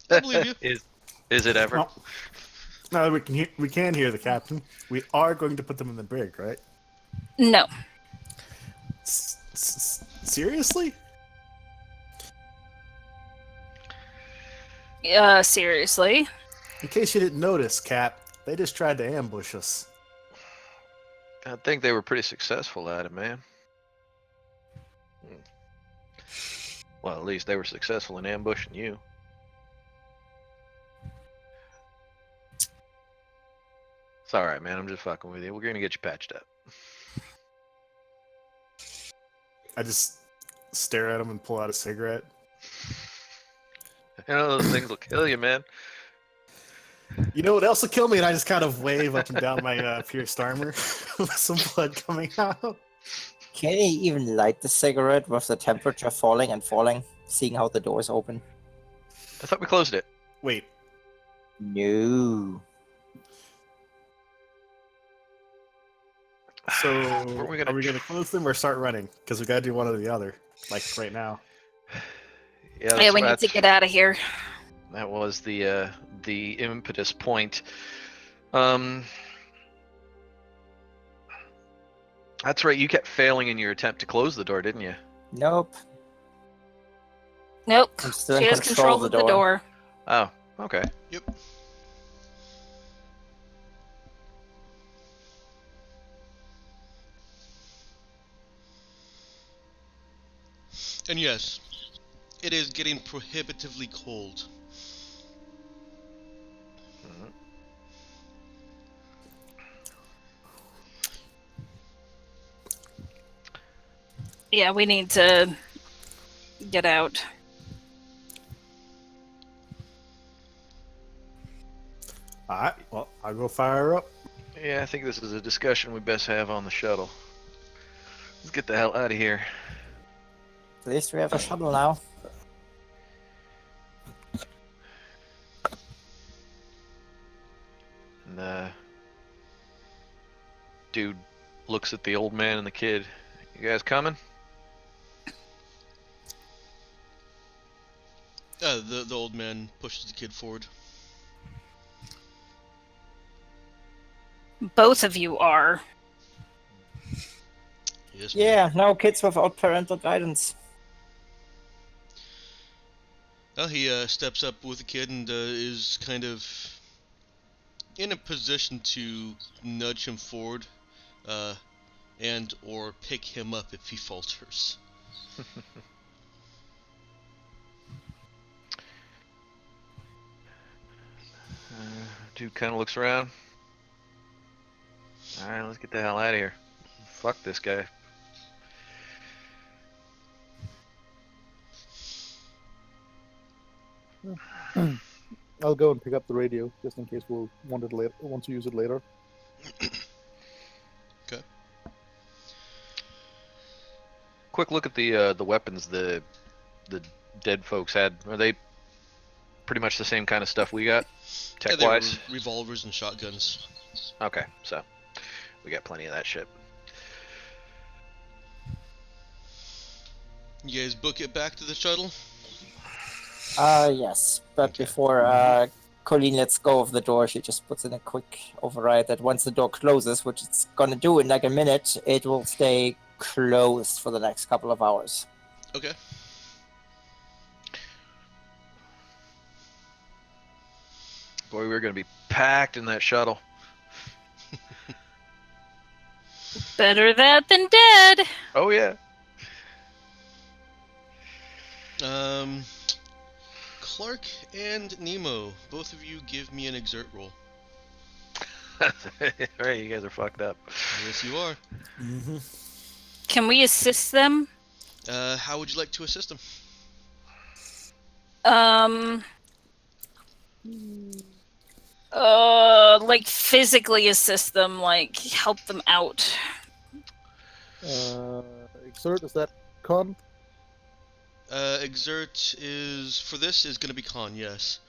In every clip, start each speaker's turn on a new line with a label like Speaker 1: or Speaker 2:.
Speaker 1: I believe you.
Speaker 2: Is it ever?
Speaker 3: No, no, we can hear the captain. We are going to put them in the brig, right?
Speaker 4: No.
Speaker 3: Seriously?
Speaker 4: Seriously.
Speaker 3: In case you didn't notice, Cap, they just tried to ambush us.
Speaker 2: I think they were pretty successful at it, man. Well, at least they were successful in ambushing you. It's all right, man. I'm just fucking with you. We're gonna get you patched up.
Speaker 3: I just stare at him and pull out a cigarette.
Speaker 2: You know those things will kill you, man.
Speaker 3: You know what else will kill me? And I just kind of wave up and down my pierced armor with some blood coming out.
Speaker 5: Can he even light the cigarette with the temperature falling and falling, seeing how the doors open?
Speaker 2: I thought we closed it.
Speaker 3: Wait,
Speaker 5: No.
Speaker 3: so
Speaker 2: Are we gonna
Speaker 3: close them or start running? Because we gotta do one or the other, like right now.
Speaker 2: Yeah,
Speaker 4: Yeah, we need to get out of here.
Speaker 2: That was the impetus point. That's right. You kept failing in your attempt to close the door, didn't you?
Speaker 5: Nope.
Speaker 4: Nope.
Speaker 5: I'm still
Speaker 4: She
Speaker 5: in
Speaker 4: has
Speaker 5: control
Speaker 4: control
Speaker 5: of
Speaker 4: of the door.
Speaker 2: Oh, okay.
Speaker 1: Yep. And yes, it is getting prohibitively cold.
Speaker 2: Mhm.
Speaker 4: Yeah, we need to get out.
Speaker 3: Alright, well, I'll go fire her up.
Speaker 2: Yeah, I think this is a discussion we best have on the shuttle. Let's get the hell out of here.
Speaker 5: At least we have a shuttle now.
Speaker 2: And dude looks at the old man and the kid. You guys coming?
Speaker 1: The old man pushes the kid forward.
Speaker 4: Both of you are.
Speaker 1: Yes, ma'am.
Speaker 5: Yeah, no kids without parental guidance.
Speaker 1: Well, he steps up with the kid and is kind of in a position to nudge him forward, and or pick him up if he falters.
Speaker 2: Dude kind of looks around. Alright, let's get the hell out of here. Fuck this guy.
Speaker 6: I'll go and pick up the radio just in case we'll want to use it later.
Speaker 1: Okay.
Speaker 2: Quick look at the weapons the dead folks had. Are they pretty much the same kind of stuff we got,
Speaker 1: Yeah,
Speaker 2: tech
Speaker 1: they were
Speaker 2: wise?
Speaker 1: revolvers and shotguns.
Speaker 2: Okay, so we got plenty of that shit.
Speaker 1: You guys book it back to the shuttle?
Speaker 5: Yes. But before Colleen lets go of the door, she just puts in a quick override that once the door closes, which it's gonna do in like a minute, it will stay closed for the next couple of hours.
Speaker 1: Okay.
Speaker 2: Boy, we're gonna be packed in that shuttle.
Speaker 4: Better that than dead.
Speaker 2: Oh yeah.
Speaker 1: Clark and Nemo, both of you give me an exert roll.
Speaker 2: Right, you guys are fucked up.
Speaker 1: Yes, you are.
Speaker 3: Mm-hmm.
Speaker 4: Can we assist them?
Speaker 1: How would you like to assist them?
Speaker 4: Like physically assist them, like help them out.
Speaker 6: Exert, is that con?
Speaker 1: Exert is going to be con, yes.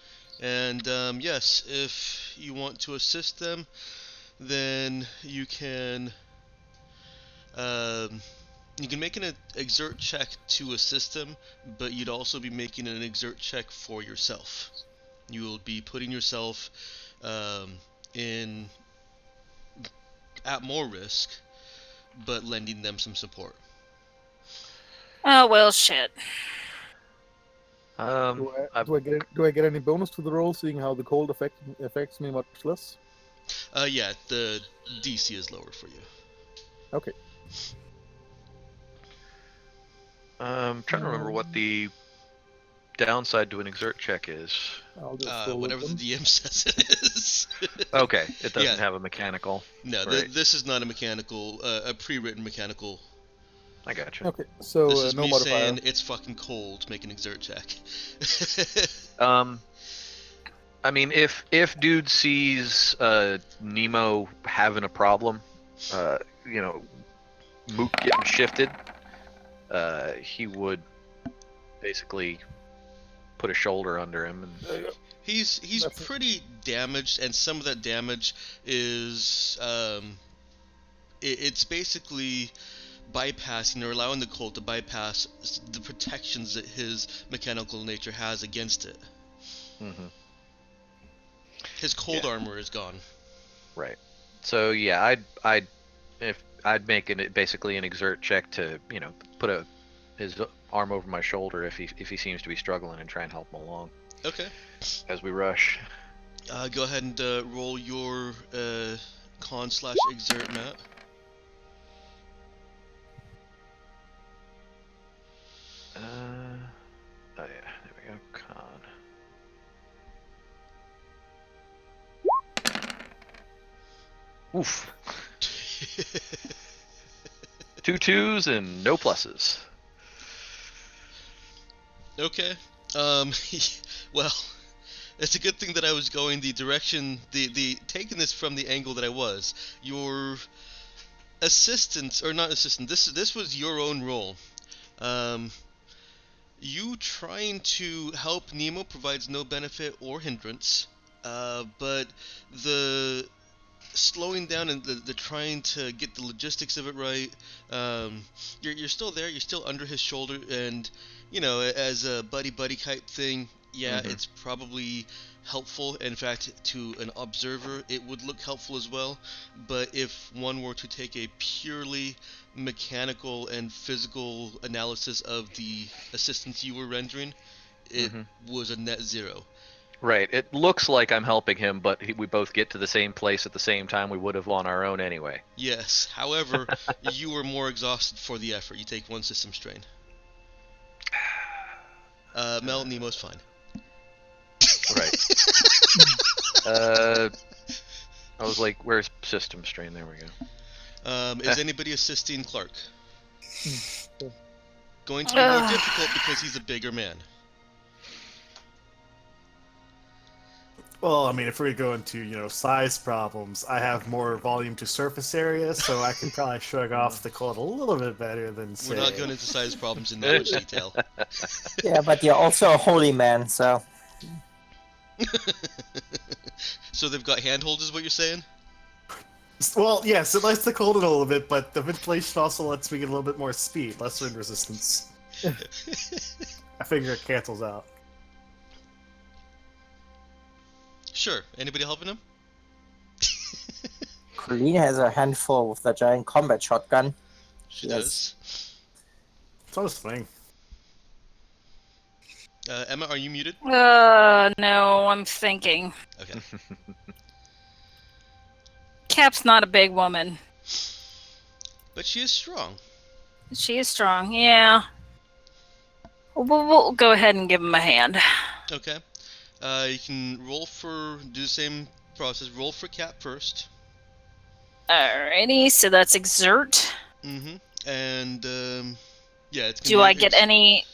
Speaker 1: And yes, if you want to assist them, then you can You can make an exert check to assist him, but you'd also be making an exert check for yourself. You will be putting yourself in at more risk, but lending them some support.
Speaker 4: Oh well, shit.
Speaker 6: Do I get any bonus to the roll, seeing how the cold affects me much less?
Speaker 1: Yeah, the DC is lowered for you.
Speaker 6: Okay.
Speaker 2: I'm trying to remember what the downside to an exert check is.
Speaker 6: I'll just roll
Speaker 1: Whatever the DM says it is.
Speaker 2: Okay, it doesn't
Speaker 1: Yeah.
Speaker 2: have a mechanical.
Speaker 1: No,
Speaker 2: Right.
Speaker 1: this is not a mechanical, a pre-written mechanical.
Speaker 2: I gotcha.
Speaker 6: Okay, so
Speaker 1: This is
Speaker 6: no
Speaker 1: me
Speaker 6: modifier.
Speaker 1: saying it's fucking cold. Make an exert check.
Speaker 2: I mean, if dude sees Nemo having a problem, you know, Mook getting shifted, he would basically put a shoulder under him and.
Speaker 1: He's
Speaker 6: That's-
Speaker 1: pretty damaged, and some of that damage is it's basically bypassing or allowing the cold to bypass the protections that his mechanical nature has against it.
Speaker 2: Mhm.
Speaker 1: His cold
Speaker 2: Yeah.
Speaker 1: armor is gone.
Speaker 2: Right. So yeah, I'd make basically an exert check to put his arm over my shoulder if he seems to be struggling and try and help him along
Speaker 1: Okay.
Speaker 2: as we rush.
Speaker 1: Go ahead and roll your con/exert, Matt.
Speaker 2: Oh yeah, there we go. Con. Oof. 2 2s and no pluses.
Speaker 1: Okay. Well, it's a good thing that I was going the direction, the taking this from the angle that I was. Your assistant, or not assistant, this was your own role. You trying to help Nemo provides no benefit or hindrance, but the slowing down and the trying to get the logistics of it right, you're still there, you're still under his shoulder, and as a buddy type thing, yeah,
Speaker 2: Mhm.
Speaker 1: it's probably helpful. In fact, to an observer it would look helpful as well, but if one were to take a purely mechanical and physical analysis of the assistance you were rendering, it
Speaker 2: Mhm.
Speaker 1: was a net zero.
Speaker 2: Right. It looks like I'm helping him, but we both get to the same place at the same time we would have on our own anyway.
Speaker 1: Yes, however, you were more exhausted for the effort. You take 1 system strain. Mel, Nemo's fine.
Speaker 2: Right. I was like, where's system strain? There we go.
Speaker 1: Is anybody assisting Clark?
Speaker 6: Hmm.
Speaker 1: Going to be more difficult because he's a bigger man.
Speaker 3: Well, I mean, if we go into, size problems, I have more volume to surface area, so I can probably shrug off the cold a little bit better than, say...
Speaker 1: We're not going into size problems in that much detail.
Speaker 5: Yeah, but you're also a holy man, so
Speaker 1: So they've got handholds, is what you're saying?
Speaker 3: Well, yes, it lets the cold in a little bit, but the ventilation also lets me get a little bit more speed, less wind resistance. I figure it cancels out.
Speaker 1: Sure. Anybody helping him?
Speaker 5: Colleen has a handful with the giant combat shotgun.
Speaker 1: She
Speaker 5: Yes.
Speaker 1: does.
Speaker 3: It's on a swing.
Speaker 1: Emma, are you muted?
Speaker 4: No, I'm thinking.
Speaker 1: Okay.
Speaker 4: Cap's not a big woman.
Speaker 1: But she is strong.
Speaker 4: She is strong, yeah. We'll go ahead and give him a hand.
Speaker 1: Okay. You can do the same process. Roll for Cap first.
Speaker 4: Alrighty, so that's exert.
Speaker 1: Mm-hmm. And, yeah, it's gonna
Speaker 4: Do
Speaker 1: be
Speaker 4: I get any...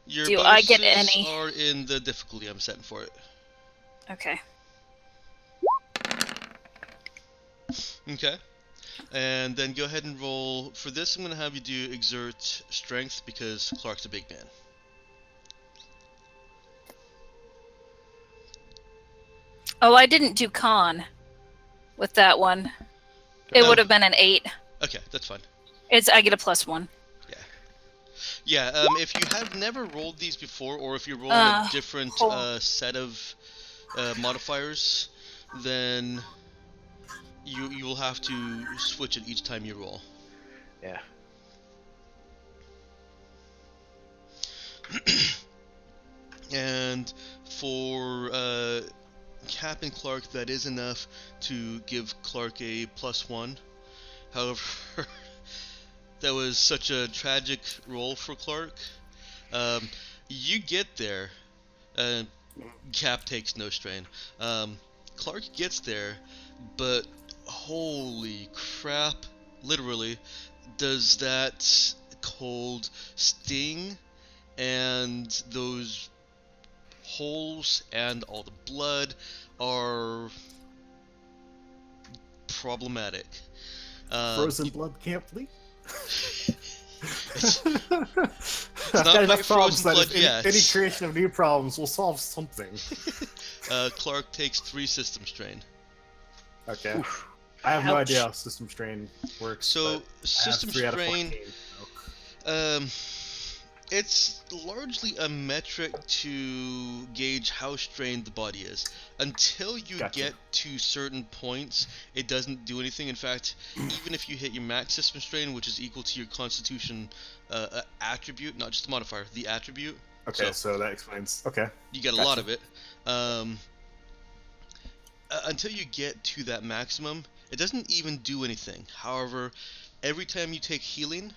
Speaker 1: Your
Speaker 4: do I get
Speaker 1: bonuses
Speaker 4: any-
Speaker 1: are in the difficulty I'm setting for it.
Speaker 4: Okay.
Speaker 1: Okay. And then go ahead and roll. For this, I'm going to have you do exert strength because Clark's a big man.
Speaker 4: Oh, I didn't do con with that one. It would have been an 8.
Speaker 1: Okay, that's fine.
Speaker 4: I get a +1.
Speaker 1: Yeah, if you have never rolled these before, or if you're rolling a different set of modifiers, then you will have to switch it each time you roll.
Speaker 2: Yeah.
Speaker 1: And for Cap and Clark, that is enough to give Clark a +1. However, that was such a tragic roll for Clark. You get there. Cap takes no strain. Clark gets there, but holy crap, literally, does that cold sting and those holes and all the blood are problematic.
Speaker 3: Frozen blood can't bleed.
Speaker 1: It's
Speaker 3: I've
Speaker 1: not
Speaker 3: got enough
Speaker 1: quite
Speaker 3: problems
Speaker 1: frozen
Speaker 3: that
Speaker 1: blood
Speaker 3: if
Speaker 1: yet.
Speaker 3: any creation of new problems will solve something.
Speaker 1: Clark takes 3 system strain.
Speaker 3: Okay.
Speaker 2: Oof.
Speaker 3: I have no
Speaker 5: Ouch.
Speaker 3: idea how system strain works.
Speaker 1: So
Speaker 3: but
Speaker 1: system
Speaker 3: I have 3 out of
Speaker 1: strain,
Speaker 3: 14,
Speaker 1: it's largely a metric to gauge how strained the body is. Until you
Speaker 3: Gotcha.
Speaker 1: get to certain points, it doesn't do anything. In fact, even if you hit your max system strain, which is equal to your Constitution attribute, not just the modifier, the attribute.
Speaker 3: Okay, so that explains. Okay.
Speaker 1: You get a lot of it. Until you get to that maximum, it doesn't even do anything. However, every time you take healing,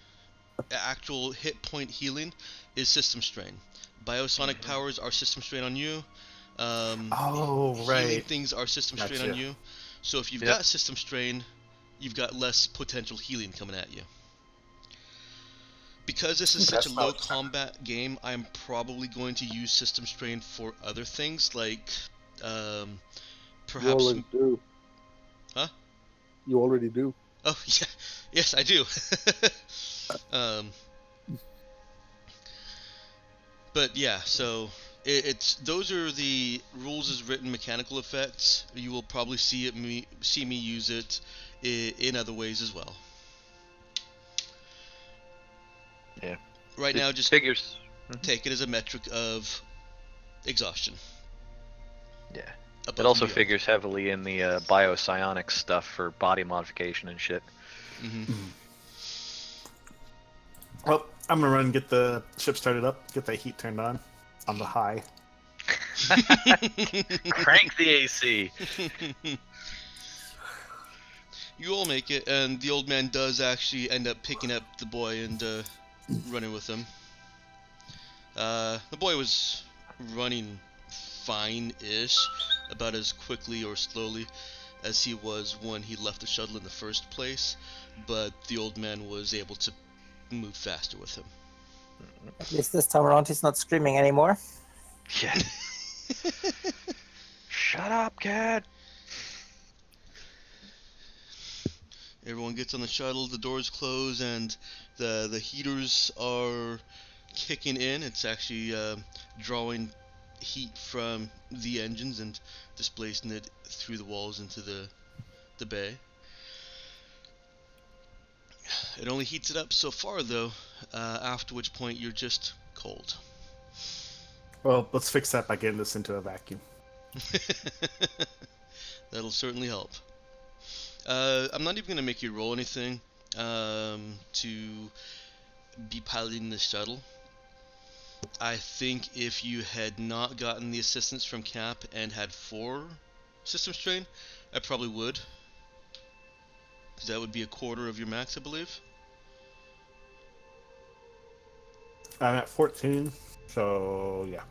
Speaker 1: actual hit point healing is system strain. Biosonic powers are system strain on you.
Speaker 3: Oh,
Speaker 1: Healing
Speaker 3: right.
Speaker 1: things are system strain on
Speaker 3: Gotcha.
Speaker 1: you. So if you've
Speaker 2: Yep.
Speaker 1: got system strain, you've got less potential healing coming at you. Because this is such a
Speaker 3: That's
Speaker 1: low
Speaker 3: about-
Speaker 1: combat game, I'm probably going to use system strain for other things like
Speaker 6: You
Speaker 1: perhaps.
Speaker 6: already do.
Speaker 1: Huh?
Speaker 6: You already do.
Speaker 1: Oh yeah, yes I do. But yeah, so it's those are the rules as written mechanical effects. You will probably see me use it in other ways as well.
Speaker 2: Yeah.
Speaker 1: Right
Speaker 2: It
Speaker 1: now, just
Speaker 2: figures.
Speaker 1: take it as a metric of exhaustion.
Speaker 2: Yeah.
Speaker 1: Above
Speaker 2: It
Speaker 1: and
Speaker 2: also
Speaker 1: beyond.
Speaker 2: figures heavily in the biopsionic stuff for body modification and shit.
Speaker 3: Well, I'm gonna run and get the ship started up, get that heat turned on the high.
Speaker 2: Crank the AC.
Speaker 1: You all make it, and the old man does actually end up picking up the boy and running with him. The boy was running fine-ish, about as quickly or slowly as he was when he left the shuttle in the first place, but the old man was able to move faster with him.
Speaker 5: At least this time around he's not screaming anymore.
Speaker 2: Yeah. Shut up, kid.
Speaker 1: Everyone gets on the shuttle, the doors close, and the heaters are kicking in. It's actually drawing heat from the engines and displacing it through the walls into the bay. It only heats it up so far, though, after which point you're just cold.
Speaker 3: Well, let's fix that by getting this into a vacuum.
Speaker 1: That'll certainly help. I'm not even going to make you roll anything to be piloting the shuttle. I think if you had not gotten the assistance from Cap and had 4 system strain, I probably would. Because that would be a quarter of your max, I believe.
Speaker 3: I'm at 14, so yeah.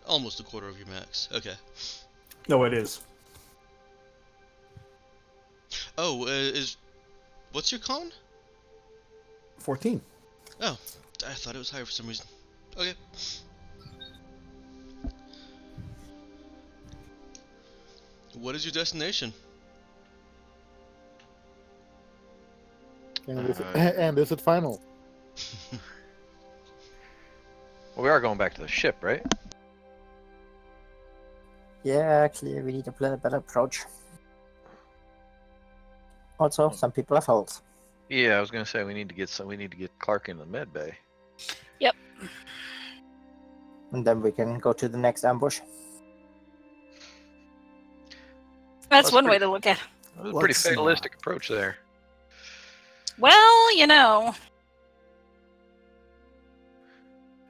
Speaker 1: Almost a quarter of your max. Okay.
Speaker 3: No, it is.
Speaker 1: Oh, what's your con?
Speaker 3: 14.
Speaker 1: Oh, I thought it was higher for some reason. Okay. What is your destination?
Speaker 6: And is it final?
Speaker 2: Well, we are going back to the ship, right?
Speaker 5: Yeah, actually, we need to plan a better approach. Also, some people have holes.
Speaker 2: Yeah, I was gonna say we need to get Clark in the med bay.
Speaker 5: And then we can go to the next ambush.
Speaker 4: That's
Speaker 2: That's
Speaker 4: one way
Speaker 2: pretty-
Speaker 4: to look at it.
Speaker 2: That was a pretty
Speaker 3: Let's
Speaker 2: fatalistic approach there.
Speaker 4: Well, you know.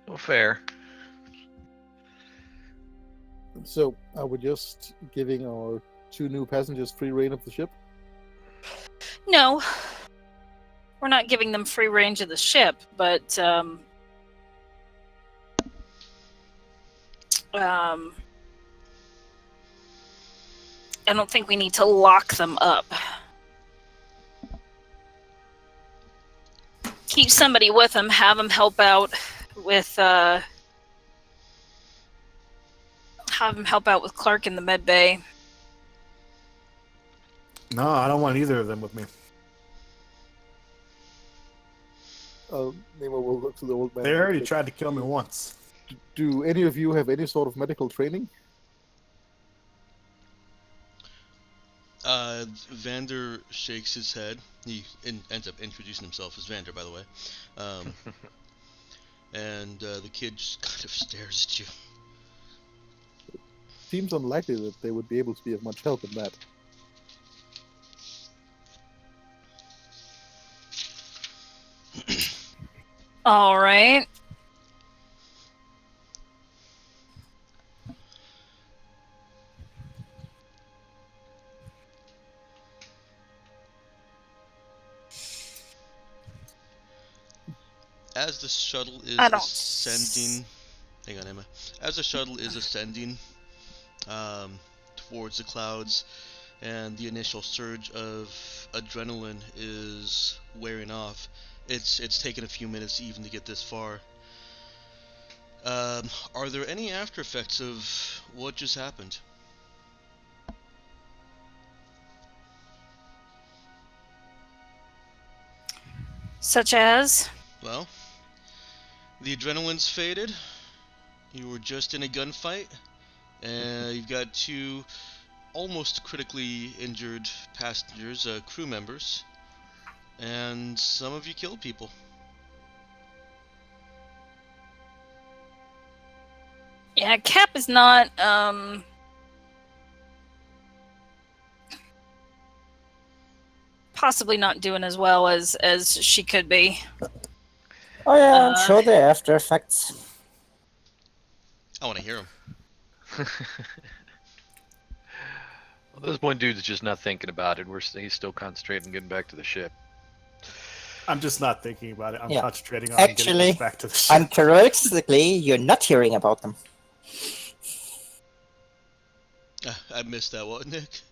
Speaker 2: Well, fair.
Speaker 6: So, are we just giving our 2 new passengers free reign of the ship?
Speaker 4: No. We're not giving them free range of the ship, but I don't think we need to lock them up. Keep somebody with them, have them help out with Clark in the med bay.
Speaker 3: No, I don't want either of them with me.
Speaker 6: Nemo will look to the old man.
Speaker 3: They already tried to kill me once.
Speaker 6: Do any of you have any sort of medical training?
Speaker 1: Vander shakes his head. He ends up introducing himself as Vander, by the way. And the kid just kind of stares at you.
Speaker 6: Seems unlikely that they would be able to be of much help in that.
Speaker 4: All right.
Speaker 1: As the shuttle is
Speaker 4: I don't
Speaker 1: ascending, hang on, Emma. As the shuttle is ascending towards the clouds, and the initial surge of adrenaline is wearing off, it's taken a few minutes even to get this far. Are there any after effects of what just happened?
Speaker 4: Such as?
Speaker 1: Well, the adrenaline's faded. You were just in a gunfight, and you've got 2 almost critically injured passengers, crew members, and some of you killed people.
Speaker 4: Yeah, Cap is not possibly not doing as well as she could be.
Speaker 5: Oh yeah, I'm sure there are after effects.
Speaker 1: I want to hear them.
Speaker 2: Well, this one dude's just not thinking about it. He's still concentrating on getting back to the ship.
Speaker 3: I'm just not thinking about it. I'm
Speaker 5: Yeah.
Speaker 3: concentrating on
Speaker 5: Actually,
Speaker 3: getting us back to the ship.
Speaker 5: Uncharacteristically, you're not hearing about them.
Speaker 1: I missed that one, Nick.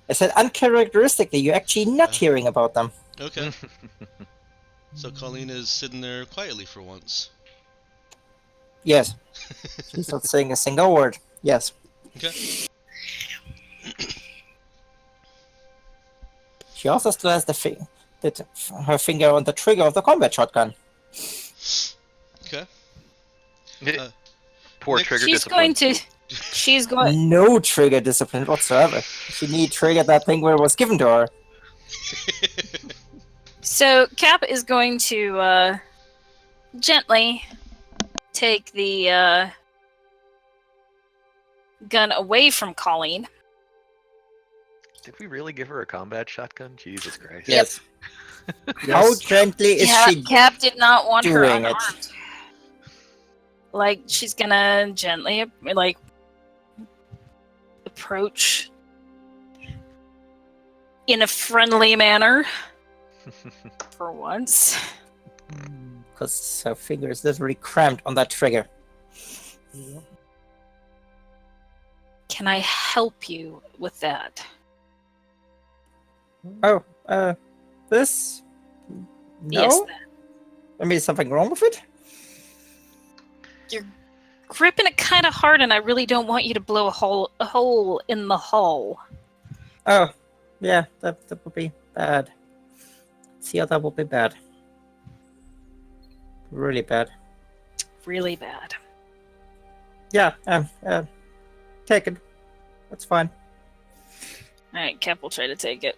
Speaker 5: I said uncharacteristically, you're actually not hearing about them.
Speaker 1: Okay. So Colleen is sitting there quietly for once.
Speaker 5: Yes. She's not saying a single word. Yes.
Speaker 1: Okay.
Speaker 5: She also still has her finger on the trigger of the combat shotgun.
Speaker 1: Okay.
Speaker 2: Poor
Speaker 1: Nick-
Speaker 2: trigger
Speaker 4: She's
Speaker 2: discipline.
Speaker 4: going.
Speaker 5: No trigger discipline whatsoever. She need trigger that thing where it was given to her.
Speaker 4: So Cap is going to gently take the gun away from Colleen.
Speaker 2: Did we really give her a combat shotgun? Jesus Christ.
Speaker 5: Yes. How gently is she?
Speaker 4: Cap did not want her
Speaker 5: doing it?
Speaker 4: unarmed. Like, she's gonna gently approach in a friendly manner for once.
Speaker 5: Because her finger is literally cramped on that trigger.
Speaker 4: Can I help you with that?
Speaker 5: Oh, this? No?
Speaker 4: Yes.
Speaker 5: I mean, is something wrong with it?
Speaker 4: You're gripping it kind of hard, and I really don't want you to blow a hole in the hull.
Speaker 5: Oh, yeah, that would be bad. See how that would be bad. Really bad.
Speaker 4: Really bad.
Speaker 5: Yeah, take it. That's fine.
Speaker 4: All right, Cap will try to take it.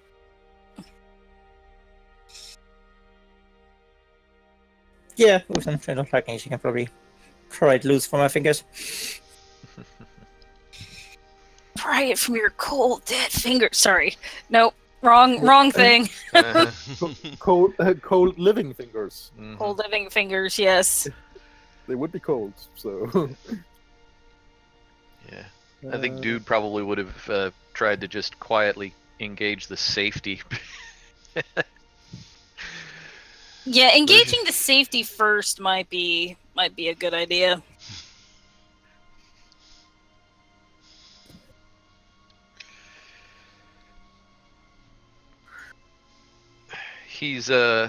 Speaker 5: Yeah, with some gentle tugging, she can probably pry it loose from my fingers.
Speaker 4: Pry it from your cold, dead fingers. Sorry. Nope. Wrong thing.
Speaker 2: Uh-huh.
Speaker 6: Cold living fingers.
Speaker 2: Mhm.
Speaker 4: Cold living fingers, yes.
Speaker 6: They would be cold, so.
Speaker 2: Yeah. I think dude probably would have tried to just quietly engage the safety.
Speaker 4: Yeah, engaging the safety first might be a good idea.
Speaker 2: He's kind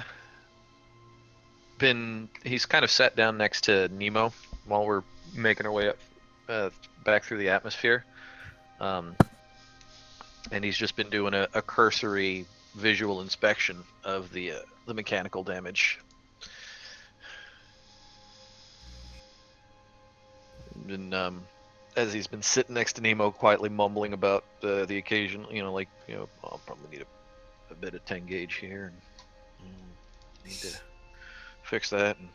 Speaker 2: of sat down next to Nemo while we're making our way up back through the atmosphere. And he's just been doing a cursory visual inspection of the mechanical damage. And as he's been sitting next to Nemo, quietly mumbling about the occasion, I'll probably need a bit of 10 gauge here, and need to fix that, and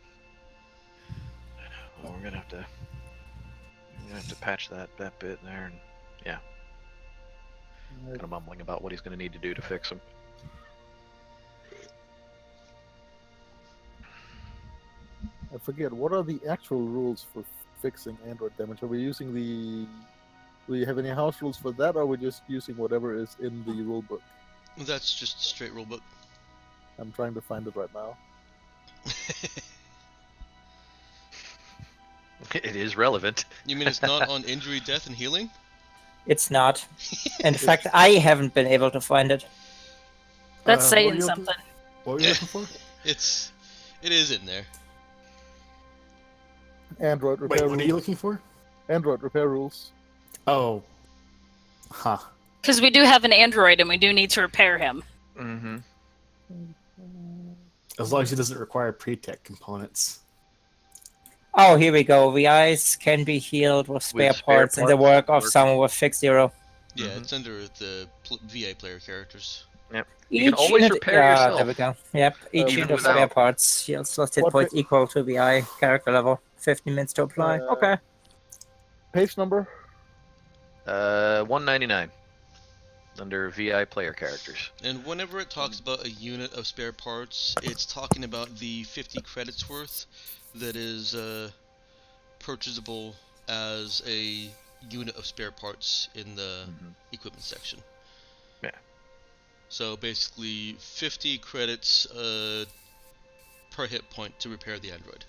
Speaker 2: we're gonna have to patch that bit there, and yeah, kind of mumbling about what he's gonna need to do to fix them.
Speaker 6: I forget, what are the actual rules for fixing android damage? Are we using do you have any house rules for that, or are we just using whatever is in the rulebook?
Speaker 1: That's just a straight rulebook.
Speaker 6: I'm trying to find it right now.
Speaker 2: It is relevant.
Speaker 1: You mean it's not on injury, death, and healing?
Speaker 5: It's not. In fact, I haven't been able to find it.
Speaker 4: That's
Speaker 3: what
Speaker 4: saying
Speaker 3: were you
Speaker 4: something.
Speaker 3: What were you looking for?
Speaker 1: It is in there.
Speaker 6: Android repair
Speaker 3: Wait,
Speaker 6: rules.
Speaker 3: what are you looking for?
Speaker 6: Android repair rules.
Speaker 3: Oh. Huh.
Speaker 4: Because we do have an android and we do need to repair him.
Speaker 2: Mm-hmm.
Speaker 3: As long as it doesn't require pre-tech components.
Speaker 5: Oh, here we go. The eyes can be healed with spare parts in the work of someone with fixed zero.
Speaker 1: Yeah, it's under the VA player characters.
Speaker 2: Yep. You can always repair yourself.
Speaker 5: There we go. Yep, each
Speaker 2: Even
Speaker 5: unit of
Speaker 2: without-
Speaker 5: spare parts heals lost hit
Speaker 6: What
Speaker 5: points equal to the eye character level. 15 minutes to apply. Okay.
Speaker 6: Page number?
Speaker 2: 199 under VI player characters.
Speaker 1: And whenever it talks about a unit of spare parts, it's talking about the 50 credits worth that is purchasable as a unit of spare parts in the equipment section.
Speaker 2: Yeah.
Speaker 1: So basically 50 credits per hit point to repair the android.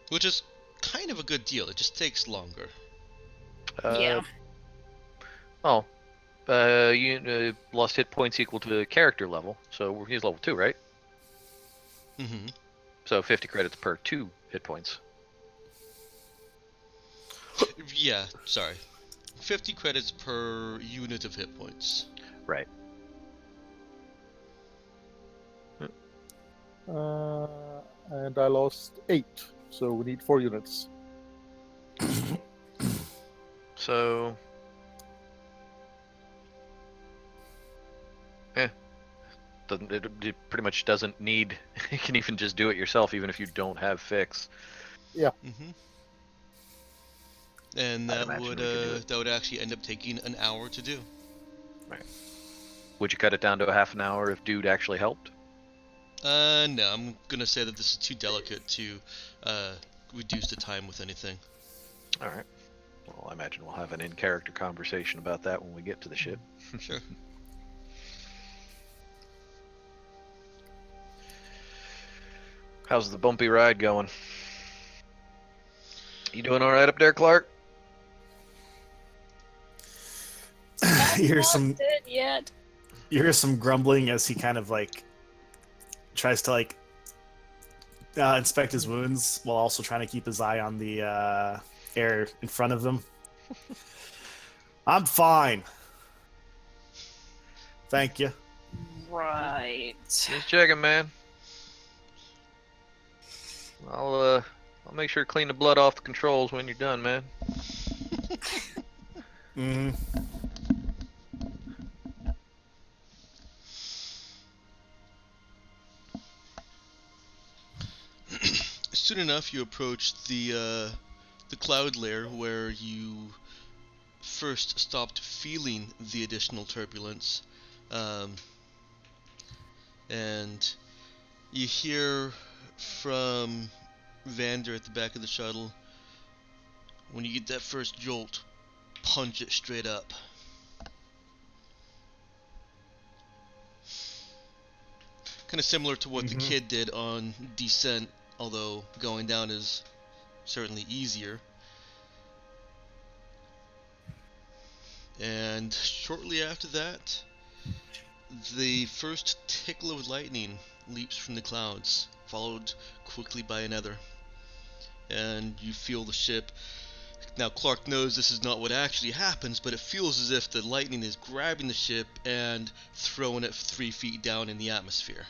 Speaker 1: Which is kind of a good deal, it just takes longer.
Speaker 4: Yeah.
Speaker 2: Oh. You lost hit points equal to the character level, so he's level 2, right?
Speaker 1: Mm-hmm.
Speaker 2: So 50 credits per 2 hit points.
Speaker 1: Yeah, sorry. 50 credits per unit of hit points.
Speaker 2: Right.
Speaker 6: And I lost 8, so we need 4 units.
Speaker 2: So... It pretty much doesn't need... You can even just do it yourself, even if you don't have fix.
Speaker 1: Mm-hmm. And
Speaker 2: I'd
Speaker 1: that
Speaker 2: imagine
Speaker 1: would
Speaker 2: we could do it.
Speaker 1: that would actually end up taking an hour to do.
Speaker 2: Would you cut it down to a half an hour if dude actually helped?
Speaker 1: No, I'm gonna say that this is too delicate to reduce the time with anything.
Speaker 2: Alright. Well, I imagine we'll have an in-character conversation about that when we get to the ship.
Speaker 1: Sure.
Speaker 2: How's the bumpy ride going? You doing alright up there, Clark?
Speaker 3: You hear
Speaker 4: Not
Speaker 3: some
Speaker 4: dead yet.
Speaker 3: you hear some grumbling as he kind of like tries to like inspect his wounds while also trying to keep his eye on the air in front of him. I'm fine. Thank you.
Speaker 4: Right.
Speaker 2: Just checking, man. I'll make sure to clean the blood off the controls when you're done, man.
Speaker 3: Mm-hmm.
Speaker 1: soon enough, you approach the cloud layer where you first stopped feeling the additional turbulence, and you hear from Vander at the back of the shuttle, when you get that first jolt, punch it straight up. Kind of similar to what the kid did on descent, although going down is certainly easier. And shortly after that, the first tickle of lightning leaps from the clouds, followed quickly by another. And you feel the ship. Now Clark knows this is not what actually happens, but it feels as if the lightning is grabbing the ship and throwing it 3 feet down in the atmosphere.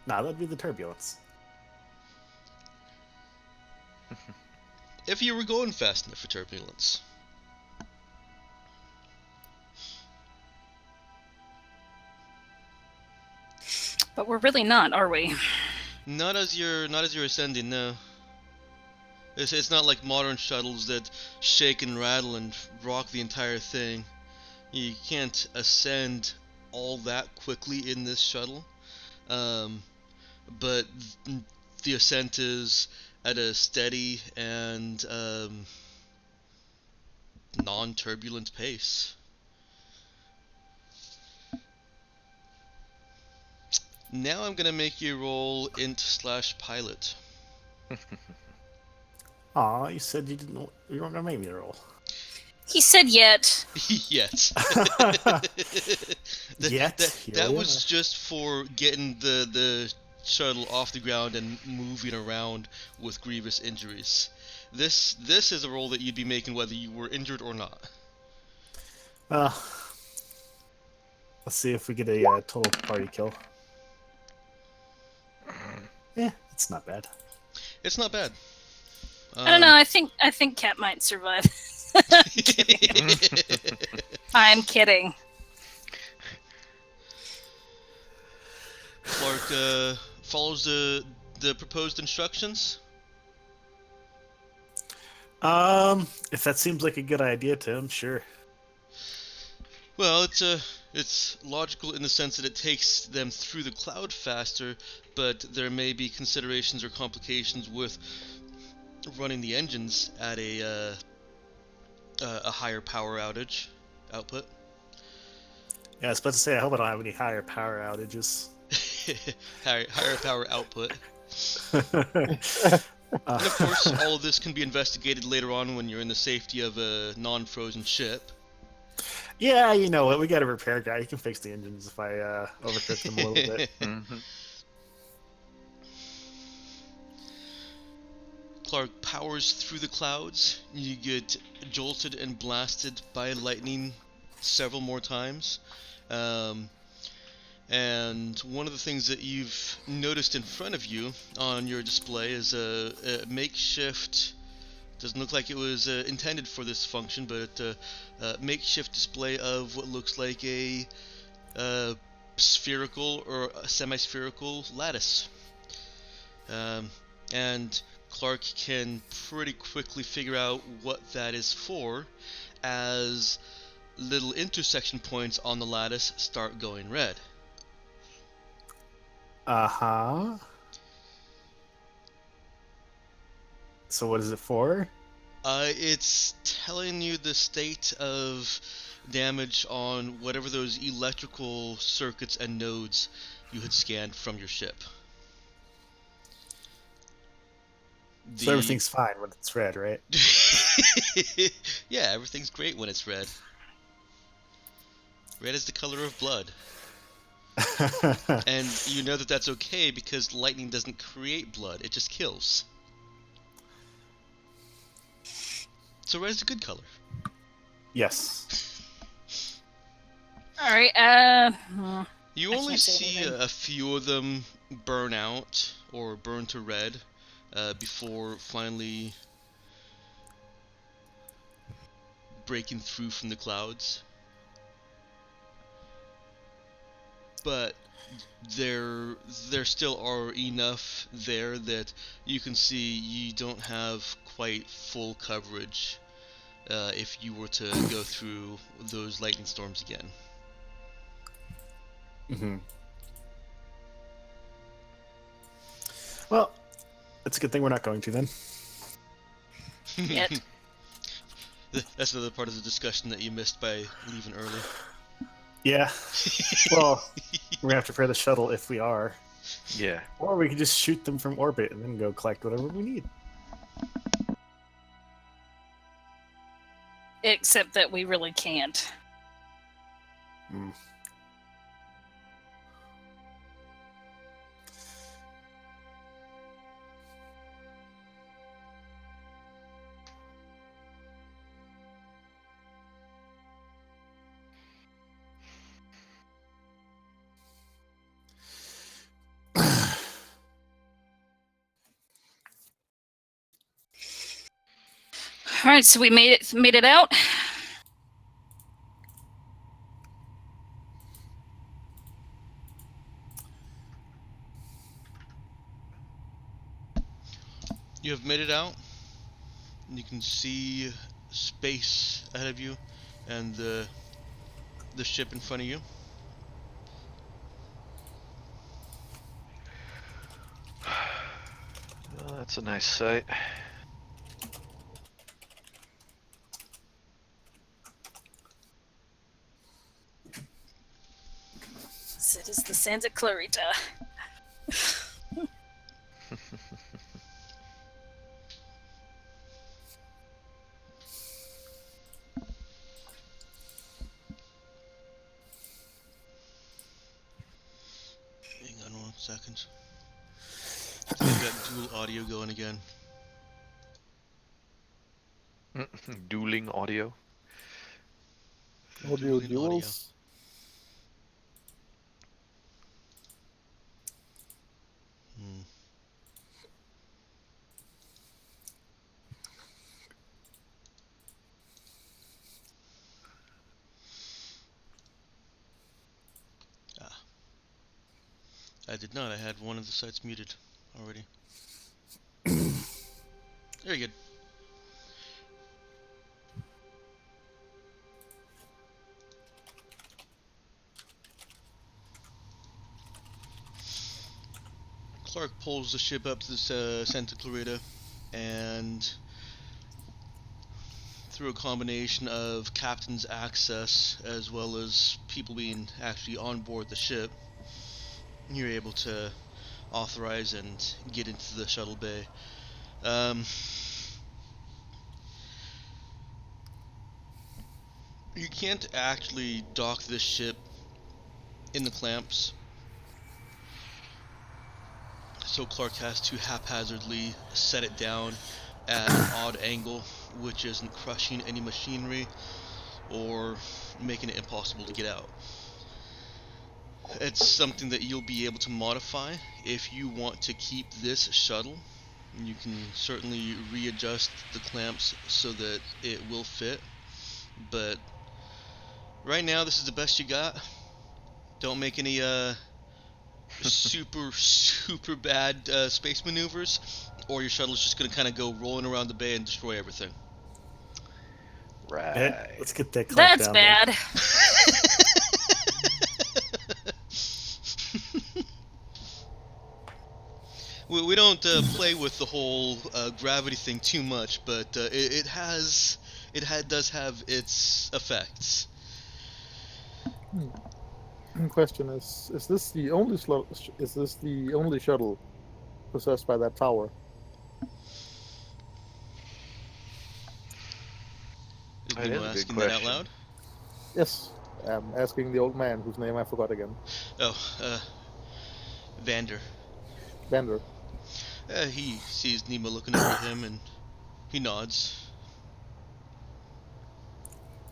Speaker 3: Nah, that'd be the turbulence.
Speaker 1: If you were going fast enough for turbulence.
Speaker 4: But we're really not, are we?
Speaker 1: Not as you're ascending, no. It's not like modern shuttles that shake and rattle and rock the entire thing. You can't ascend all that quickly in this shuttle. But the ascent is at a steady and non-turbulent pace. Now I'm gonna make you roll int/pilot.
Speaker 3: Aw, you said you weren't gonna make me roll.
Speaker 4: He said yet.
Speaker 1: Yet.
Speaker 3: Yet?
Speaker 1: That was just for getting the shuttle off the ground and moving around with grievous injuries. This is a roll that you'd be making whether you were injured or not.
Speaker 3: Let's see if we get a total party kill. It's not bad.
Speaker 1: It's not bad.
Speaker 4: I don't know. I think Cat might survive. I'm kidding.
Speaker 1: Clark follows the proposed instructions.
Speaker 3: If that seems like a good idea to him, sure.
Speaker 1: Well, it's logical in the sense that it takes them through the cloud faster, but there may be considerations or complications with running the engines at a higher power output.
Speaker 3: Yeah, I was about to say, I hope I don't have any higher power outages.
Speaker 1: higher power output. And of course, all of this can be investigated later on when you're in the safety of a non-frozen ship.
Speaker 3: Yeah, you know what? We got a repair guy. He can fix the engines if I overcook them a little bit.
Speaker 1: Clark powers through the clouds. You get jolted and blasted by lightning several more times. And one of the things that you've noticed in front of you on your display is a makeshift, doesn't look like it was intended for this function, but a makeshift display of what looks like a spherical or a semi-spherical lattice. And Clark can pretty quickly figure out what that is for as little intersection points on the lattice start going red.
Speaker 3: Uh-huh. So what is it for?
Speaker 1: It's telling you the state of damage on whatever those electrical circuits and nodes you had scanned from your ship.
Speaker 3: So everything's fine when it's red, right?
Speaker 1: Yeah, everything's great when it's red. Red is the color of blood. And you know that that's okay because lightning doesn't create blood, it just kills. So red is a good color.
Speaker 3: Yes.
Speaker 4: Alright,
Speaker 1: You
Speaker 4: I
Speaker 1: only
Speaker 4: can't say
Speaker 1: see
Speaker 4: anything.
Speaker 1: a few of them burn out or burn to red before finally breaking through from the clouds. But there still are enough there that you can see you don't have quite full coverage if you were to go through those lightning storms again.
Speaker 3: Mm-hmm. Well, it's a good thing we're not going to then.
Speaker 4: Yet.
Speaker 1: That's another part of the discussion that you missed by leaving early.
Speaker 3: Yeah. Well, we're gonna have to prepare the shuttle if we are,
Speaker 2: Yeah.
Speaker 3: or we could just shoot them from orbit and then go collect whatever we need.
Speaker 4: Except that we really can't.
Speaker 3: Mm.
Speaker 4: All right, so we made it out.
Speaker 1: You have made it out. You can see space ahead of you, and the ship in front of you.
Speaker 2: Well, that's a nice sight.
Speaker 4: It is the Santa Clarita.
Speaker 1: Hang on 1 second. I've got dual audio going again.
Speaker 2: Dueling audio.
Speaker 6: Audio
Speaker 1: Dueling
Speaker 6: duels.
Speaker 1: Hmm. I did not. I had one of the sites muted already. Very good. Clark pulls the ship up to the Santa Clarita, and through a combination of captain's access as well as people being actually on board the ship, you're able to authorize and get into the shuttle bay. You can't actually dock this ship in the clamps, so Clark has to haphazardly set it down at an odd angle, which isn't crushing any machinery or making it impossible to get out. It's something that you'll be able to modify if you want to keep this shuttle. You can certainly readjust the clamps so that it will fit, but right now this is the best you got. Don't make any super bad space maneuvers, or your shuttle's just gonna kind of go rolling around the bay and destroy everything.
Speaker 2: Right.
Speaker 3: Let's get that clamp
Speaker 4: That's
Speaker 3: down
Speaker 4: bad.
Speaker 1: We don't play with the whole gravity thing too much, but it does have its effects.
Speaker 6: The question is this the only shuttle possessed by that tower?
Speaker 1: Is
Speaker 2: That
Speaker 1: Nemo
Speaker 2: is a good
Speaker 1: asking that out
Speaker 2: question.
Speaker 1: loud?
Speaker 6: Yes. I'm asking the old man whose name I forgot again.
Speaker 1: Oh, Vander.
Speaker 6: Vander.
Speaker 1: He sees Nemo looking over at him and he nods.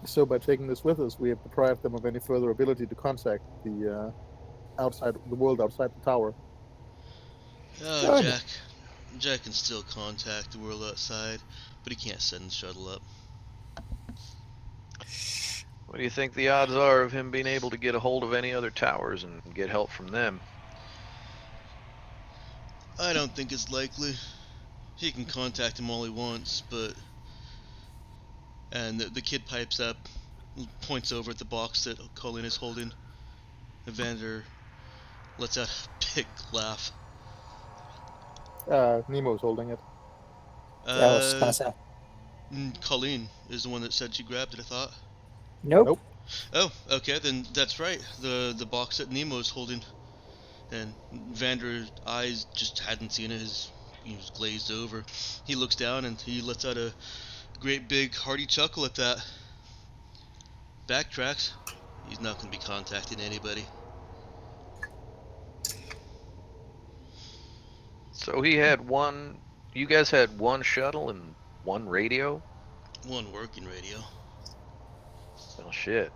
Speaker 6: So by taking this with us, we have deprived them of any further ability to contact the world outside the tower.
Speaker 1: Oh,
Speaker 5: Good.
Speaker 1: Jack can still contact the world outside, but he can't send the shuttle up.
Speaker 2: What do you think the odds are of him being able to get a hold of any other towers and get help from them?
Speaker 1: I don't think it's likely. He can contact him all he wants, but... And the kid pipes up, points over at the box that Colleen is holding. Evander lets out a big laugh.
Speaker 6: Nemo's holding it.
Speaker 5: Yeah, I was gonna say.
Speaker 1: Colleen is the one that said she grabbed it, I thought.
Speaker 5: Nope.
Speaker 6: Nope.
Speaker 1: Oh, okay, then that's right. The box that Nemo's holding. And Vander's eyes just hadn't seen it. He was glazed over. He looks down and he lets out a great big hearty chuckle at that. Backtracks. He's not going to be contacting anybody.
Speaker 2: So he had one. You guys had one shuttle and one radio?
Speaker 1: One working radio.
Speaker 2: Well, shit.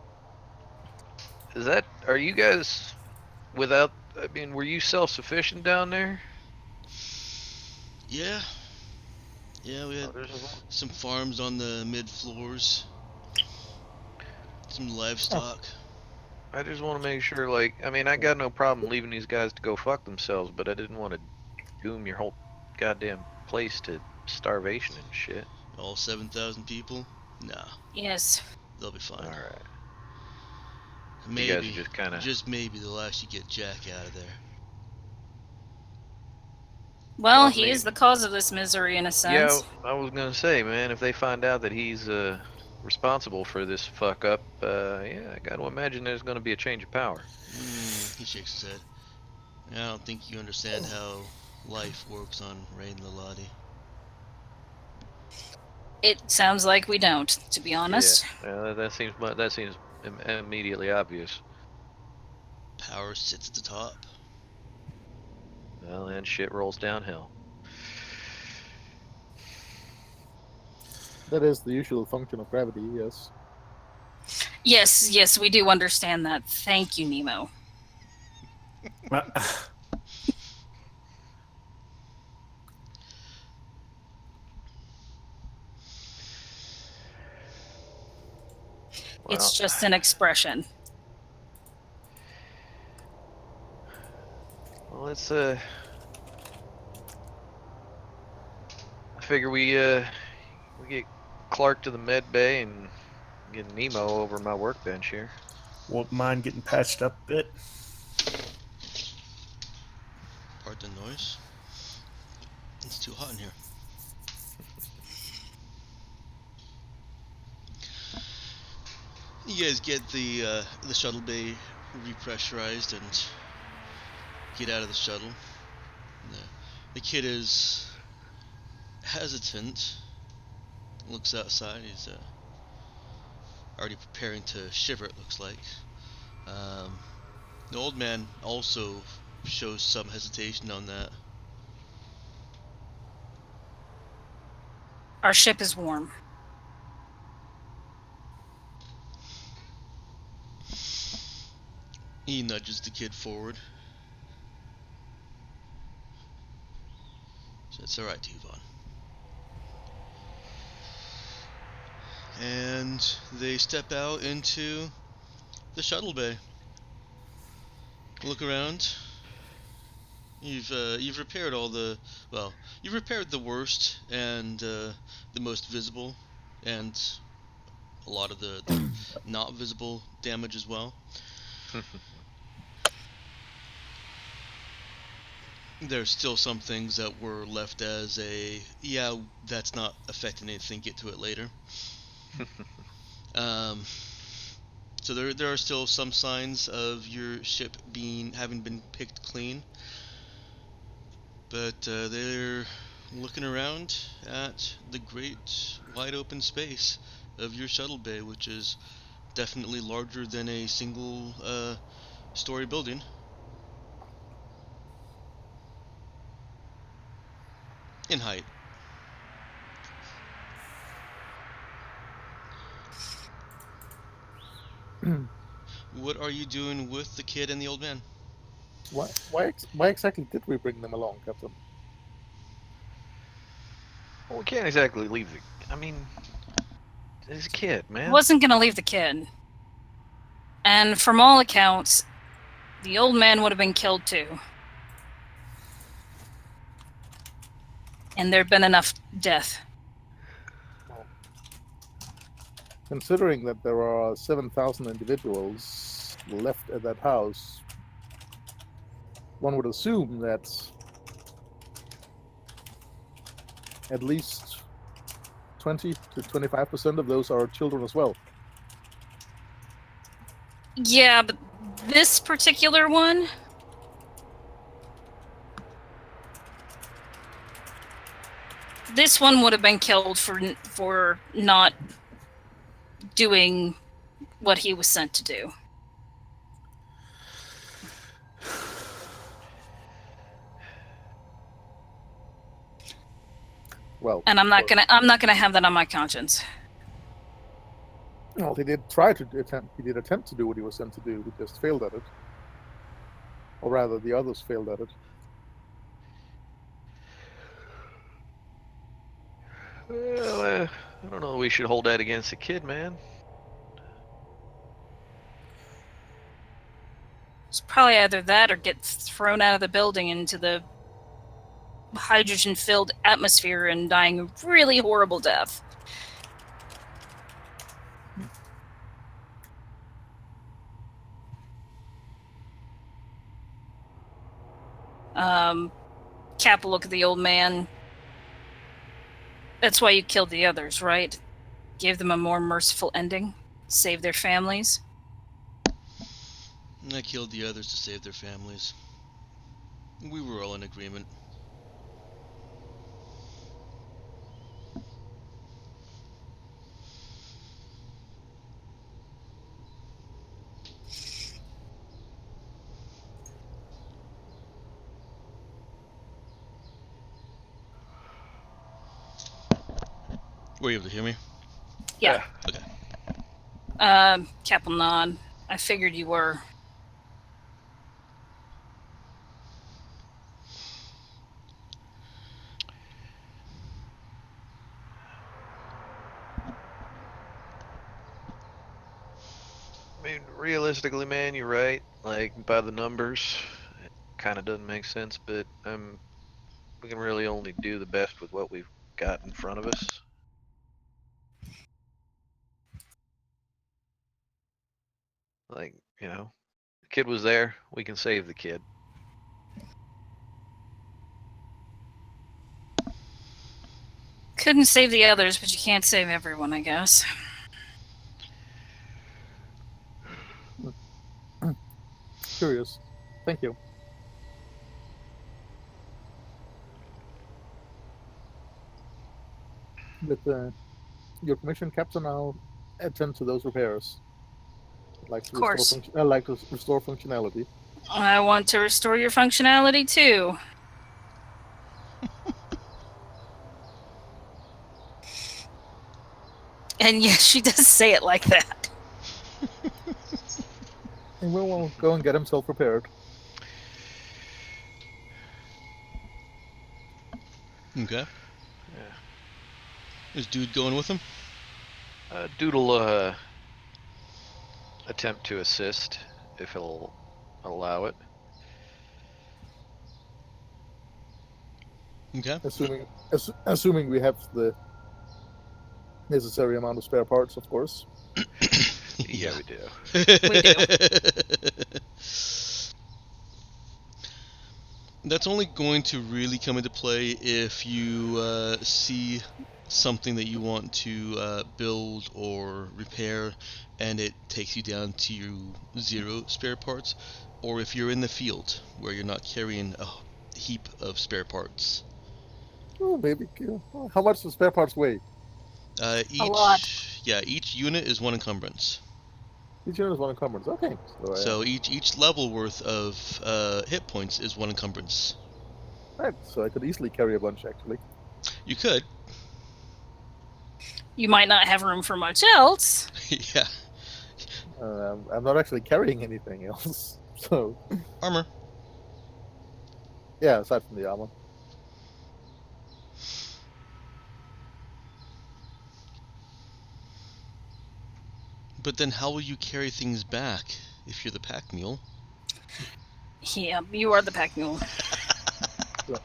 Speaker 2: Are you guys without. I mean, were you self sufficient down there?
Speaker 1: Yeah. Yeah, we had some farms on the mid floors. Some livestock.
Speaker 2: I just want to make sure, like, I mean, I got no problem leaving these guys to go fuck themselves, but I didn't want to doom your whole goddamn place to starvation and shit.
Speaker 1: All 7,000 people? Nah,
Speaker 4: Yes.
Speaker 1: they'll be fine.
Speaker 2: Alright.
Speaker 1: Maybe,
Speaker 2: You guys are just kind of.
Speaker 1: just maybe they'll actually get Jack out of there.
Speaker 4: Well,
Speaker 2: Well,
Speaker 4: he
Speaker 2: maybe.
Speaker 4: is the cause of this misery in a
Speaker 2: Yeah,
Speaker 4: sense.
Speaker 2: I was gonna say, man, if they find out that he's responsible for this fuck up, yeah, I gotta imagine there's gonna be a change of power.
Speaker 1: He shakes his head. I don't think you understand how life works on Rain Lilati.
Speaker 4: It sounds like we don't, to be honest.
Speaker 2: Yeah, that seems immediately obvious.
Speaker 1: Power sits at the top.
Speaker 2: Well, and shit rolls downhill.
Speaker 6: That is the usual function of gravity, yes.
Speaker 4: Yes, we do understand that. Thank you, Nemo. It's just an expression.
Speaker 2: Well, let's I figure we get Clark to the med bay and get Nemo over my workbench here.
Speaker 3: Won't mind getting patched up a bit.
Speaker 1: Pardon the noise. It's too hot in here. You guys get the shuttle bay repressurized and get out of the shuttle. The kid is hesitant. Looks outside. He's already preparing to shiver, it looks like. The old man also shows some hesitation on that.
Speaker 4: Our ship is warm.
Speaker 1: He nudges the kid forward. So it's alright, Yvonne. And they step out into the shuttle bay. Look around. You've repaired all the, well, you've repaired the worst and the most visible, and a lot of the not visible damage as well. There's still some things that were left as a, yeah, that's not affecting anything, get to it later. So there are still some signs of your ship having been picked clean, but they're looking around at the great wide open space of your shuttle bay, which is definitely larger than a single story building. In height. What are you doing with the kid and the old man?
Speaker 6: Why exactly did we bring them along, Captain?
Speaker 2: Well, we can't exactly leave the. I mean, he's a kid, man.
Speaker 4: I wasn't gonna leave the kid. And from all accounts, the old man would have been killed too. And there'd been enough death.
Speaker 6: Considering that there are 7,000 individuals left at that house, one would assume that at least 20 to 25% of those are children as well.
Speaker 4: Yeah, but this particular one, this one would have been killed for not doing what he was sent to do.
Speaker 6: Well,
Speaker 4: And I'm not gonna have that on my conscience.
Speaker 6: well, he did attempt to do what he was sent to do. He just failed at it, or rather, the others failed at it.
Speaker 2: Well, I don't know. We should hold that against the kid, man.
Speaker 4: It's probably either that or get thrown out of the building into the hydrogen-filled atmosphere and dying a really horrible death. Cap will look at the old man. That's why you killed the others, right? Gave them a more merciful ending? Save their families?
Speaker 1: I killed the others to save their families. We were all in agreement. Were you able to hear me?
Speaker 4: Yeah.
Speaker 1: Okay.
Speaker 4: Cap will nod. I figured you were.
Speaker 2: I mean, realistically, man, you're right. Like, by the numbers, it kind of doesn't make sense, but we can really only do the best with what we've got in front of us. Like, the kid was there. We can save the kid.
Speaker 4: Couldn't save the others, but you can't save everyone, I guess.
Speaker 6: Curious. Thank you. With your permission, Captain, I'll attend to those repairs. I'd like to
Speaker 4: Of course.
Speaker 6: restore functionality.
Speaker 4: I want to restore your functionality, too. And yes, she does say it like that.
Speaker 6: And we'll go and get himself repaired.
Speaker 1: Okay.
Speaker 2: Yeah.
Speaker 1: Is dude going with him?
Speaker 2: Doodle attempt to assist if he'll allow it.
Speaker 1: Okay.
Speaker 6: Assuming we have the necessary amount of spare parts, of course.
Speaker 2: Yeah, we do.
Speaker 4: We do.
Speaker 1: That's only going to really come into play if you see something that you want to build or repair and it takes you down to 0 spare parts, or if you're in the field where you're not carrying a heap of spare parts.
Speaker 6: Oh, maybe. How much do spare parts weigh?
Speaker 4: A lot.
Speaker 1: Each unit is 1 encumbrance.
Speaker 6: Each unit is 1 encumbrance. Okay.
Speaker 1: So each level worth of hit points is 1 encumbrance.
Speaker 6: Right. So I could easily carry a bunch, actually.
Speaker 1: You could.
Speaker 4: You might not have room for much else.
Speaker 1: Yeah.
Speaker 6: I'm not actually carrying anything else. So.
Speaker 1: Armor.
Speaker 6: Yeah, aside from the armor.
Speaker 1: But then how will you carry things back if you're the pack mule?
Speaker 4: Yeah, you are the pack mule.
Speaker 6: Yeah.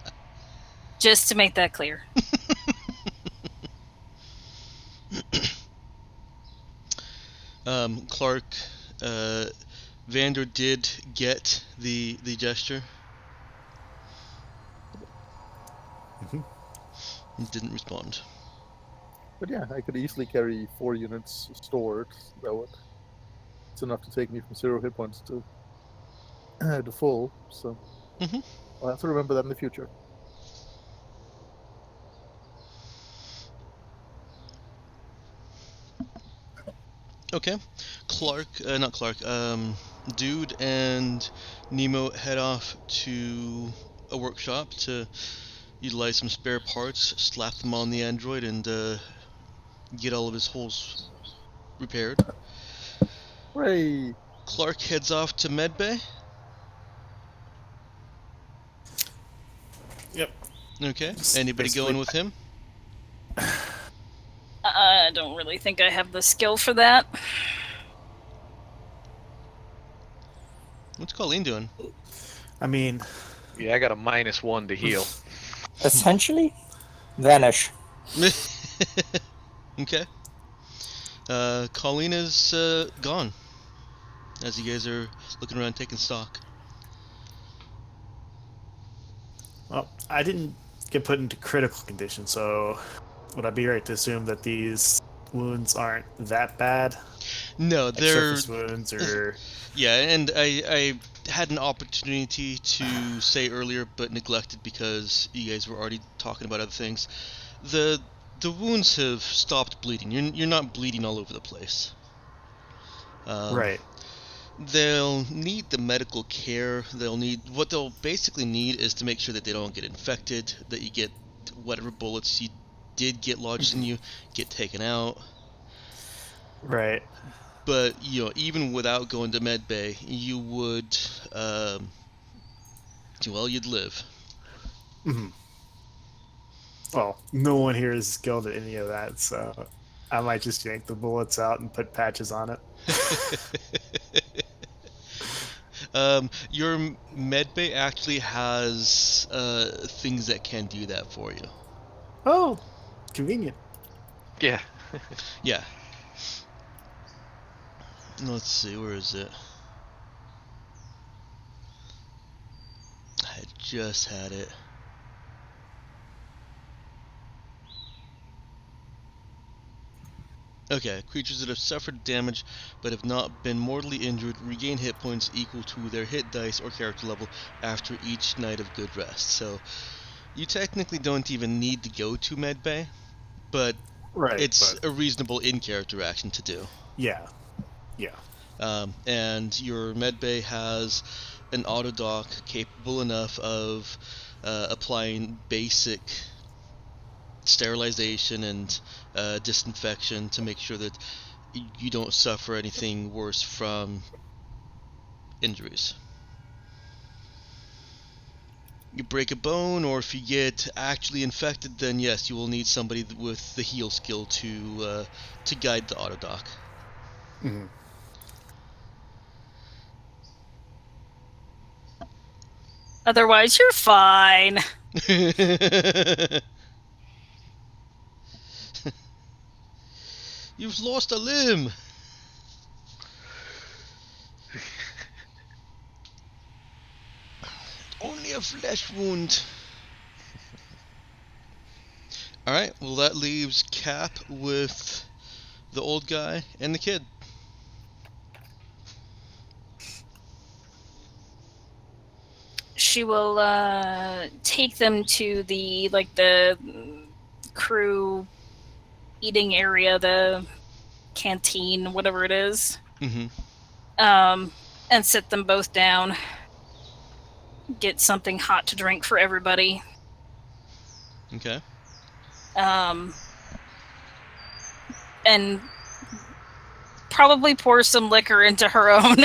Speaker 4: Just to make that clear.
Speaker 1: Clark, Vander did get the gesture.
Speaker 3: Mhm.
Speaker 1: He didn't respond.
Speaker 6: But yeah, I could easily carry 4 units stored. It's enough to take me from 0 hit points to to full. So
Speaker 1: Mhm.
Speaker 6: I'll have to remember that in the future.
Speaker 1: Okay. Not Clark, Dude and Nemo head off to a workshop to utilize some spare parts, slap them on the android, and get all of his holes repaired.
Speaker 6: Hooray!
Speaker 1: Clark heads off to medbay.
Speaker 3: Yep.
Speaker 1: Okay.
Speaker 3: Just
Speaker 1: Anybody
Speaker 3: basically-
Speaker 1: going with him?
Speaker 4: I don't really think I have the skill for that.
Speaker 1: What's Colleen doing?
Speaker 3: I mean,
Speaker 2: Yeah, I got a -1 to heal.
Speaker 5: Essentially, vanish.
Speaker 1: Okay. Colleen is gone. As you guys are looking around taking stock.
Speaker 3: well, I didn't get put into critical condition, so would I be right to assume that these wounds aren't that bad?
Speaker 1: No,
Speaker 3: Like
Speaker 1: they're
Speaker 3: surface wounds or
Speaker 1: yeah, and I had an opportunity to say earlier, but neglected because you guys were already talking about other things. The wounds have stopped bleeding. You're not bleeding all over the place.
Speaker 3: right.
Speaker 1: They'll need the medical care. What they'll basically need is to make sure that they don't get infected, that you get whatever bullets you did get lodged in you get taken out.
Speaker 3: Right.
Speaker 1: But even without going to medbay, you would, you'd live.
Speaker 3: Mhm. Well, no one here is skilled at any of that, so I might just yank the bullets out and put patches on it.
Speaker 1: Your medbay actually has things that can do that for you.
Speaker 3: Oh, convenient.
Speaker 2: Yeah.
Speaker 1: Yeah. Let's see, where is it? I just had it. Okay, creatures that have suffered damage but have not been mortally injured regain hit points equal to their hit dice or character level after each night of good rest. So you technically don't even need to go to medbay, but
Speaker 3: Right.
Speaker 1: it's
Speaker 3: but
Speaker 1: a reasonable in-character action to do.
Speaker 3: yeah. Yeah.
Speaker 1: And your medbay has an auto dock capable enough of applying basic sterilization and disinfection to make sure that you don't suffer anything worse from injuries. You break a bone, or if you get actually infected, then yes, you will need somebody with the heal skill to guide the auto dock.
Speaker 3: Hmm.
Speaker 4: Otherwise, you're fine.
Speaker 1: You've lost a limb. Only a flesh wound. Alright, well that leaves Cap with the old guy and the kid.
Speaker 4: She will take them to the crew eating area, the canteen, whatever it is,
Speaker 1: Mm-hmm.
Speaker 4: and sit them both down. Get something hot to drink for everybody.
Speaker 1: Okay.
Speaker 4: And probably pour some liquor into her own.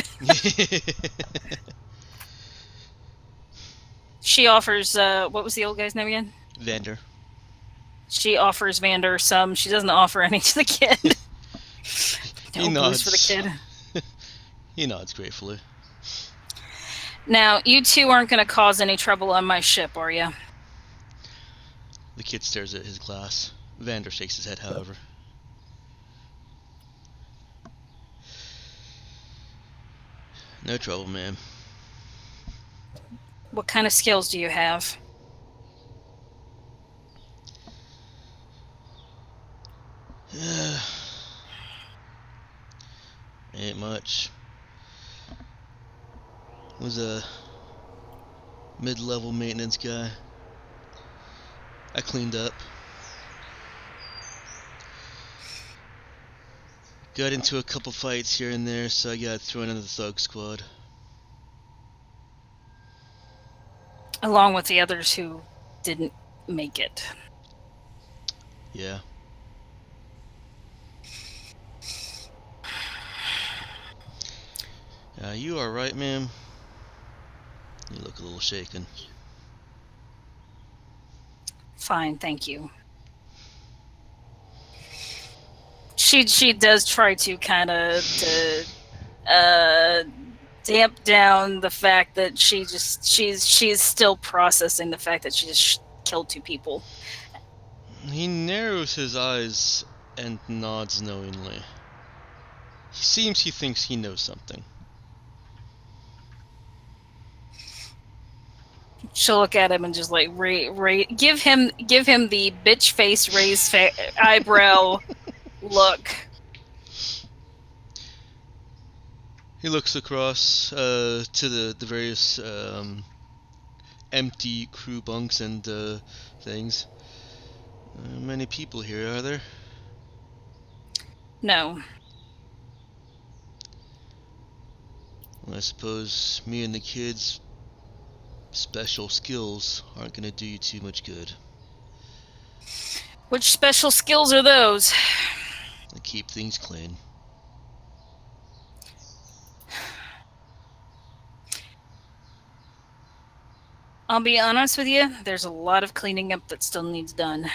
Speaker 4: She offers, what was the old guy's name again?
Speaker 1: Vander.
Speaker 4: She offers Vander some. She doesn't offer any to the kid.
Speaker 1: He
Speaker 4: No booze for the
Speaker 1: nods.
Speaker 4: kid.
Speaker 1: He nods gratefully.
Speaker 4: Now, you two aren't going to cause any trouble on my ship, are you?
Speaker 1: The kid stares at his glass. Vander shakes his head, however. No trouble, ma'am.
Speaker 4: What kind of skills do you have?
Speaker 1: Ain't much. Was a mid-level maintenance guy. I cleaned up. Got into a couple fights here and there, so I got thrown into the thug squad.
Speaker 4: Along with the others who didn't make it.
Speaker 1: Yeah. You are right, ma'am. You look a little shaken.
Speaker 4: Fine, thank you. She does try to kind of damp down the fact that she's still processing the fact that she just killed 2 people.
Speaker 1: He narrows his eyes and nods knowingly. He thinks he knows something.
Speaker 4: She'll look at him and just like give him the bitch face raised eyebrow look.
Speaker 1: He looks across to the various empty crew bunks and things. Many people here, are there?
Speaker 4: No.
Speaker 1: Well, I suppose me and the kids' special skills aren't gonna do you too much good.
Speaker 4: Which special skills are those?
Speaker 1: I keep things clean.
Speaker 4: I'll be honest with you, there's a lot of cleaning up that still needs done.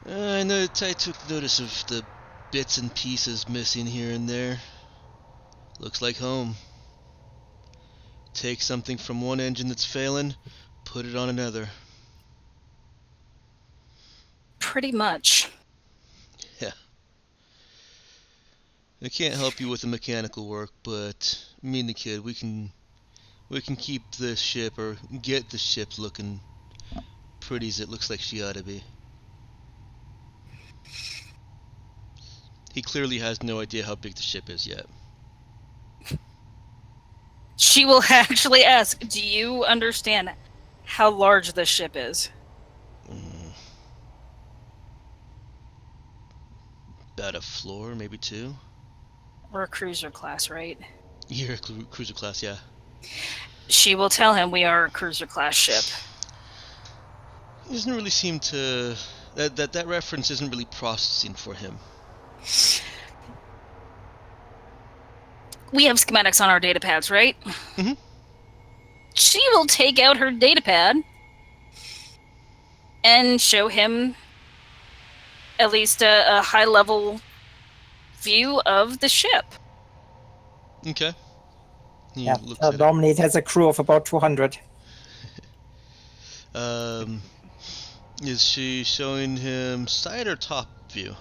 Speaker 1: I know I took notice of the bits and pieces missing here and there. Looks like home. Take something from one engine that's failing, put it on another.
Speaker 4: Pretty much.
Speaker 1: Yeah. I can't help you with the mechanical work, but me and the kid, we can keep the ship, or get the ship looking pretty as it looks like she ought to be. He clearly has no idea how big the ship is yet.
Speaker 4: She will actually ask, do you understand how large this ship is?
Speaker 1: About a floor, maybe 2.
Speaker 4: We're a cruiser class, right?
Speaker 1: You're a cruiser class, yeah.
Speaker 4: She will tell him we are a cruiser class ship.
Speaker 1: He doesn't really seem to... That reference isn't really processing for him.
Speaker 4: We have schematics on our data pads, right?
Speaker 1: Mhm.
Speaker 4: She will take out her data pad and show him at least a high-level view of the ship.
Speaker 1: Okay. He
Speaker 5: Yeah,
Speaker 1: looks at it.
Speaker 5: normally it has a crew of about 200.
Speaker 1: Is she showing him side or top view?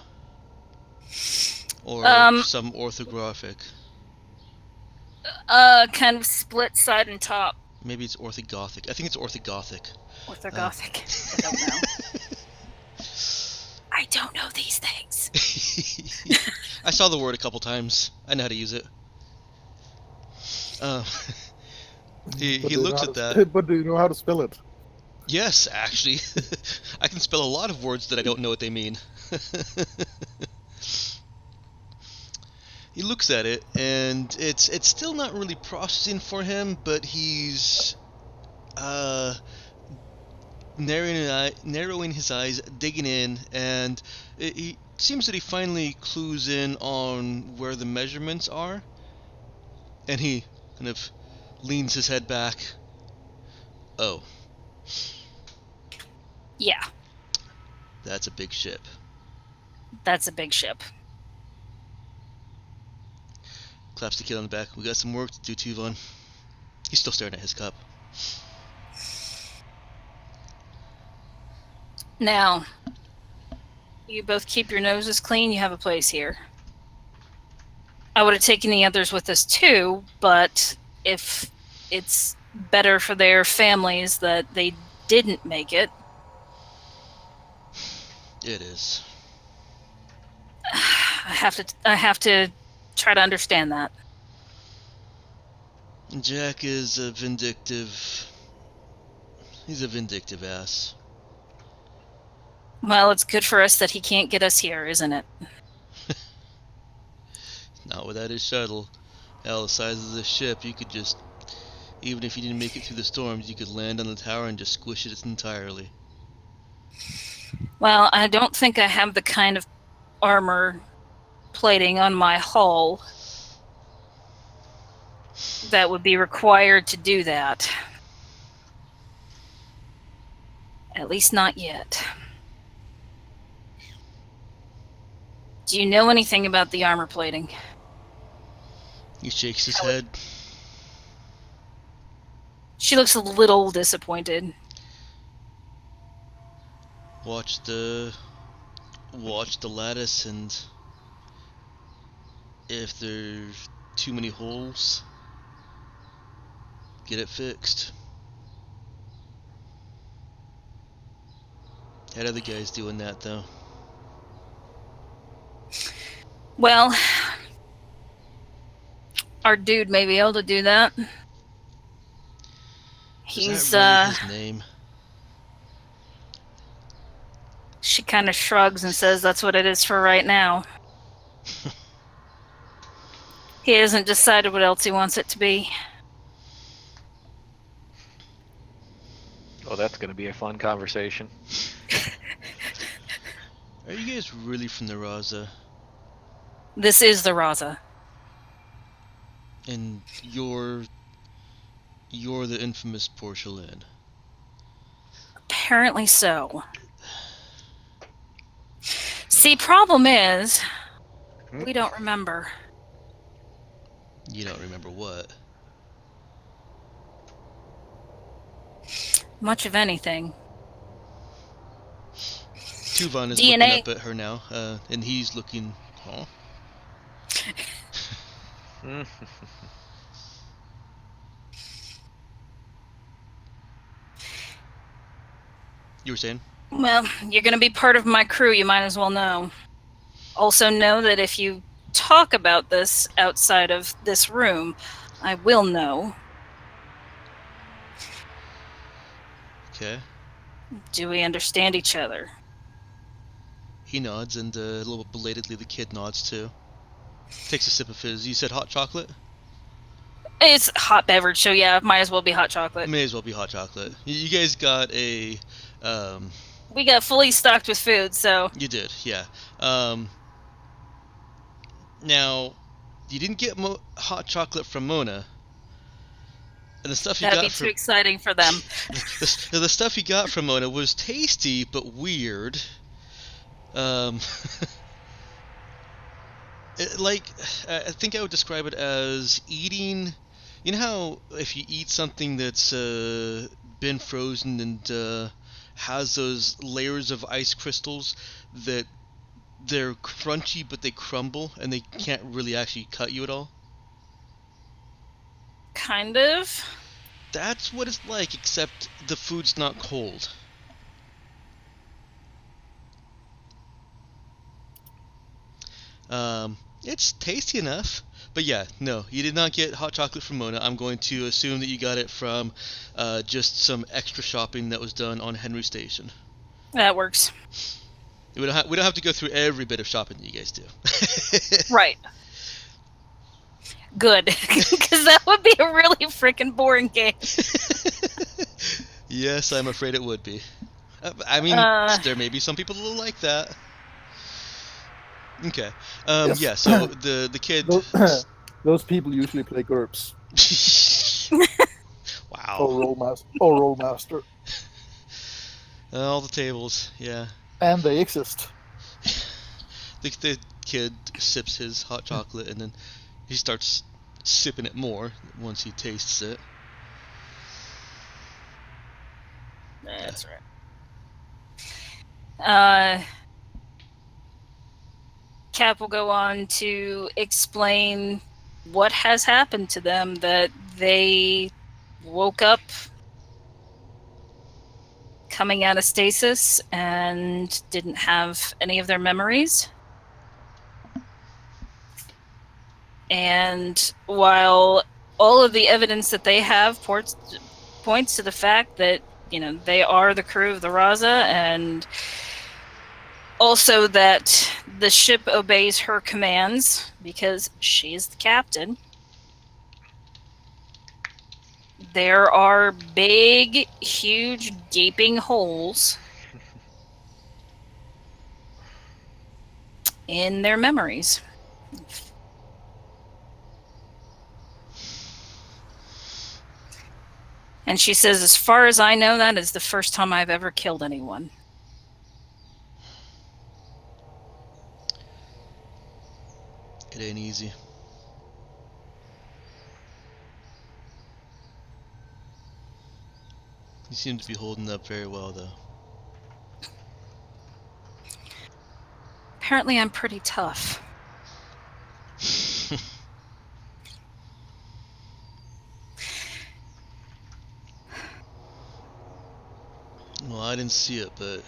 Speaker 1: Or some orthographic?
Speaker 4: Kind of split side and top.
Speaker 1: Maybe it's orthogothic. I think it's orthogothic.
Speaker 4: Orthogothic. I don't know. I don't know these things.
Speaker 1: I saw the word a couple times. I know how to use it. He looks at that.
Speaker 6: But do you know how to spell it?
Speaker 1: Yes, actually. I can spell a lot of words that I don't know what they mean. He looks at it, and it's still not really processing for him, but he's narrowing his eyes, digging in, and he seems that he finally clues in on where the measurements are, and he kind of leans his head back. Oh.
Speaker 4: Yeah,
Speaker 1: That's a big ship.
Speaker 4: that's a big ship.
Speaker 1: Claps the kid on the back. We got some work to do, Tuvon. He's still staring at his cup.
Speaker 4: Now, you both keep your noses clean. You have a place here. I would have taken the others with us too, but if it's better for their families that they didn't make it.
Speaker 1: It is.
Speaker 4: I have to try to understand that.
Speaker 1: Jack is a vindictive... He's a vindictive ass.
Speaker 4: Well, it's good for us that he can't get us here, isn't it?
Speaker 1: Not without his shuttle. Hell, the size of this ship, you could just... Even if you didn't make it through the storms, you could land on the tower and just squish it entirely.
Speaker 4: Well, I don't think I have the kind of armor plating on my hull that would be required to do that. At least not yet. Do you know anything about the armor plating?
Speaker 1: He shakes his head.
Speaker 4: She looks a little disappointed.
Speaker 1: Watch the lattice, and if there's too many holes, get it fixed. Had other guys doing that though.
Speaker 4: Well, our dude may be able to do that.
Speaker 1: Is that really his name?
Speaker 4: She kind of shrugs and says that's what it is for right now. He hasn't decided what else he wants it to be.
Speaker 2: Oh, that's going to be a fun conversation.
Speaker 1: Are you guys really from the Raza?
Speaker 4: This is the Raza.
Speaker 1: And you're the infamous Portia Lynn.
Speaker 4: Apparently so. See, problem is, we don't remember.
Speaker 1: You don't remember what?
Speaker 4: Much of anything.
Speaker 1: Tuvon is
Speaker 4: DNA.
Speaker 1: looking up at her now, and he's looking... Huh? You were saying?
Speaker 4: Well, you're going to be part of my crew, you might as well know. Also know that if you talk about this outside of this room, I will know.
Speaker 1: Okay.
Speaker 4: Do we understand each other?
Speaker 1: He nods, and a little bit belatedly the kid nods too. Takes a sip of his... You said hot chocolate?
Speaker 4: It's hot beverage, so yeah, might as well be hot chocolate.
Speaker 1: May as well be hot chocolate. You guys got a...
Speaker 4: We got fully stocked with food, so...
Speaker 1: You did, yeah. Now, you didn't get hot chocolate from Mona. And the stuff you
Speaker 4: That'd
Speaker 1: got
Speaker 4: be too exciting for them.
Speaker 1: the stuff you got from Mona was tasty, but weird. I think I would describe it as eating... You know how if you eat something that's been frozen and has those layers of ice crystals that they're crunchy but they crumble and they can't really actually cut you at all?
Speaker 4: Kind of.
Speaker 1: That's what it's like, except the food's not cold. It's tasty enough. But yeah, no, you did not get hot chocolate from Mona. I'm going to assume that you got it from just some extra shopping that was done on Henry Station.
Speaker 4: That works.
Speaker 1: We don't have to go through every bit of shopping that you guys do.
Speaker 4: Right. Good, because that would be a really freaking boring game.
Speaker 1: Yes, I'm afraid it would be. I mean, there may be some people who like that. Okay.
Speaker 6: Yes.
Speaker 1: Yeah, so the kid...
Speaker 6: Those people usually play GURPS.
Speaker 1: Wow.
Speaker 6: Or Rollmaster.
Speaker 1: All the tables, yeah.
Speaker 6: And they exist.
Speaker 1: The kid sips his hot chocolate and then he starts sipping it more once he tastes it.
Speaker 4: That's right. Cap will go on to explain what has happened to them, that they woke up coming out of stasis and didn't have any of their memories. And while all of the evidence that they have points to the fact that, they are the crew of the Raza, and also that the ship obeys her commands because she is the captain, there are big, huge, gaping holes in their memories. And she says, as far as I know, that is the first time I've ever killed anyone.
Speaker 1: It ain't easy. You seem to be holding up very well, though.
Speaker 4: Apparently, I'm pretty tough.
Speaker 1: Well, I didn't see it, but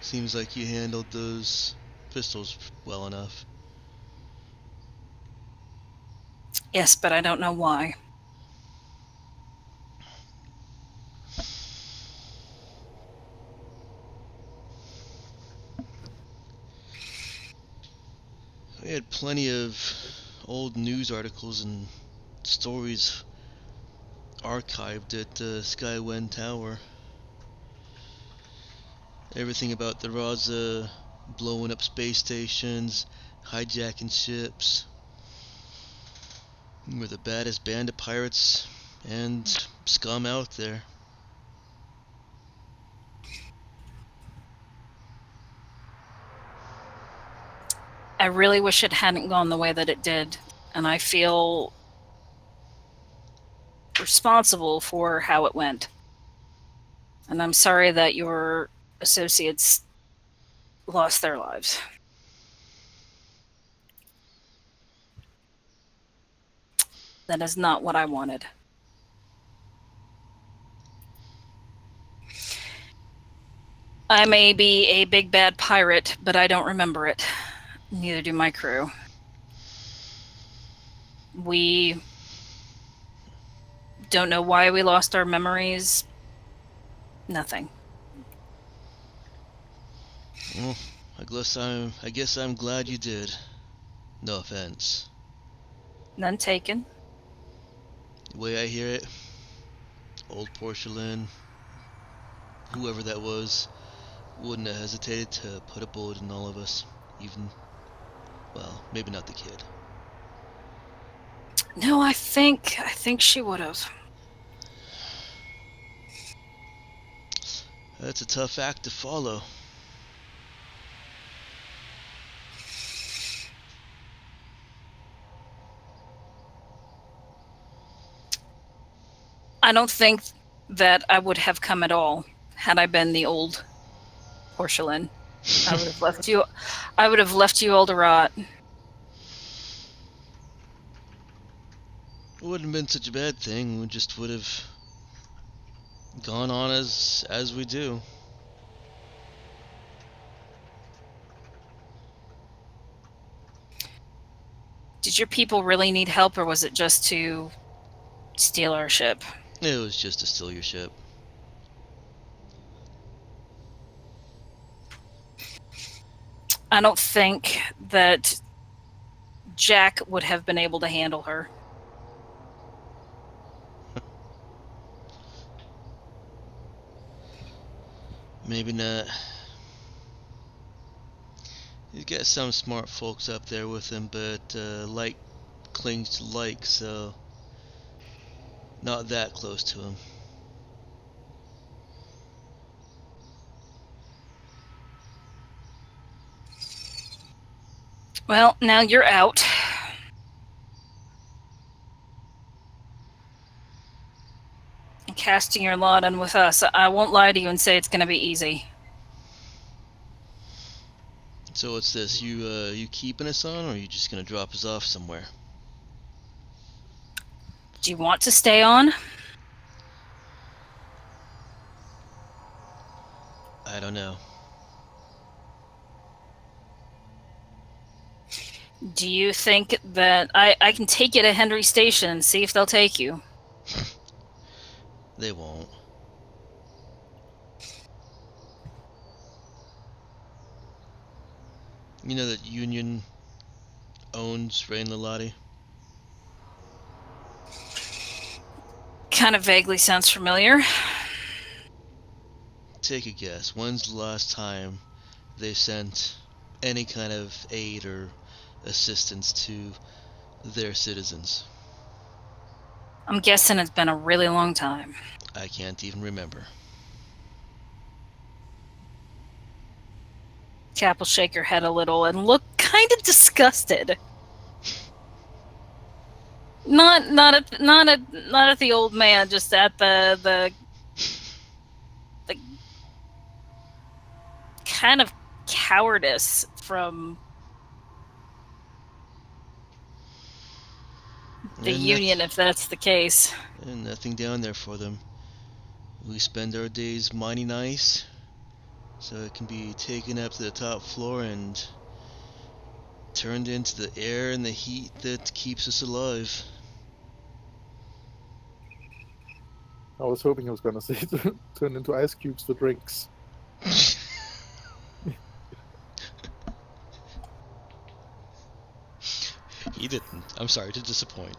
Speaker 1: seems like you handled those pistols well enough.
Speaker 4: Yes, but I don't know why.
Speaker 1: We had plenty of old news articles and stories archived at the Skywind Tower. Everything about the Raza blowing up space stations, hijacking ships. We're the baddest band of pirates and scum out there.
Speaker 4: I really wish it hadn't gone the way that it did, and I feel responsible for how it went. And I'm sorry that your associates lost their lives. That is not what I wanted. I may be a big bad pirate, but I don't remember it. Neither do my crew. We don't know why we lost our memories. Nothing.
Speaker 1: Well, I guess I'm glad you did. No offense.
Speaker 4: None taken.
Speaker 1: The way I hear it, old porcelain, whoever that was, wouldn't have hesitated to put a bullet in all of us. Even, well, maybe not the kid.
Speaker 4: No, I think she would have.
Speaker 1: That's a tough act to follow.
Speaker 4: I don't think that I would have come at all had I been the old porcelain. I would have left you. I would have left you all to rot.
Speaker 1: It wouldn't have been such a bad thing. We just would have gone on as we do.
Speaker 4: Did your people really need help, or was it just to steal our ship?
Speaker 1: It was just to steal your ship.
Speaker 4: I don't think that Jack would have been able to handle her.
Speaker 1: Maybe not. He's got some smart folks up there with him, but like clings to like, so not that close to him.
Speaker 4: Well, now you're out. casting your lot in with us. I won't lie to you and say it's going to be easy.
Speaker 1: So what's this? You keeping us on, or are you just gonna drop us off somewhere?
Speaker 4: Do you want to stay on?
Speaker 1: I don't know.
Speaker 4: Do you think that I can take you to Henry Station and see if they'll take you?
Speaker 1: They won't. You know that Union owns Rain Lilati?
Speaker 4: Kind of vaguely sounds familiar.
Speaker 1: Take a guess. When's the last time they sent any kind of aid or assistance to their citizens?
Speaker 4: I'm guessing it's been a really long time.
Speaker 1: I can't even remember.
Speaker 4: Cap will shake her head a little and look kind of disgusted. Not at the old man, just at the kind of cowardice from the Union, if that's the case.
Speaker 1: And nothing down there for them. We spend our days mining ice, so it can be taken up to the top floor and turned into the air and the heat that keeps us alive.
Speaker 6: I was hoping I was going to say turn into ice cubes for drinks.
Speaker 1: He didn't. I'm sorry to disappoint.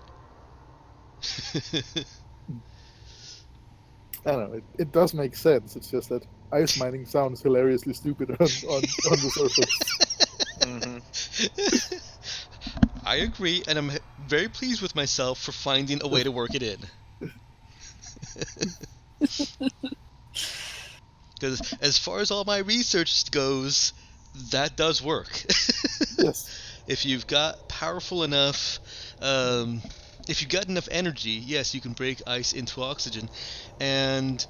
Speaker 6: I don't know, it does make sense. It's just that ice mining sounds hilariously stupid on the surface.
Speaker 2: Mm-hmm.
Speaker 1: I agree, and I'm very pleased with myself for finding a way to work it in. Because as far as all my research goes, that does work.
Speaker 6: Yes.
Speaker 1: If you've got powerful enough, if you've got enough energy, yes, you can break ice into oxygen. And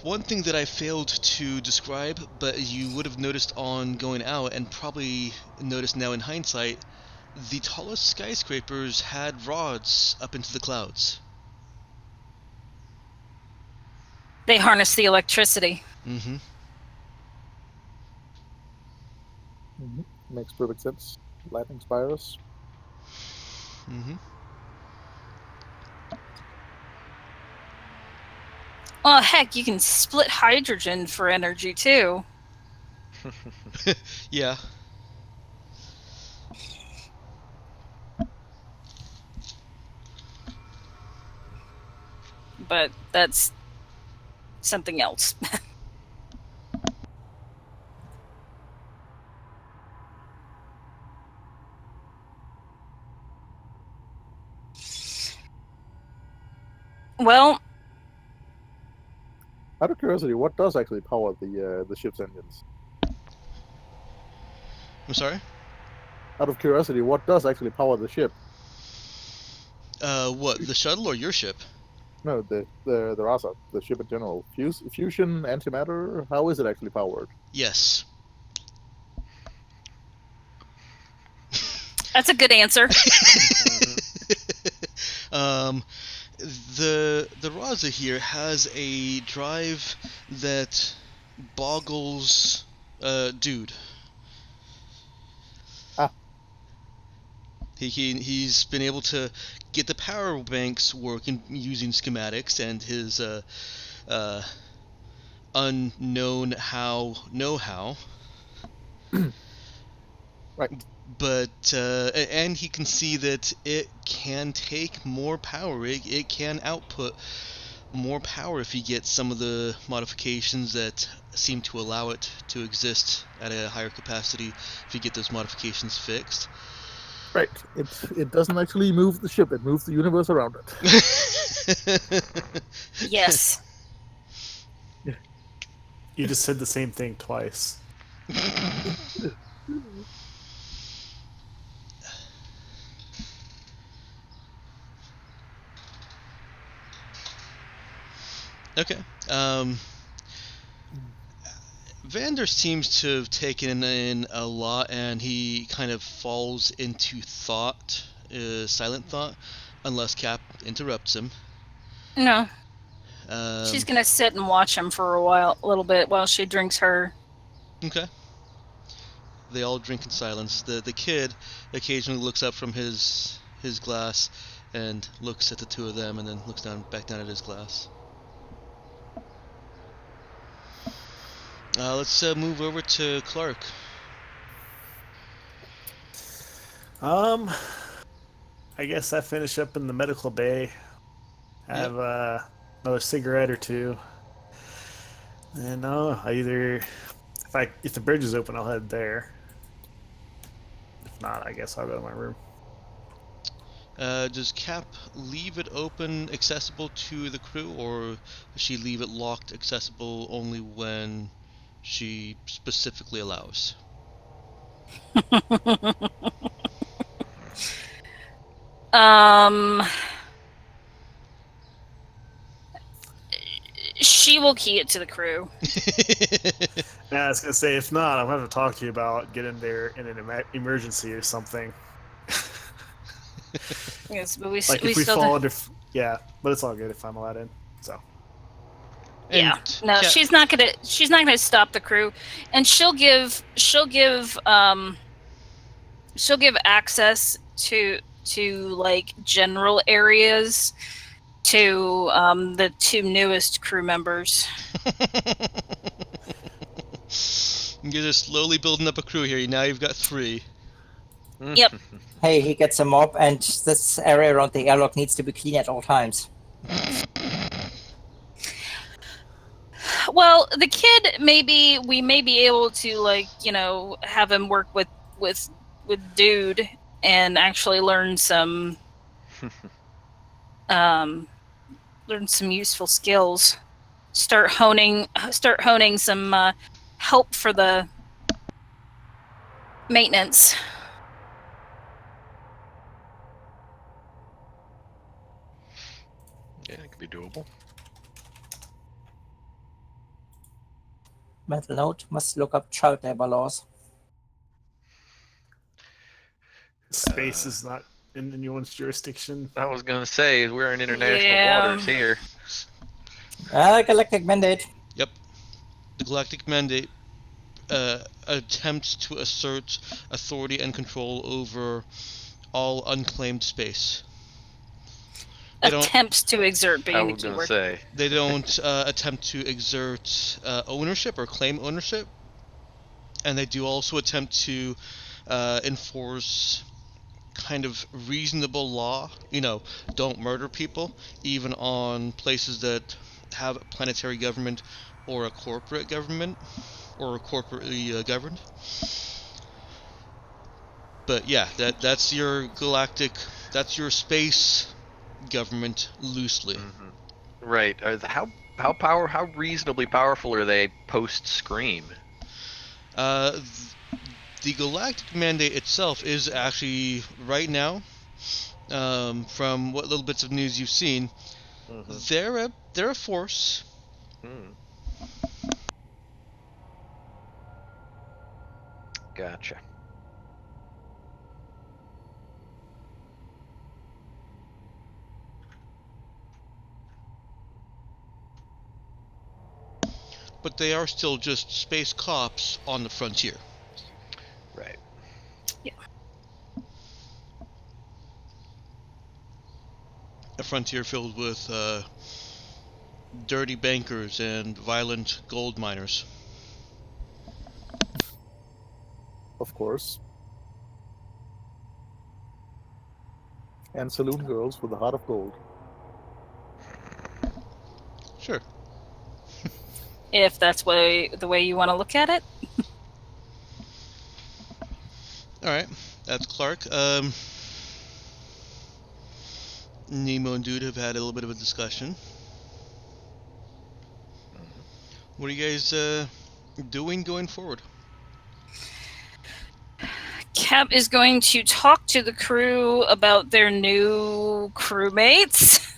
Speaker 1: one thing that I failed to describe, but you would have noticed on going out, and probably noticed now in hindsight, the tallest skyscrapers had rods up into the clouds.
Speaker 4: They harness the electricity.
Speaker 1: Mm-hmm.
Speaker 6: Mm-hmm. Makes perfect sense. Lightning spirals.
Speaker 1: Mm-hmm.
Speaker 4: Oh, heck, you can split hydrogen for energy, too.
Speaker 1: Yeah.
Speaker 4: But that's something else. Well,
Speaker 6: Out of curiosity, what does actually power the ship's engines?
Speaker 1: I'm sorry?
Speaker 6: Out of curiosity, what does actually power the ship?
Speaker 1: What, the shuttle or your ship?
Speaker 6: No, the Rasa, the ship in general. Fusion, antimatter. How is it actually powered?
Speaker 1: Yes.
Speaker 4: that's a good answer.
Speaker 1: The Raza here has a drive that boggles dude.
Speaker 6: Ah.
Speaker 1: He's been able to get the power banks working using schematics and his unknown know-how.
Speaker 6: Right.
Speaker 1: But and he can see that it can take more power. It can output more power if you get some of the modifications that seem to allow it to exist at a higher capacity. If you get those modifications fixed.
Speaker 6: Right. It doesn't actually move the ship. It moves the universe around it.
Speaker 4: Yes.
Speaker 3: You just said the same thing twice.
Speaker 1: Okay. Vander seems to have taken in a lot, and he kind of falls into thought, silent thought, unless Cap interrupts him.
Speaker 4: No,
Speaker 1: Um,
Speaker 4: she's gonna sit and watch him for a little bit, while she drinks her.
Speaker 1: Okay. They all drink in silence. The kid occasionally looks up from his glass and looks at the two of them, and then looks back down at his glass. Let's move over to Clark.
Speaker 3: I guess I finish up in the medical bay. Have another cigarette or two. And I either if the bridge is open, I'll head there. If not, I guess I'll go to my room.
Speaker 1: Does Cap leave it open, accessible to the crew, or does she leave it locked, accessible only when she specifically allows?
Speaker 4: She will key it to the crew.
Speaker 3: Yeah, I was gonna say, if not, I'm gonna have to talk to you about getting there in an emergency or something.
Speaker 4: Yes, but we
Speaker 3: Like
Speaker 4: we
Speaker 3: if we
Speaker 4: still
Speaker 3: fall
Speaker 4: do-
Speaker 3: under, yeah, but it's all good if I'm allowed in. So
Speaker 4: Yeah,
Speaker 1: And
Speaker 4: no,
Speaker 1: Cap-
Speaker 4: she's not gonna stop the crew, and she'll give access to like general areas to the two newest crew members.
Speaker 1: You're just slowly building up a crew here. Now you've got 3.
Speaker 4: Yep.
Speaker 5: Hey, he gets a mop, and this area around the airlock needs to be clean at all times.
Speaker 4: Well, the kid, we may be able to, like, have him work with Dude and actually learn some useful skills. Start honing some help for the maintenance.
Speaker 2: Yeah, it could be doable.
Speaker 5: Mental note: must look up child labor laws.
Speaker 3: space is not in anyone's jurisdiction.
Speaker 2: I was gonna say we're in international waters here.
Speaker 5: Galactic mandate.
Speaker 1: Yep. The Galactic Mandate attempts to assert authority and control over all unclaimed space.
Speaker 4: Attempts to exert being
Speaker 2: I
Speaker 4: the
Speaker 2: was
Speaker 4: key
Speaker 2: gonna
Speaker 4: word.
Speaker 2: say.
Speaker 1: They don't attempt to exert ownership or claim ownership, and they do also attempt to enforce kind of reasonable law. Don't murder people, even on places that have a planetary government or a corporate government, or corporately governed. But yeah, that's your that's your space government loosely.
Speaker 2: Mm-hmm. Right. How reasonably powerful are they post Scream?
Speaker 1: The Galactic Mandate itself is actually, right now, from what little bits of news you've seen, they're a force.
Speaker 2: Gotcha.
Speaker 1: But they are still just space cops on the frontier.
Speaker 2: Right.
Speaker 4: Yeah.
Speaker 1: A frontier filled with dirty bankers and violent gold miners.
Speaker 6: Of course. And saloon girls with a heart of gold.
Speaker 1: Sure.
Speaker 4: If that's the way you want to look at it.
Speaker 1: Alright, that's Clark. Nemo and Dude have had a little bit of a discussion. What are you guys doing going forward?
Speaker 4: Cap is going to talk to the crew about their new crewmates.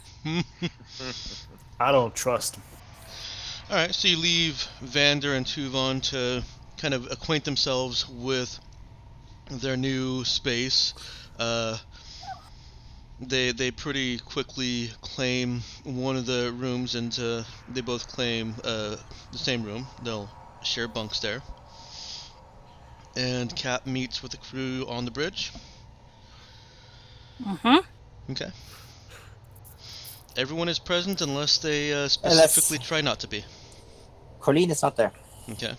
Speaker 3: I don't trust him.
Speaker 1: All right, so you leave Vander and Tuvon to kind of acquaint themselves with their new space. They pretty quickly claim one of the rooms, and they both claim the same room. They'll share bunks there. And Cap meets with the crew on the bridge. Okay. Everyone is present unless they specifically try not to be.
Speaker 5: Colleen is not there.
Speaker 1: Okay.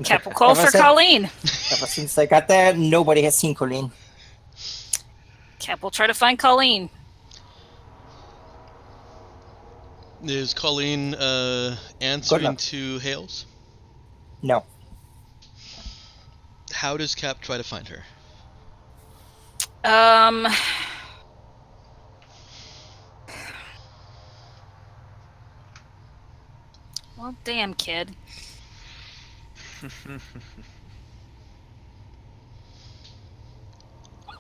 Speaker 4: Cap will call for Colleen.
Speaker 5: Ever since I got there, nobody has seen Colleen.
Speaker 4: Cap will try to find Colleen.
Speaker 1: Is Colleen answering to hails?
Speaker 5: No.
Speaker 1: How does Cap try to find her?
Speaker 4: Well, damn, kid.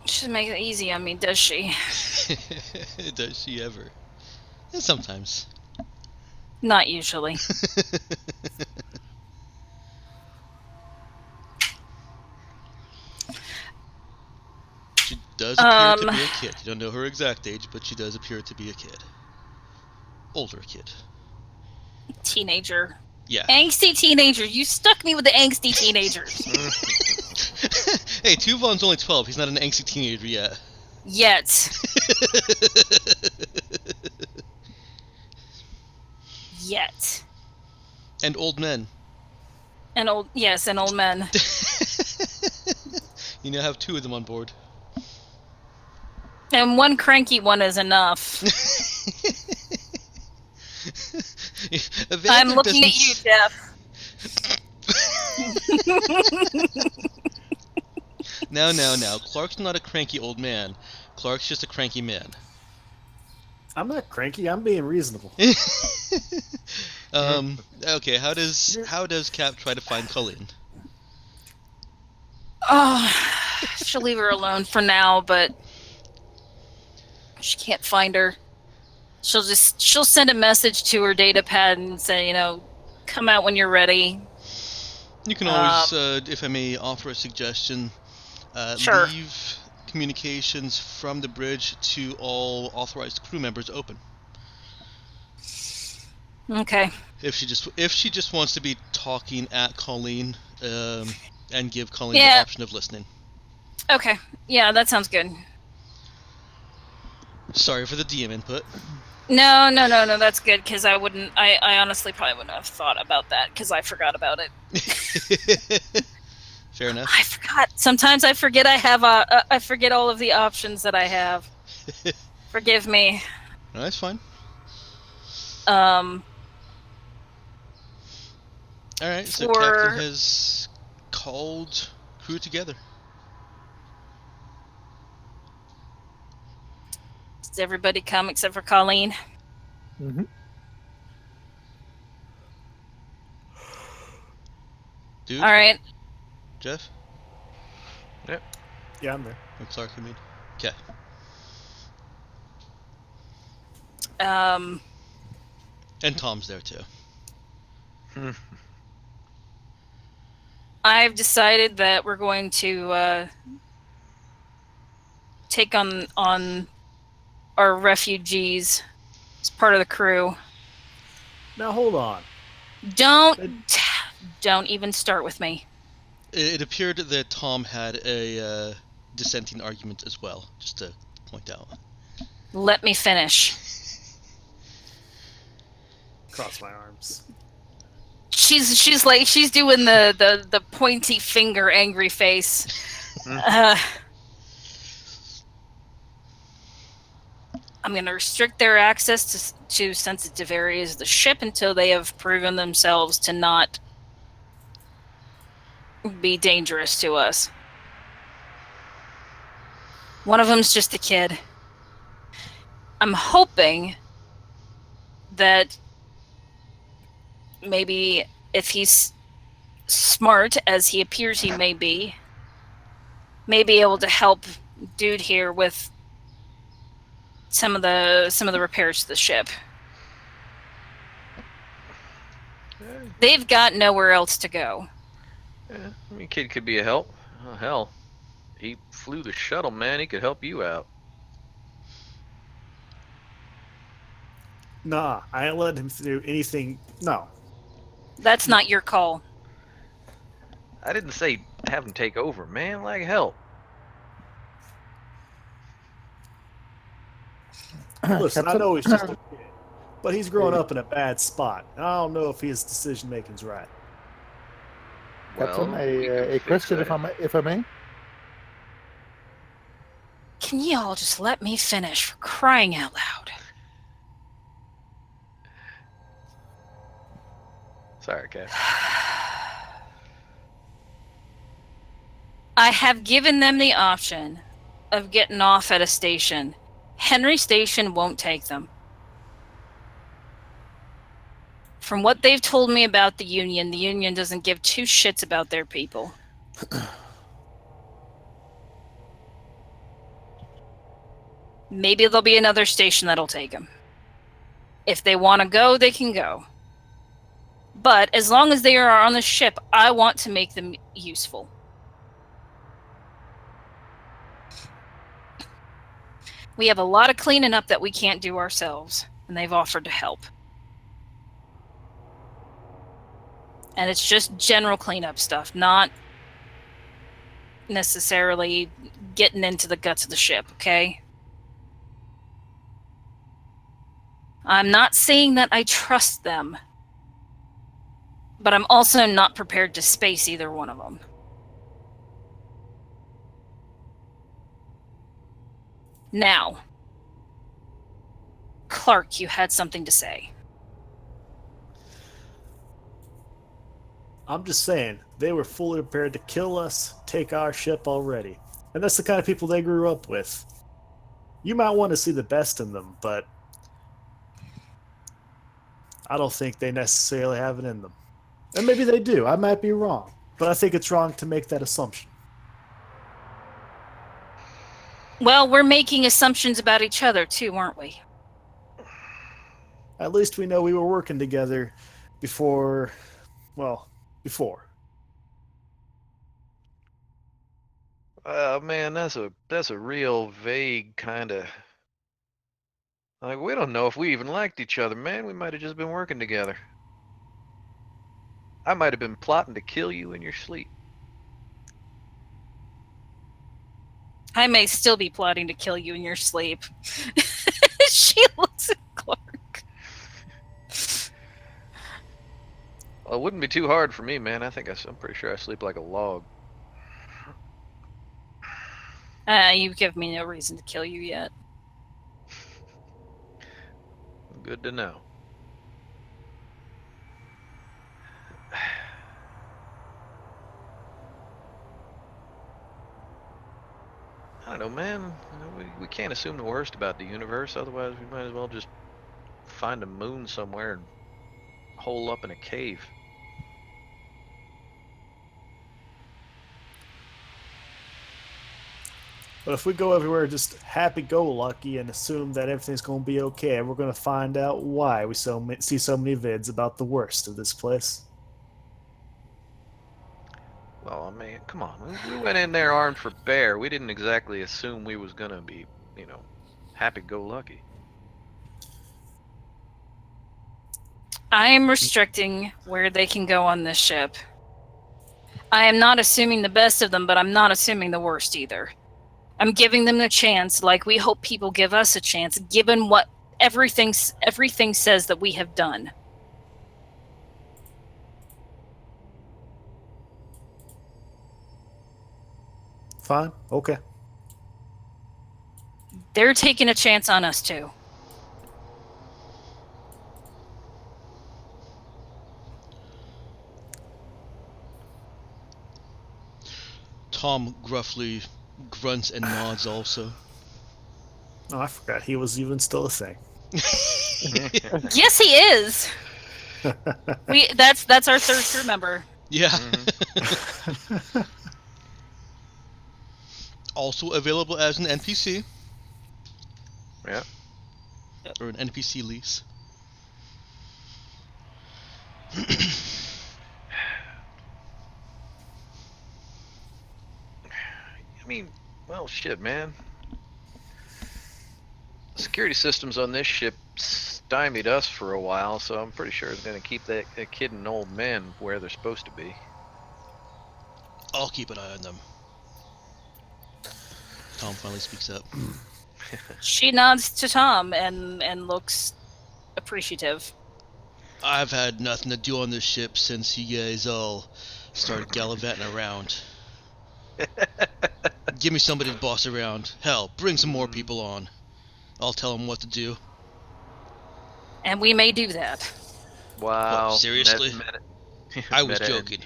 Speaker 4: She doesn't make it easy on me, does she?
Speaker 1: Does she ever? Sometimes.
Speaker 4: Not usually.
Speaker 1: She does appear to be a kid. You don't know her exact age, but she does appear to be a kid. Older kid.
Speaker 4: Teenager.
Speaker 1: Yeah.
Speaker 4: Angsty teenager. You stuck me with the angsty teenagers.
Speaker 1: Hey, Tuvon's only 12. He's not an angsty teenager yet.
Speaker 4: Yet. Yet.
Speaker 1: And old men.
Speaker 4: And old men.
Speaker 1: You now have 2 of them on board.
Speaker 4: And one cranky one is enough. I'm looking at you, Jeff.
Speaker 1: Now. Clark's not a cranky old man. Clark's just a cranky man.
Speaker 3: I'm not cranky. I'm being reasonable.
Speaker 1: Okay. How does Cap try to find Colleen?
Speaker 4: Oh, she'll leave her alone for now, but she can't find her. She'll send a message to her data pad and say, come out when you're ready.
Speaker 1: You can always, if I may offer a suggestion,
Speaker 4: sure.
Speaker 1: Leave communications from the bridge to all authorized crew members open.
Speaker 4: Okay.
Speaker 1: If she just wants to be talking at Colleen, and give Colleen the option of listening.
Speaker 4: Okay. Yeah, that sounds good.
Speaker 1: Sorry for the DM input.
Speaker 4: No, that's good, because I honestly probably wouldn't have thought about that, because I forgot about it.
Speaker 1: Fair enough.
Speaker 4: I forgot. Sometimes I forget I forget all of the options that I have. Forgive me.
Speaker 1: No, that's fine. Alright, so Captain has called crew together.
Speaker 4: Does everybody come except for Colleen?
Speaker 6: Mm-hmm.
Speaker 1: Dude?
Speaker 4: Alright.
Speaker 1: Jeff?
Speaker 2: Yep.
Speaker 3: Yeah, I'm there.
Speaker 1: Or Clark, I mean. Okay. And Tom's there too.
Speaker 4: I've decided that we're going to take on our refugees as part of the crew.
Speaker 3: Now hold on.
Speaker 4: Don't even start with me.
Speaker 1: It appeared that Tom had a dissenting argument as well, just to point out.
Speaker 4: Let me finish.
Speaker 3: Cross my arms.
Speaker 4: She's doing the pointy finger angry face. I'm going to restrict their access to sensitive areas of the ship until they have proven themselves to not be dangerous to us. One of them's just a kid. I'm hoping that maybe if he's smart, as he appears he may be able to help dude here with some of the repairs to the ship. They've got nowhere else to go.
Speaker 2: Yeah, I mean, kid could be a help. Oh, hell. He flew the shuttle, man. He could help you out.
Speaker 3: Nah, I ain't letting him do anything. No.
Speaker 4: That's not your call.
Speaker 2: I didn't say have him take over, man. Like, help.
Speaker 3: Listen, I
Speaker 6: Captain,
Speaker 3: know he's just a kid, but he's growing up in a bad spot. And I don't know if his decision making's right.
Speaker 6: Captain,
Speaker 2: Well, we can
Speaker 6: a
Speaker 2: fix
Speaker 6: question,
Speaker 2: that.
Speaker 6: if I may.
Speaker 4: Can you all just let me finish, for crying out loud?
Speaker 2: Sorry, Cap.
Speaker 4: I have given them the option of getting off at a station. Henry Station won't take them. From what they've told me about the Union doesn't give two shits about their people. Maybe there'll be another station that'll take them. If they want to go, they can go. But as long as they are on the ship, I want to make them useful. We have a lot of cleaning up that we can't do ourselves, and they've offered to help. And it's just general cleanup stuff, not necessarily getting into the guts of the ship, okay? I'm not saying that I trust them, but I'm also not prepared to space either one of them. Now, Clark, you had something to say.
Speaker 3: I'm just saying, they were fully prepared to kill us, take our ship already. And that's the kind of people they grew up with. You might want to see the best in them, but I don't think they necessarily have it in them. And maybe they do. I might be wrong. But I think it's wrong to make that assumption.
Speaker 4: Well, we're making assumptions about each other too, aren't we?
Speaker 3: At least we know we were working together before.
Speaker 2: Man, that's a real vague kind of. Like, we don't know if we even liked each other, man. We might have just been working together. I might have been plotting to kill you in your sleep.
Speaker 4: I may still be plotting to kill you in your sleep. She looks at Clark.
Speaker 2: Well, it wouldn't be too hard for me, man. I'm pretty sure I sleep like a log.
Speaker 4: You've given me no reason to kill you yet.
Speaker 2: Good to know. I don't know, man. We can't assume the worst about the universe. Otherwise, we might as well just find a moon somewhere and hole up in a cave.
Speaker 3: But if we go everywhere just happy-go-lucky and assume that everything's going to be okay, we're going to find out why we see so many vids about the worst of this place.
Speaker 2: Well, I mean, come on. We went in there armed for bear. We didn't exactly assume we was gonna be, happy-go-lucky.
Speaker 4: I am restricting where they can go on this ship. I am not assuming the best of them, but I'm not assuming the worst either. I'm giving them a chance, like we hope people give us a chance, given what everything says that we have done.
Speaker 3: Fine. Okay.
Speaker 4: They're taking a chance on us too.
Speaker 1: Tom gruffly grunts and nods also.
Speaker 3: Oh, I forgot he was even still a thing.
Speaker 4: Yes, he is. That's our third crew member.
Speaker 1: Yeah.
Speaker 2: Mm-hmm.
Speaker 1: Also available as an NPC.
Speaker 2: Yeah.
Speaker 1: Or an NPC lease.
Speaker 2: mean, well, shit, man. The security systems on this ship stymied us for a while, so I'm pretty sure it's going to keep that kid and old man where they're supposed to be.
Speaker 1: I'll keep an eye on them. Tom finally speaks up.
Speaker 4: She nods to Tom and looks appreciative.
Speaker 1: I've had nothing to do on this ship since you guys all started gallivanting around. Give me somebody to boss around. Hell, bring some more people on. I'll tell them what to do.
Speaker 4: And we may do that.
Speaker 2: Wow.
Speaker 1: What, seriously? I was joking.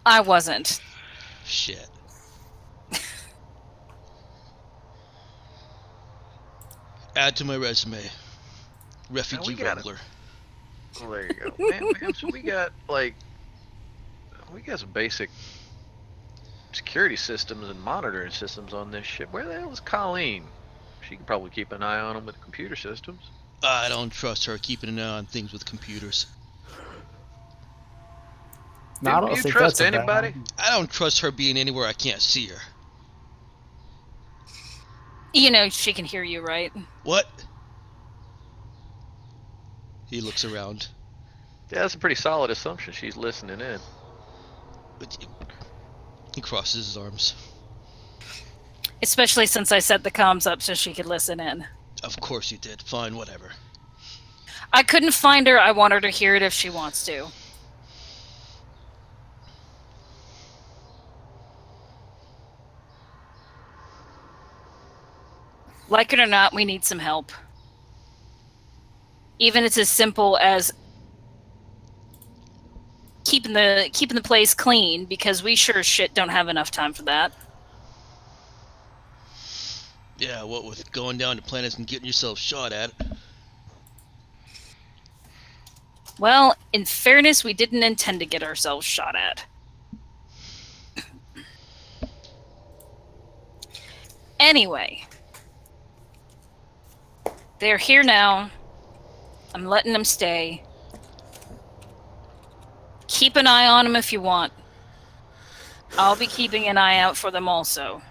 Speaker 4: I wasn't.
Speaker 1: Shit. Add to my resume. Refugee rumbler.
Speaker 2: Well, there you go. Man, so we got some basic security systems and monitoring systems on this ship. Where the hell is Colleen? She could probably keep an eye on them with computer systems.
Speaker 1: I don't trust her keeping an eye on things with computers.
Speaker 3: No, I don't
Speaker 2: Do you
Speaker 3: think
Speaker 2: trust
Speaker 3: that's a
Speaker 2: anybody?
Speaker 3: bad-
Speaker 1: I don't trust her being anywhere I can't see her.
Speaker 4: You know she can hear you, right?
Speaker 1: What? He looks around.
Speaker 2: Yeah, that's a pretty solid assumption. She's listening in.
Speaker 1: He crosses his arms.
Speaker 4: Especially since I set the comms up so she could listen in.
Speaker 1: Of course you did. Fine, whatever.
Speaker 4: I couldn't find her. I want her to hear it if she wants to. Like it or not, we need some help. Even it's as simple as keeping the place clean, because we sure as shit don't have enough time for that.
Speaker 1: Yeah, what with going down to planets and getting yourself shot at.
Speaker 4: Well, in fairness, we didn't intend to get ourselves shot at. Anyway. They're here now. I'm letting them stay. Keep an eye on them if you want. I'll be keeping an eye out for them also.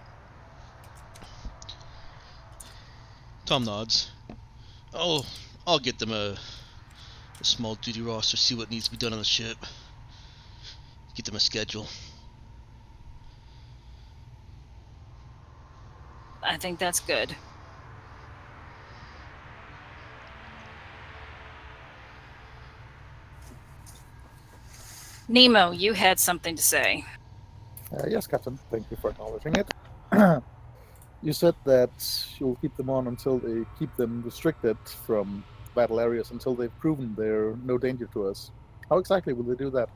Speaker 1: Tom nods. I'll get them a small duty roster, see what needs to be done on the ship. Get them a schedule.
Speaker 4: I think that's good. Nemo, you had something to say.
Speaker 6: Yes, Captain. Thank you for acknowledging it. You said that you'll keep them on until they keep them restricted from battle areas until they've proven they're no danger to us. How exactly will they do that?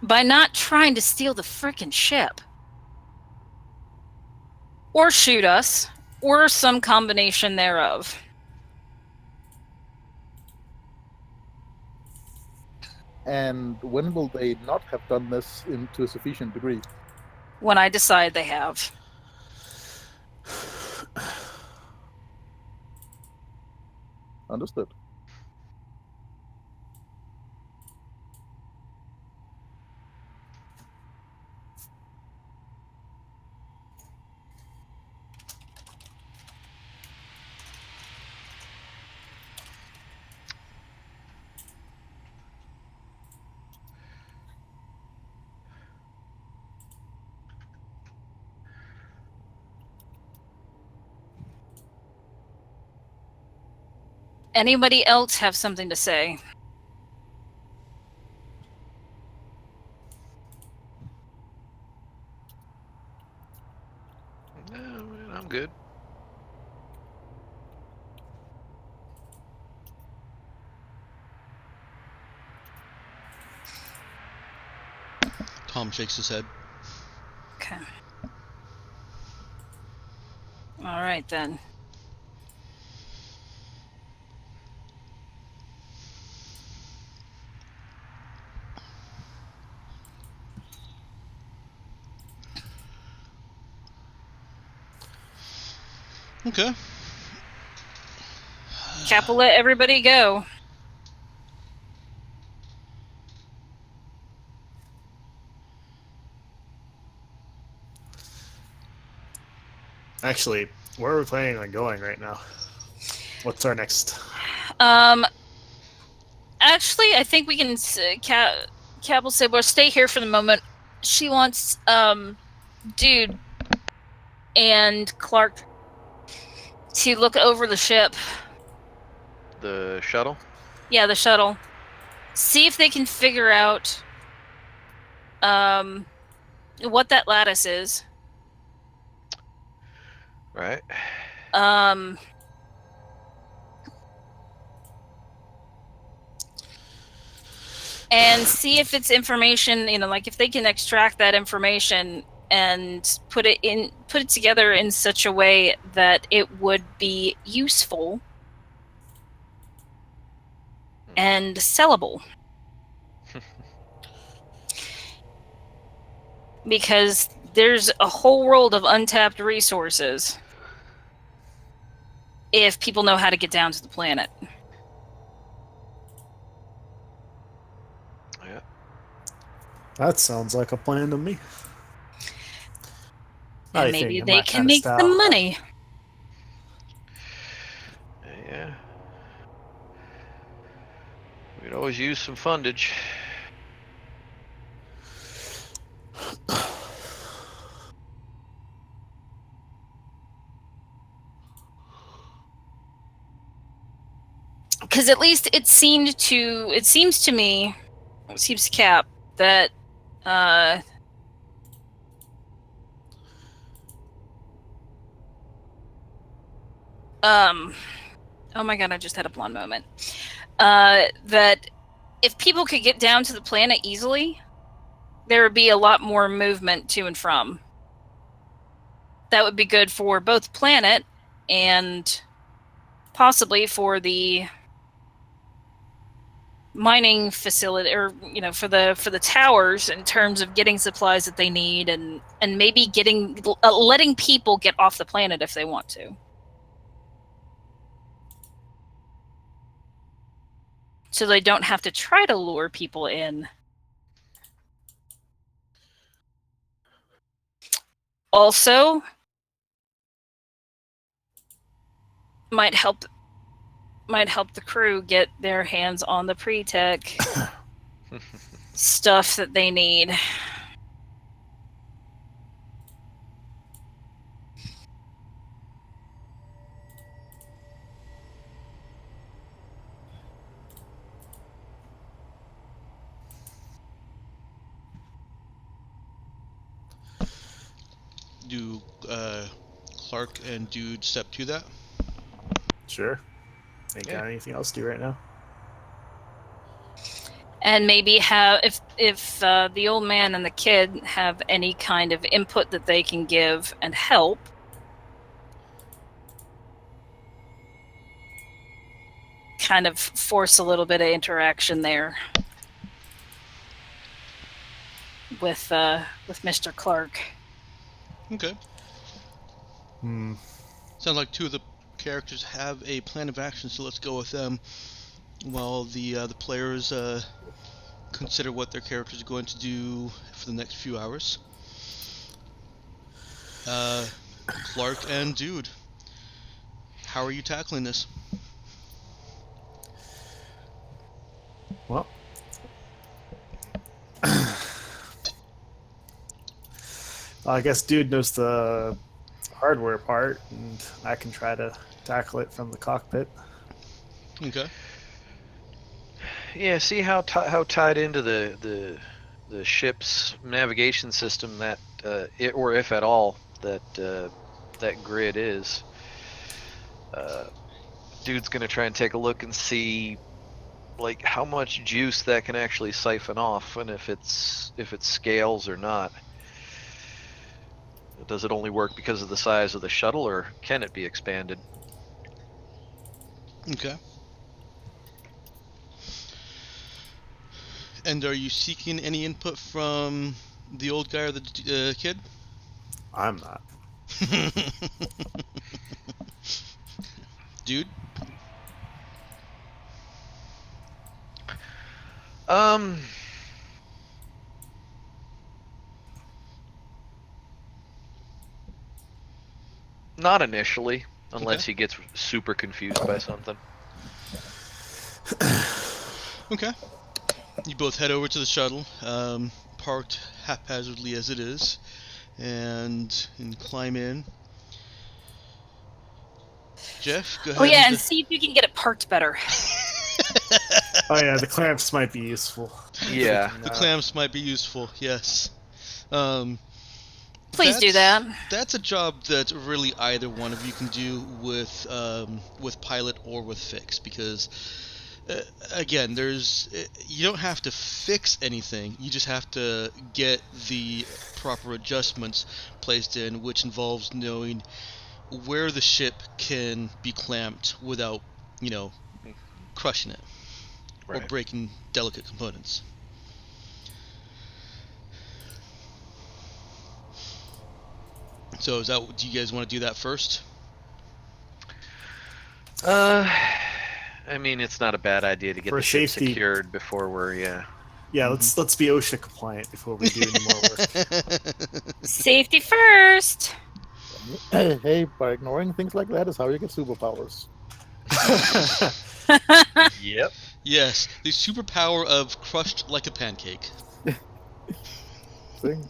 Speaker 4: By not trying to steal the frickin' ship. Or shoot us. Or some combination thereof.
Speaker 6: And when will they not have done this to a sufficient degree?
Speaker 4: When I decide they have.
Speaker 6: Understood.
Speaker 4: Anybody else have something to say?
Speaker 2: No, I'm good.
Speaker 1: Tom shakes his head.
Speaker 4: Okay. All right, then.
Speaker 1: Okay.
Speaker 4: Cap will let everybody go.
Speaker 3: Actually, where are we planning on going right now? What's our next?
Speaker 4: Actually, I think we can. Cap will say, "Well, stay here for the moment." She wants Dude and Clark to look over the ship.
Speaker 2: The shuttle?
Speaker 4: Yeah, the shuttle. See if they can figure out what that lattice is.
Speaker 2: Right.
Speaker 4: And see if it's information, like if they can extract that information and put it together in such a way that it would be useful and sellable. Because there's a whole world of untapped resources if people know how to get down to the planet.
Speaker 2: Yeah.
Speaker 3: That sounds like a plan to me.
Speaker 4: And maybe they can make some money.
Speaker 2: Yeah. We'd always use some fundage.
Speaker 4: Because at least it seems to me, it seems to Cap, that oh my god, I just had a blonde moment. That if people could get down to the planet easily, there would be a lot more movement to and from. That would be good for both the planet and possibly for the mining facility, or for the towers, in terms of getting supplies that they need, and maybe letting people get off the planet if they want to. So they don't have to try to lure people in. Also, might help the crew get their hands on the pre-tech stuff that they need.
Speaker 1: Do Clark and Dude step to that?
Speaker 3: Sure. Ain't got anything else to do right now.
Speaker 4: And maybe have, if the old man and the kid have any kind of input that they can give and help, kind of force a little bit of interaction there with Mr. Clark.
Speaker 1: Okay. Sounds like two of the characters have a plan of action, so let's go with them. While the players consider what their characters are going to do for the next few hours. Clark and Dude, how are you tackling this?
Speaker 3: Well, I guess Dude knows the hardware part, and I can try to tackle it from the cockpit.
Speaker 1: Okay.
Speaker 2: Yeah, see how tied into the ship's navigation system that it, or if at all, that grid is. Dude's gonna try and take a look and see like how much juice that can actually siphon off, and if it scales or not. Does it only work because of the size of the shuttle, or can it be expanded?
Speaker 1: Okay. And are you seeking any input from the old guy or the kid?
Speaker 3: I'm not.
Speaker 1: Dude?
Speaker 2: Not initially, unless he gets super confused by something.
Speaker 1: Okay. You both head over to the shuttle, parked haphazardly as it is, and climb in. Jeff, go ahead.
Speaker 4: Oh yeah, and see if you can get it parked better.
Speaker 3: Oh yeah, the clamps might be useful.
Speaker 2: Yeah.
Speaker 1: The clamps might be useful, yes.
Speaker 4: Please do that.
Speaker 1: That's a job that really either one of you can do with pilot or with fix, because again, you don't have to fix anything. You just have to get the proper adjustments placed in, which involves knowing where the ship can be clamped without, crushing it or
Speaker 2: Right.
Speaker 1: breaking delicate components. So do you guys want to do that first?
Speaker 2: I mean, it's not a bad idea to get
Speaker 3: For
Speaker 2: the ship
Speaker 3: safety.
Speaker 2: secured before we're
Speaker 3: Yeah, let's be OSHA compliant before we do any more work.
Speaker 4: Safety first.
Speaker 6: Hey, by ignoring things like that is how you get superpowers.
Speaker 2: Yep.
Speaker 1: Yes, the superpower of crushed like a pancake.
Speaker 6: Thing.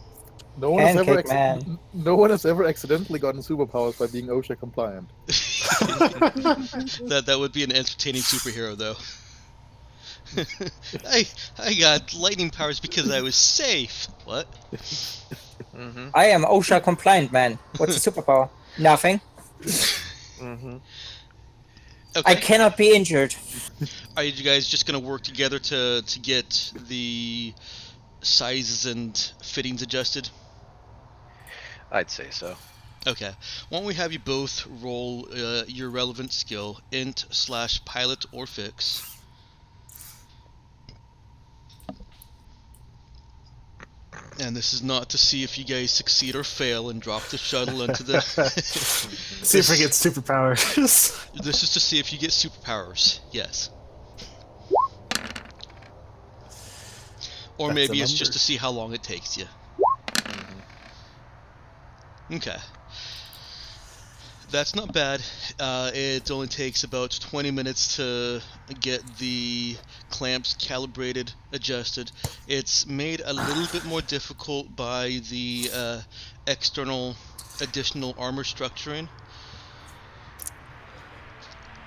Speaker 6: No one has
Speaker 5: Pancake
Speaker 6: ever
Speaker 5: man.
Speaker 6: no one has ever accidentally gotten superpowers by being OSHA compliant.
Speaker 1: That would be an entertaining superhero, though. I got lightning powers because I was safe. What?
Speaker 2: Mm-hmm.
Speaker 5: I am OSHA compliant, man. What's a superpower? Nothing.
Speaker 2: Mm-hmm.
Speaker 1: Okay.
Speaker 5: I cannot be injured.
Speaker 1: Are you guys just gonna work together to get the sizes and fittings adjusted?
Speaker 2: I'd say so.
Speaker 1: Okay. Why don't we have you both roll your relevant skill, int/pilot or fix. And this is not to see if you guys succeed or fail and drop the shuttle into the...
Speaker 3: See if I get superpowers.
Speaker 1: This is to see if you get superpowers. Yes. Or
Speaker 3: That's
Speaker 1: maybe
Speaker 3: a
Speaker 1: it's
Speaker 3: number.
Speaker 1: just to see how long it takes you. Okay. That's not bad. It only takes about 20 minutes to get the clamps calibrated, adjusted. It's made a little bit more difficult by the external additional armor structuring.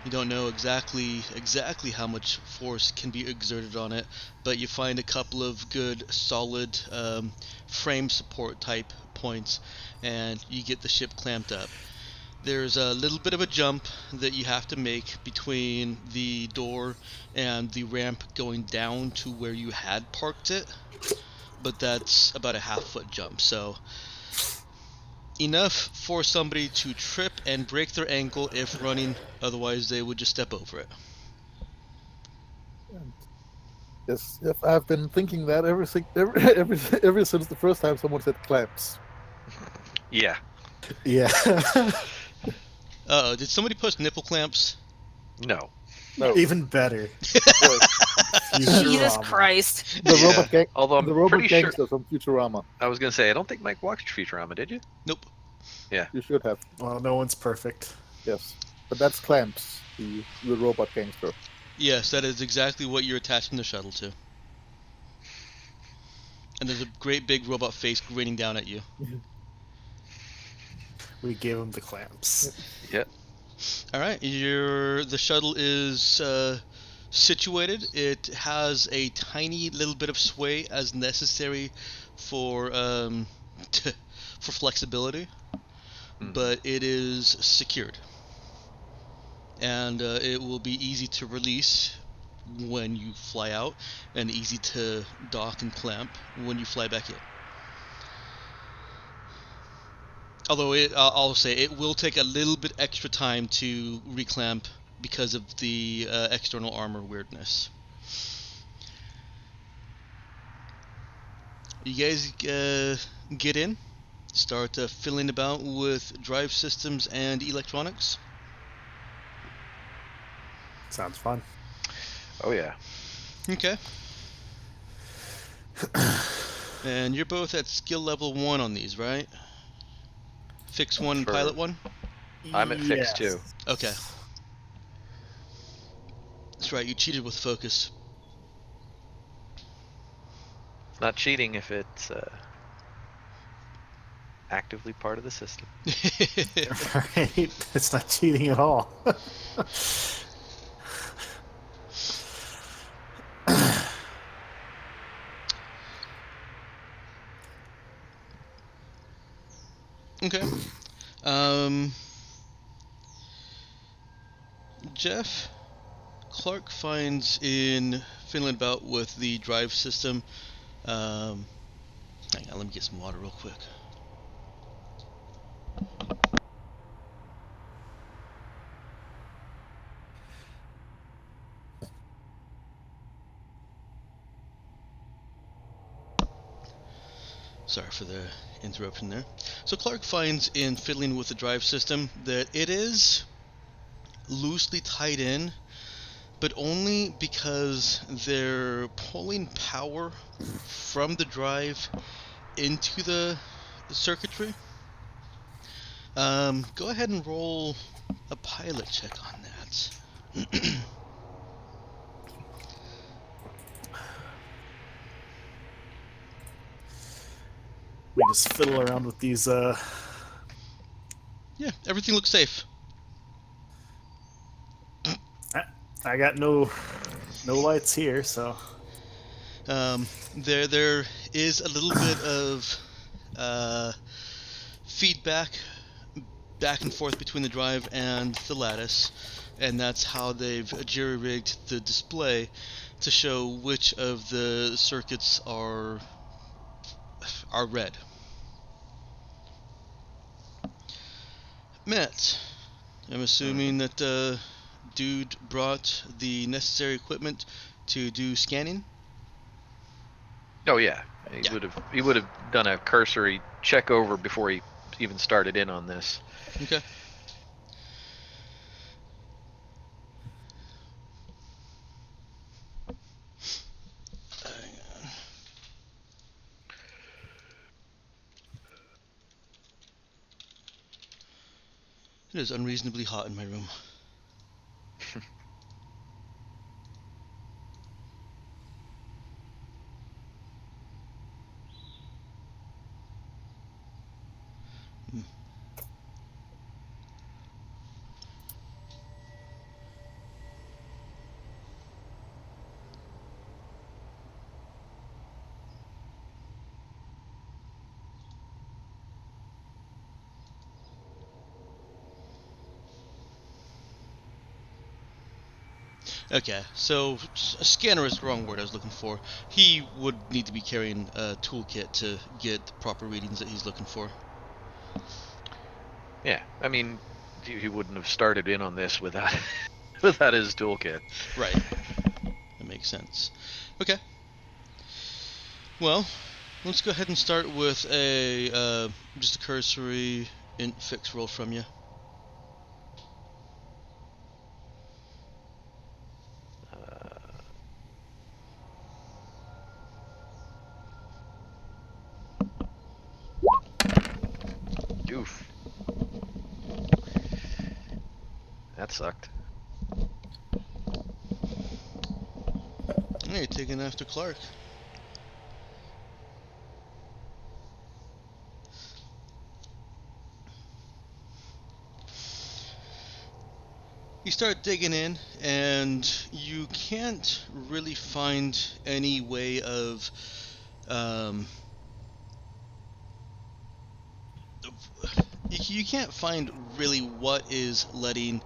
Speaker 1: You don't know exactly how much force can be exerted on it, but you find a couple of good solid frame support type points, and you get the ship clamped up. There's a little bit of a jump that you have to make between the door and the ramp going down to where you had parked it, but that's about a half-foot jump, so enough for somebody to trip and break their ankle if running, otherwise they would just step over it.
Speaker 6: Yes, I've been thinking that ever since the first time someone said clamps.
Speaker 2: Yeah.
Speaker 3: Yeah.
Speaker 1: Uh-oh, did somebody post nipple clamps?
Speaker 2: No.
Speaker 6: No,
Speaker 3: Even better.
Speaker 4: Jesus
Speaker 3: Futurama.
Speaker 4: Christ.
Speaker 6: the
Speaker 2: Yeah.
Speaker 6: robot gang,
Speaker 2: Although I'm
Speaker 6: the robot
Speaker 2: pretty sure.
Speaker 6: gangster from Futurama.
Speaker 2: I was gonna say I don't think Mike watched Futurama, did you?
Speaker 1: Nope.
Speaker 6: You should have.
Speaker 3: Well, no one's perfect.
Speaker 6: Yes, but that's clamps, the robot gangster.
Speaker 1: Yes, that is exactly what you're attaching the shuttle to. And there's a great big robot face grinning down at you.
Speaker 3: We gave him the clamps.
Speaker 2: Yep.
Speaker 1: Alright, the shuttle is situated. It has a tiny little bit of sway as necessary for for flexibility, but it is secured. And it will be easy to release when you fly out, and easy to dock and clamp when you fly back in. Although I'll say it will take a little bit extra time to reclamp because of the external armor weirdness. You guys get in, start filling about with drive systems and electronics.
Speaker 3: Sounds fun.
Speaker 2: Oh yeah.
Speaker 1: Okay. And you're both at skill level 1 on these, right? Fix 1,
Speaker 2: For-
Speaker 1: pilot 1?
Speaker 2: I'm at fix
Speaker 3: Yes.
Speaker 2: too.
Speaker 1: Okay. That's right, you cheated with focus.
Speaker 2: It's not cheating if it's actively part of the system.
Speaker 3: Right? It's not cheating at all.
Speaker 1: Okay. Jeff, Clark finds in fiddling about with the drive system. Hang on, let me get some water real quick. Sorry for the interruption there. So Clark finds in fiddling with the drive system that it is loosely tied in, but only because they're pulling power from the drive into the circuitry. Go ahead and roll a pilot check on that.
Speaker 3: We just fiddle around with these.
Speaker 1: Yeah, everything looks safe.
Speaker 3: I got no lights here, so
Speaker 1: There is a little bit of feedback back and forth between the drive and the lattice, and that's how they've jury-rigged the display to show which of the circuits are red. Matt, I'm assuming that dude brought the necessary equipment to do scanning.
Speaker 2: Oh yeah,
Speaker 1: Yeah.
Speaker 2: he would have done a cursory check over before he even started in on this.
Speaker 1: Okay. It is unreasonably hot in my room. Okay, so a scanner is the wrong word I was looking for. He would need to be carrying a toolkit to get the proper readings that he's looking for.
Speaker 2: Yeah, I mean, he wouldn't have started in on this without without his toolkit.
Speaker 1: Right. That makes sense. Okay. Well, let's go ahead and start with a just a cursory int fix roll from you.
Speaker 2: Oof. That sucked.
Speaker 1: Hey, taking after Clark. You start digging in, and you can't really find any way of you can't find really what is letting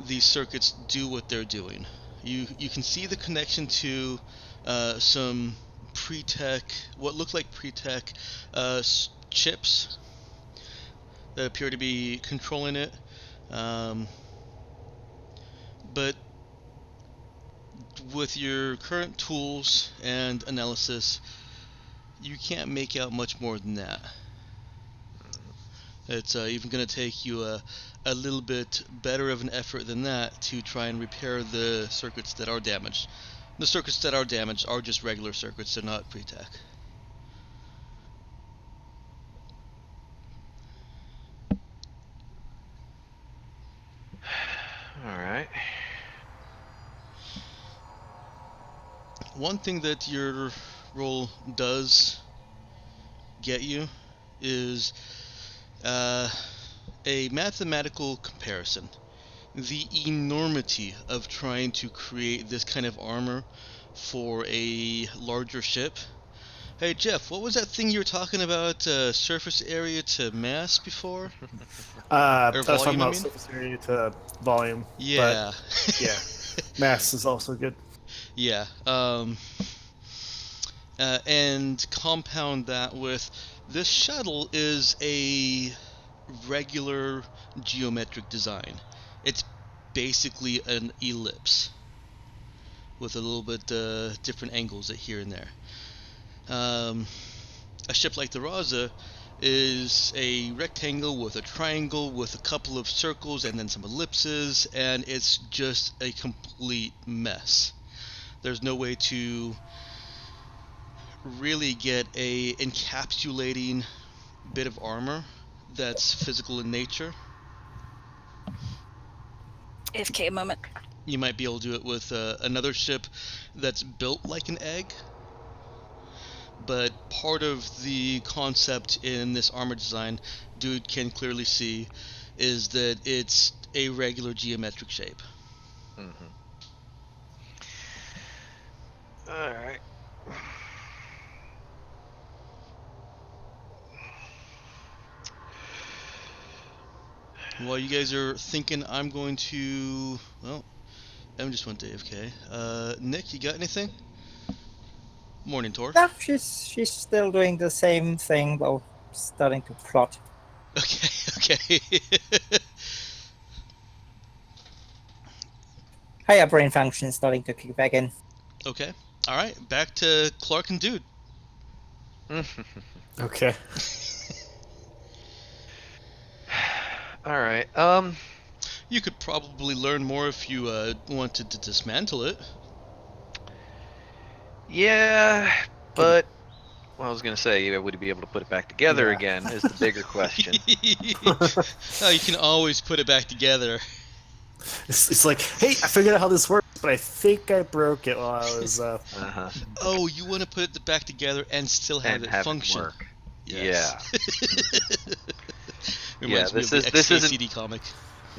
Speaker 1: these circuits do what they're doing. You can see the connection to some pre-tech, what look like pre-tech chips that appear to be controlling it, but with your current tools and analysis, you can't make out much more than that. It's even going to take you a little bit better of an effort than that to try and repair the circuits that are damaged. The circuits that are damaged are just regular circuits, they're not pre-tech. one thing that your roll does get you is a mathematical comparison. The enormity of trying to create this kind of armor for a larger ship. Hey Jeff, what was that thing you were talking about? Surface area to mass before?
Speaker 3: I
Speaker 1: Or
Speaker 3: was talking
Speaker 1: volume, I
Speaker 3: about
Speaker 1: mean?
Speaker 3: surface area to volume.
Speaker 1: Yeah.
Speaker 3: But yeah, mass is also good.
Speaker 1: Yeah. And compound that with this shuttle is a regular geometric design. It's basically an ellipse with a little bit different angles at here and there. A ship like the Raza is a rectangle with a triangle with a couple of circles and then some ellipses, and it's just a complete mess. There's no way to really get a encapsulating bit of armor that's physical in nature.
Speaker 4: AFK moment.
Speaker 1: You might be able to do it with another ship that's built like an egg, but part of the concept in this armor design, dude can clearly see, is that it's a regular geometric shape.
Speaker 2: Mm-hmm. All right.
Speaker 1: While you guys are thinking, I'm going to... Well, M just went to AFK. Nick, you got anything? Morning, Tor.
Speaker 5: No, she's still doing the same thing, while starting to plot.
Speaker 1: Okay.
Speaker 5: Higher brain function is starting to kick back in.
Speaker 1: Okay. All right, back to Clark and Dude.
Speaker 3: Okay.
Speaker 2: All right.
Speaker 1: You could probably learn more if you wanted to dismantle it.
Speaker 2: Yeah, but well, I was gonna say, would he be able to put it back together
Speaker 3: Yeah.
Speaker 2: again? Is the bigger question.
Speaker 1: Oh, you can always put it back together.
Speaker 3: It's like, hey, I figured out how this works, but I think I broke it while I was.
Speaker 2: Uh-huh.
Speaker 1: Oh, you want to put it back together and still have
Speaker 2: And
Speaker 1: it
Speaker 2: have
Speaker 1: function.
Speaker 2: it work.
Speaker 1: Yes.
Speaker 2: Yeah.
Speaker 1: Reminds me of the
Speaker 2: this isn't-
Speaker 1: XKCD comic.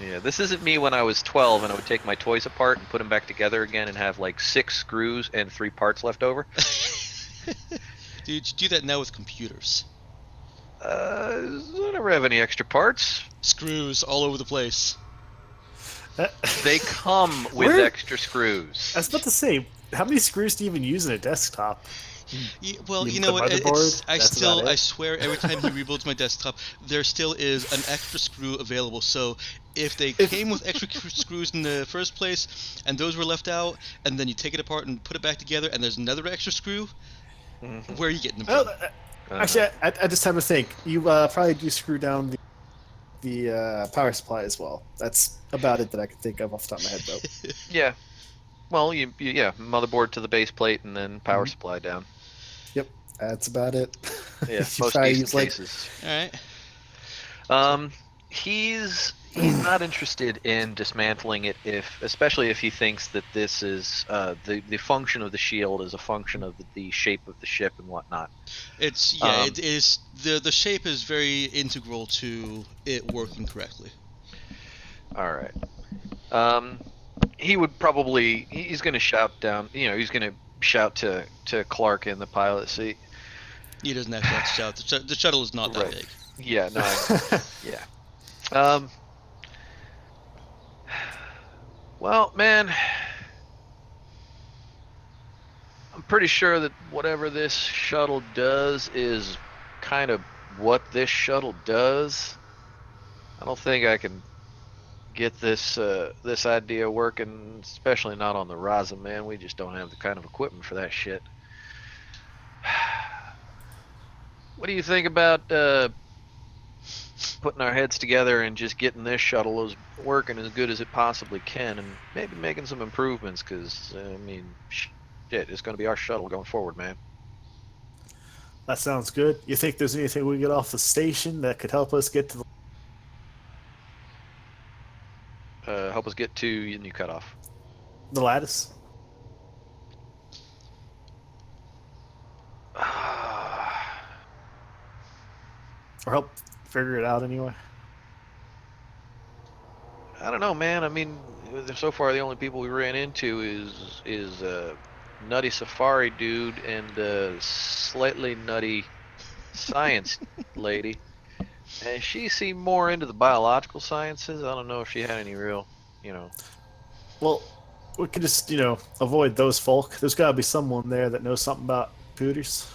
Speaker 2: Yeah, this isn't me when I was 12 and I would take my toys apart and put them back together again and have like 6 screws and 3 parts left over.
Speaker 1: Dude, you do that now with computers.
Speaker 2: I never have any extra parts.
Speaker 1: Screws all over the place.
Speaker 2: They come with
Speaker 3: Where-
Speaker 2: extra screws.
Speaker 3: I was about to say, how many screws do you even use in a desktop?
Speaker 1: Yeah, well,
Speaker 3: You
Speaker 1: you know
Speaker 3: put
Speaker 1: what?
Speaker 3: motherboard, that's about it.
Speaker 1: I swear, every time he rebuilds my desktop, there still is an extra screw available. So if they came with extra screws in the first place, and those were left out, and then you take it apart and put it back together, and there's another extra screw,
Speaker 2: Mhm.
Speaker 1: where are you getting them
Speaker 3: Oh,
Speaker 1: from?
Speaker 3: actually, I just have to think. You probably do screw down the power supply as well. That's about it that I can think of off the top of my head, though.
Speaker 2: Yeah. Well, motherboard to the base plate and then power supply down.
Speaker 3: Yep, that's about it.
Speaker 2: Yeah,
Speaker 3: You
Speaker 2: most
Speaker 3: probably
Speaker 2: decent
Speaker 3: use, like,
Speaker 2: cases.
Speaker 1: All right.
Speaker 2: He's not interested in dismantling it, especially if he thinks that this is the function of the shield is a function of the shape of the ship and whatnot.
Speaker 1: It is the shape is very integral to it working correctly.
Speaker 2: All right. He would probably he's going to shout down. He's going to shout to Clark in the pilot seat.
Speaker 1: He doesn't actually have to shout. The shuttle is not that
Speaker 2: Right.
Speaker 1: big.
Speaker 2: Yeah. No. Yeah. Well, man, I'm pretty sure that whatever this shuttle does is kind of what this shuttle does. I don't think I can get this idea working, especially not on the Raza, man. We just don't have the kind of equipment for that shit. What do you think about putting our heads together and just getting this shuttle working as good as it possibly can, and maybe making some improvements? Because shit, it's going to be our shuttle going forward, man.
Speaker 3: That sounds good. You think there's anything we can get off the station that could help us get to
Speaker 2: Help us get to, and you cut off.
Speaker 3: the lattice? or help figure it out anyway.
Speaker 2: I don't know, man. I mean, so far the only people we ran into is nutty safari dude and slightly nutty science lady, and she seemed more into the biological sciences. I don't know if she had any real, you know.
Speaker 3: Well, we could just, avoid those folk. There's got to be someone there that knows something about computers.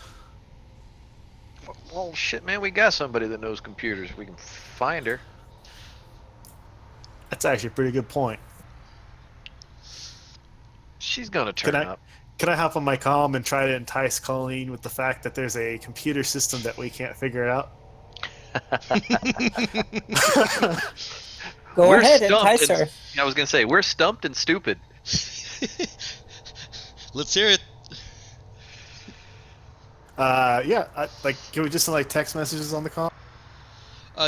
Speaker 2: Well, shit, man, we got somebody that knows computers. We can find her.
Speaker 3: That's actually a pretty good point.
Speaker 2: She's gonna turn up.
Speaker 3: Can I hop on my comm and try to entice Colleen with the fact that there's a computer system that we can't figure out?
Speaker 5: Go
Speaker 2: We're
Speaker 5: ahead,
Speaker 2: stumped
Speaker 5: entice her.
Speaker 2: I was gonna say we're stumped and stupid.
Speaker 1: Let's hear it.
Speaker 3: Yeah. Can we just send text messages on the comm?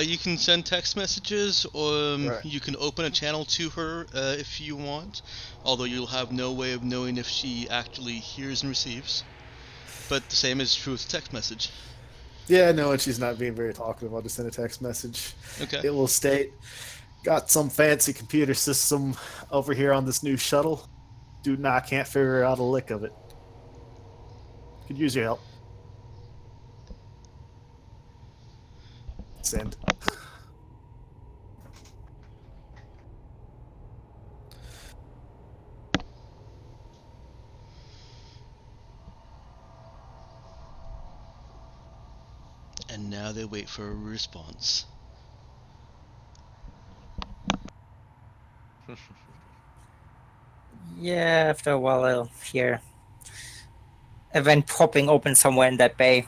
Speaker 1: You can send text messages, or
Speaker 3: Right.
Speaker 1: you can open a channel to her if you want, although you'll have no way of knowing if she actually hears and receives. But the same is true with text message.
Speaker 3: Yeah, no, and she's not being very talkative. I'll just send a text message.
Speaker 1: Okay.
Speaker 3: It will state, got some fancy computer system over here on this new shuttle. Dude, I can't figure out a lick of it. Could use your help. Send.
Speaker 1: And now they wait for a response.
Speaker 5: Yeah, after a while I'll hear a vent popping open somewhere in that bay.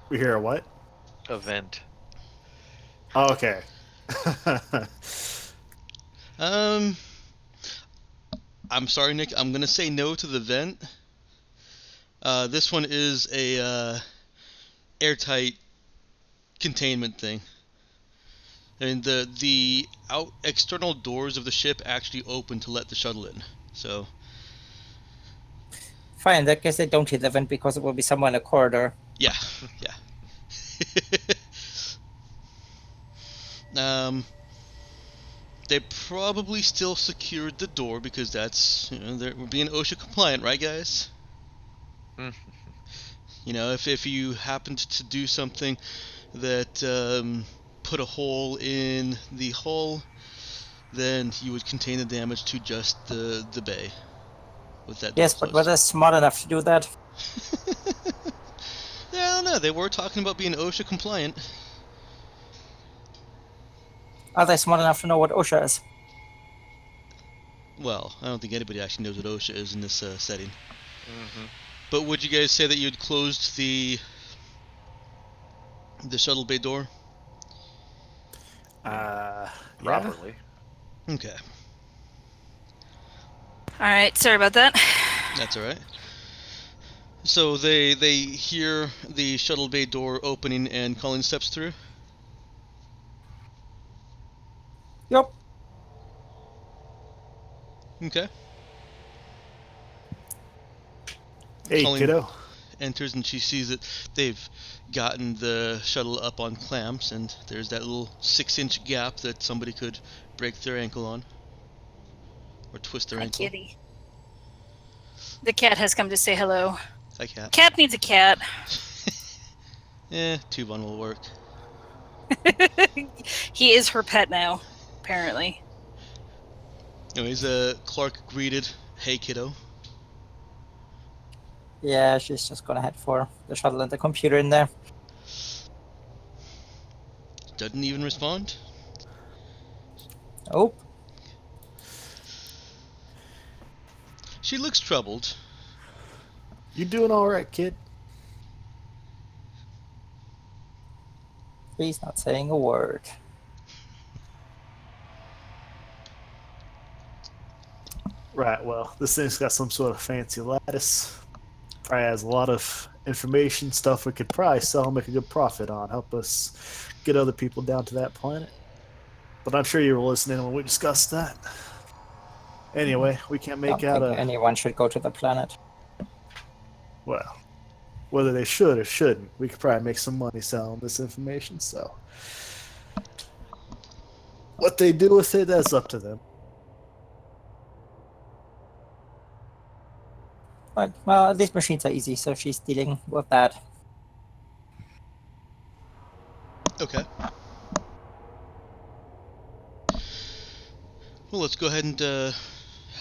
Speaker 3: We hear a what?
Speaker 2: Event.
Speaker 3: Oh, okay.
Speaker 1: I'm sorry, Nick. I'm gonna say no to the vent. This one is a airtight containment thing. I mean, the external doors of the ship actually open to let the shuttle in. So
Speaker 5: Fine, in that case I don't hit the vent because it will be somewhere in the corridor.
Speaker 1: yeah. They probably still secured the door because that's, we're being OSHA compliant, right, guys? If you happened to do something that put a hole in the hull, then you would contain the damage to just the bay with that door
Speaker 5: Yes, but
Speaker 1: closed.
Speaker 5: were they smart enough to do that?
Speaker 1: Yeah, I don't know. They were talking about being OSHA compliant.
Speaker 5: Are they smart enough to know what OSHA is?
Speaker 1: Well, I don't think anybody actually knows what OSHA is in this setting.
Speaker 2: Mm-hmm.
Speaker 1: But would you guys say that you had closed the shuttle bay door?
Speaker 3: Yeah.
Speaker 2: Properly.
Speaker 1: Okay,
Speaker 4: All right, sorry about that.
Speaker 1: that's all right. So they hear the shuttle bay door opening and Colin steps through.
Speaker 5: Yep.
Speaker 1: Okay.
Speaker 3: Hey,
Speaker 1: Colleen
Speaker 3: kiddo.
Speaker 1: enters and she sees that they've gotten the shuttle up on clamps, and there's that little 6-inch gap that somebody could break their ankle on or twist their
Speaker 4: Hi,
Speaker 1: ankle.
Speaker 4: kitty. The cat has come to say hello.
Speaker 1: Hi, cat.
Speaker 4: Cat needs a cat.
Speaker 1: Tubon will work.
Speaker 4: He is her pet now, apparently.
Speaker 1: Anyways, Clark greeted, "Hey, kiddo."
Speaker 5: Yeah, she's just gonna head for the shuttle and the computer in there.
Speaker 1: Doesn't even respond.
Speaker 5: Oh,
Speaker 1: She looks troubled.
Speaker 3: You doing all right, kid?
Speaker 5: he's not saying a word.
Speaker 3: Right, well, this thing's got some sort of fancy lattice. Probably has a lot of information, stuff we could probably sell and make a good profit on. Help us get other people down to that planet. But I'm sure you were listening when we discussed that. Anyway, we can't make
Speaker 5: Don't
Speaker 3: out
Speaker 5: think anyone should go to the planet.
Speaker 3: well, whether they should or shouldn't. We could probably make some money selling this information. So, what they do with it, that's up to them.
Speaker 5: But well, these machines are easy, so she's dealing with that.
Speaker 1: Okay. Well, let's go ahead and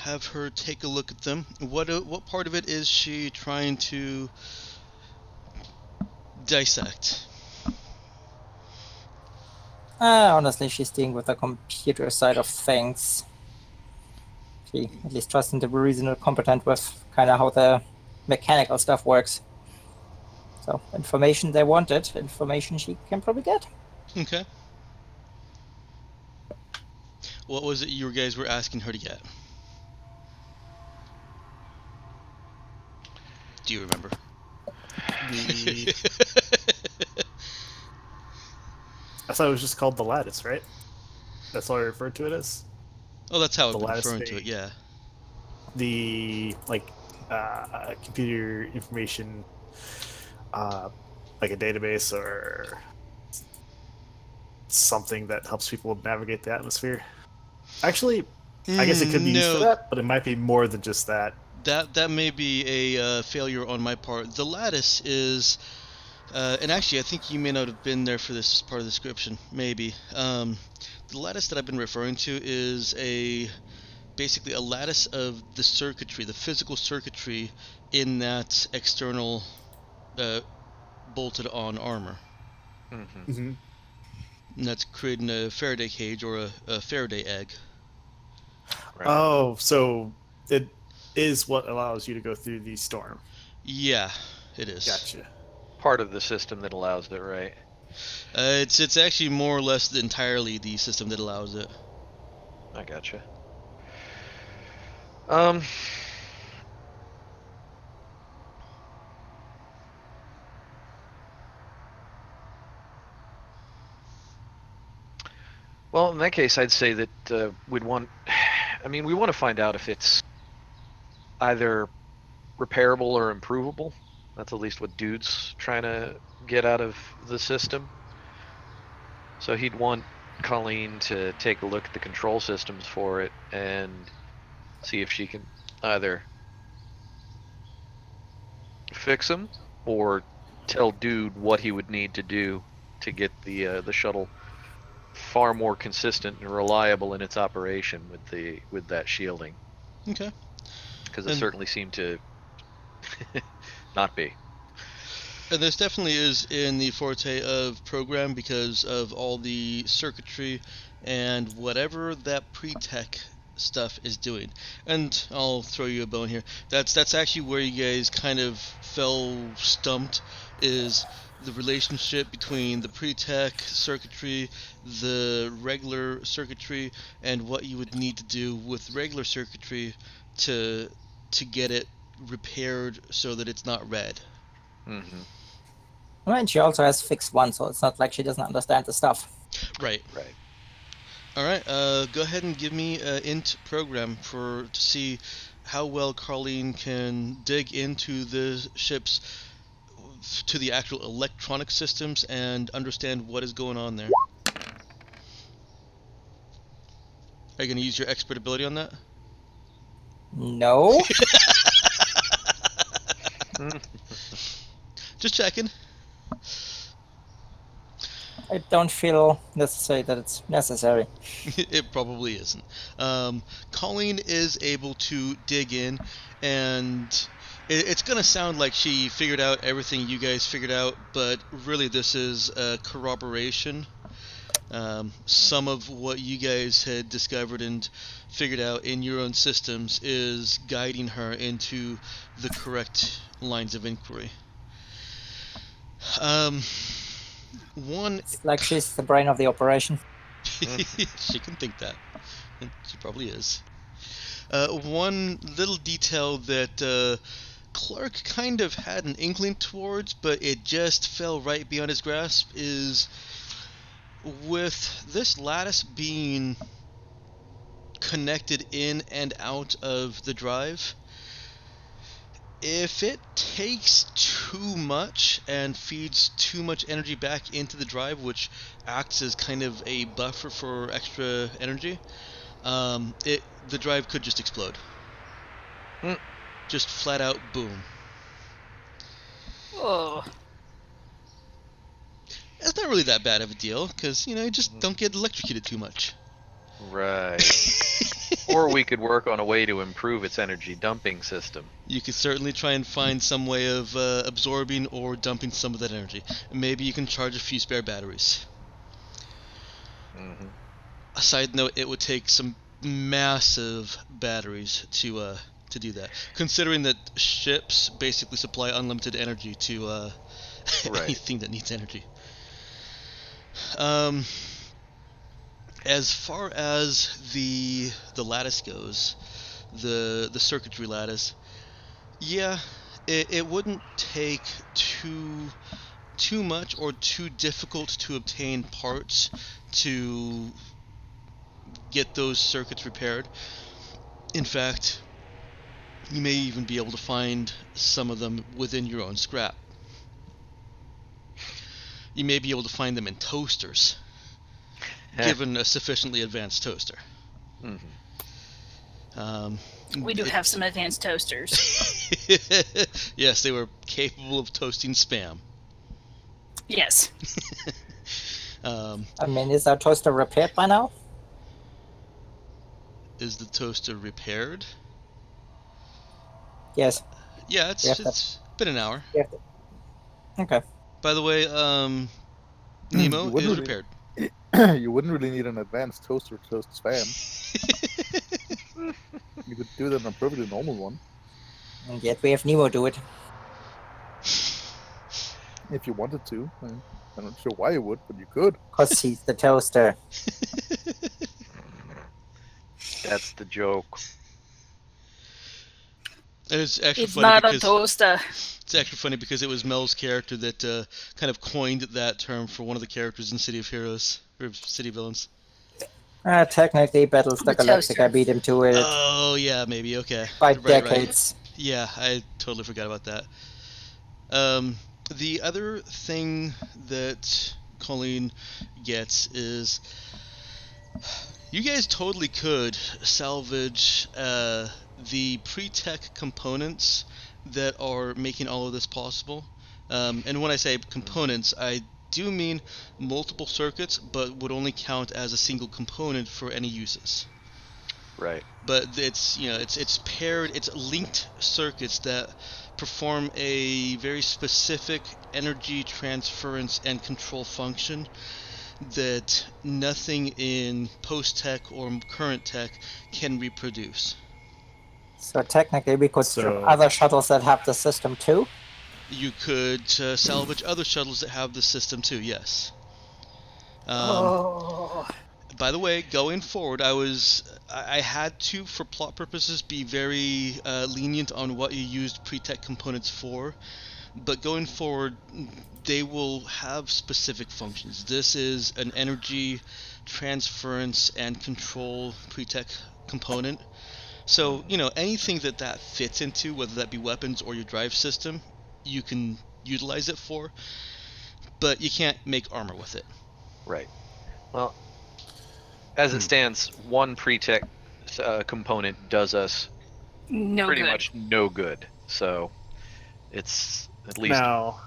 Speaker 1: have her take a look at them. What part of it is she trying to dissect?
Speaker 5: Honestly, she's dealing with the computer side of things. She at least trusts him to be reasonably competent with kind of how the mechanical stuff works. So, information they wanted, information she can probably get.
Speaker 1: Okay. What was it you guys were asking her to get? Do you remember?
Speaker 3: I thought it was just called the lattice, right? That's all I referred to it as.
Speaker 1: Oh, that's how
Speaker 3: The
Speaker 1: I'm
Speaker 3: lattice
Speaker 1: referring to it.
Speaker 3: thing.
Speaker 1: Yeah.
Speaker 3: The computer information, like a database or something that helps people navigate the atmosphere. Actually, I guess it could be used for
Speaker 1: No,
Speaker 3: that, but it might be more than just that.
Speaker 1: that may be a failure on my part. The lattice is, and actually, I think you may not have been there for this part of the description. Maybe. The lattice that I've been referring to is basically a lattice of the circuitry, the physical circuitry in that external bolted on armor.
Speaker 2: Mm-hmm.
Speaker 3: Mm-hmm.
Speaker 1: And that's creating a Faraday cage or a Faraday egg.
Speaker 2: Right.
Speaker 3: Oh, so it is what allows you to go through the storm.
Speaker 1: Yeah, it is.
Speaker 3: Gotcha.
Speaker 2: Part of the system that allows it, right?
Speaker 1: It's actually more or less entirely the system that allows it.
Speaker 2: I gotcha. Well, in that case, I'd say that we'd want. I mean, we want to find out if it's either repairable or improvable. That's at least what Dude's trying to get out of the system. So he'd want Colleen to take a look at the control systems for it and see if she can either fix them or tell Dude what he would need to do to get the shuttle far more consistent and reliable in its operation with that shielding,
Speaker 1: Okay.
Speaker 2: because it
Speaker 1: And-
Speaker 2: certainly seemed to not be.
Speaker 1: And this definitely is in the forte of program because of all the circuitry and whatever that pre-tech stuff is doing. And I'll throw you a bone here. That's actually where you guys kind of fell stumped, is the relationship between the pre-tech circuitry, the regular circuitry, and what you would need to do with regular circuitry to get it repaired so that it's not red.
Speaker 2: Mm-hmm.
Speaker 5: I mean, she also has fixed one, so it's not like she doesn't understand the stuff.
Speaker 1: Right.
Speaker 2: Right.
Speaker 1: All right. Go ahead and give me an int program to see how well Carlene can dig into the ships, to the actual electronic systems, and understand what is going on there. Are you going to use your expert ability on that?
Speaker 5: No.
Speaker 1: Just checking.
Speaker 5: I don't feel necessary that it's necessary.
Speaker 1: It probably isn't. Colleen is able to dig in, and it's going to sound like she figured out everything you guys figured out, but really this is a corroboration. Some of what you guys had discovered and figured out in your own systems is guiding her into the correct lines of inquiry. One
Speaker 5: It's like she's the brain of the operation.
Speaker 1: she can think that. She probably is. One little detail that Clark kind of had an inkling towards, but it just fell right beyond his grasp, is with this lattice being connected in and out of the drive, If it takes too much and feeds too much energy back into the drive, which acts as kind of a buffer for extra energy, the drive could just explode. Just flat out boom.
Speaker 4: Oh.
Speaker 1: It's not really that bad of a deal, because, you just don't get electrocuted too much.
Speaker 2: Right. Or we could work on a way to improve its energy dumping system.
Speaker 1: You could certainly try and find some way of absorbing or dumping some of that energy. Maybe you can charge a few spare batteries.
Speaker 2: Mm-hmm.
Speaker 1: A side note, it would take some massive batteries to do that. Considering that ships basically supply unlimited energy to
Speaker 2: Right.
Speaker 1: anything that needs energy. As far as the lattice goes, the circuitry lattice, yeah, it wouldn't take too much or too difficult to obtain parts to get those circuits repaired. In fact, you may even be able to find some of them within your own scrap. You may be able to find them in toasters, given a sufficiently advanced toaster.
Speaker 2: Mm-hmm.
Speaker 4: We do have some advanced toasters.
Speaker 1: Yes, they were capable of toasting spam.
Speaker 4: Yes.
Speaker 5: I mean, is our toaster repaired by now?
Speaker 1: Is the toaster repaired?
Speaker 5: Yes.
Speaker 1: Yeah,
Speaker 5: We have
Speaker 1: it's been an hour.
Speaker 5: Okay.
Speaker 1: By the way, Nemo
Speaker 6: You wouldn't
Speaker 1: is
Speaker 6: really-
Speaker 1: repaired.
Speaker 6: You wouldn't really need an advanced toaster to toast spam. You could do that on a perfectly normal one.
Speaker 5: And yet we have Nemo do it.
Speaker 6: If you wanted to. I'm not sure why you would, but you could.
Speaker 5: Because he's the toaster.
Speaker 2: That's the joke.
Speaker 1: It's actually
Speaker 4: It's
Speaker 1: funny
Speaker 4: not a
Speaker 1: because
Speaker 4: toaster.
Speaker 1: it's actually funny because it was Mel's character that kind of coined that term for one of the characters in City of Heroes or City of Villains.
Speaker 5: Technically, Battlestar
Speaker 4: The
Speaker 5: Galactica
Speaker 4: toaster.
Speaker 5: beat him to it
Speaker 1: Oh yeah, maybe okay.
Speaker 5: by
Speaker 1: Right.
Speaker 5: decades.
Speaker 1: Yeah, I totally forgot about that. The other thing that Colleen gets is you guys totally could salvage the pre-tech components that are making all of this possible. And when I say components, I do mean multiple circuits, but would only count as a single component for any uses.
Speaker 2: Right.
Speaker 1: But it's paired, it's linked circuits that perform a very specific energy transference and control function that nothing in post-tech or current tech can reproduce.
Speaker 5: So technically, we could strip
Speaker 3: So-
Speaker 5: other shuttles that have the system too.
Speaker 1: You could salvage other shuttles that have the system too, yes.
Speaker 4: Oh.
Speaker 1: By the way, going forward, I had to, for plot purposes, be very lenient on what you used pre-tech components for. But going forward, they will have specific functions. This is an energy transference and control pre-tech component. So, anything that fits into, whether that be weapons or your drive system, you can utilize it for. But you can't make armor with it.
Speaker 2: Right. Well, as it stands, one pre-tech component does us
Speaker 4: No
Speaker 2: pretty
Speaker 4: good.
Speaker 2: much no good. So it's at least
Speaker 3: Now,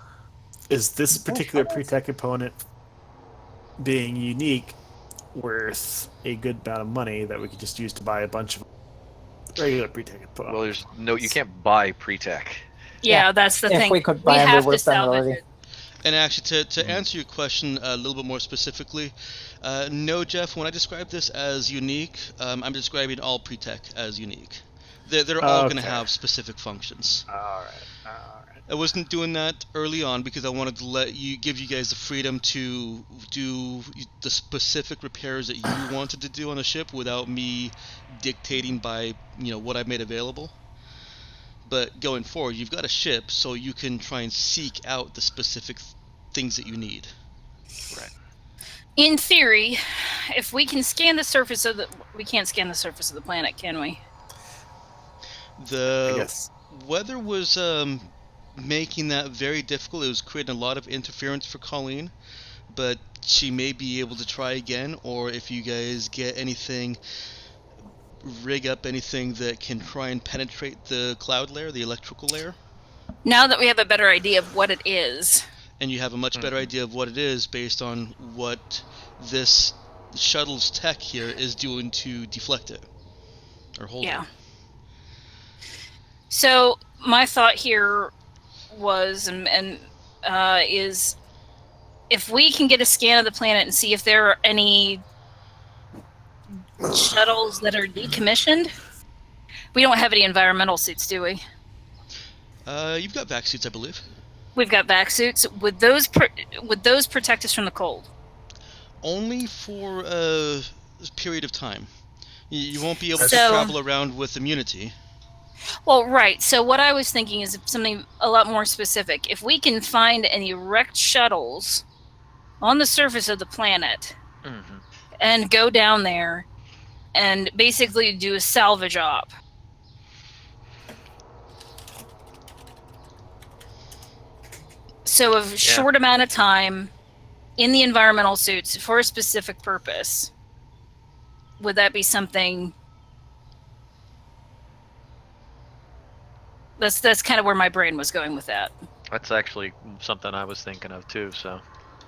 Speaker 3: is this particular pre-tech component being unique worth a good amount of money that we could just use to buy a bunch of regular pre-tech components?
Speaker 2: well, there's no, you can't buy pre-tech.
Speaker 4: Yeah,
Speaker 5: Yeah.
Speaker 4: that's the
Speaker 5: If
Speaker 4: thing.
Speaker 5: we could buy 'em, we
Speaker 4: have
Speaker 5: would
Speaker 4: to
Speaker 5: have done it
Speaker 4: salvage
Speaker 5: already.
Speaker 4: it.
Speaker 1: And actually, to answer your question a little bit more specifically, no, Jeff, when I describe this as unique, I'm describing all pre-tech as unique. They're all going to
Speaker 3: Okay.
Speaker 1: have specific functions.
Speaker 3: All right.
Speaker 1: I wasn't doing that early on because I wanted to give you guys the freedom to do the specific repairs that you wanted to do on the ship without me dictating by what I made available. But going forward, you've got a ship, so you can try and seek out the specific things that you need.
Speaker 4: In theory, if we can scan the surface of we can't scan the surface of the planet, can we?
Speaker 3: I guess.
Speaker 1: weather was making that very difficult. It was creating a lot of interference for Colleen, but she may be able to try again, or if you guys get anything, rig up anything that can try and penetrate the cloud layer, the electrical layer.
Speaker 4: Now that we have a better idea of what it is.
Speaker 1: And you have a much better idea of what it is based on what this shuttle's tech here is doing to deflect it or hold it.
Speaker 4: So my thought here was is if we can get a scan of the planet and see if there are any shuttles that are decommissioned. We don't have any environmental suits, do we?
Speaker 1: You've got vac suits, I believe.
Speaker 4: We've got vac suits. Would those protect us from the cold?
Speaker 1: Only for a period of time. You won't be able to travel around with immunity.
Speaker 4: Well, right. So what I was thinking is something a lot more specific. If we can find any wrecked shuttles on the surface of the planet and go down there and basically do a salvage op. So a short amount of time in the environmental suits for a specific purpose. Would that be something? That's kind of where my brain was going with that.
Speaker 2: That's actually something I was thinking of too, so.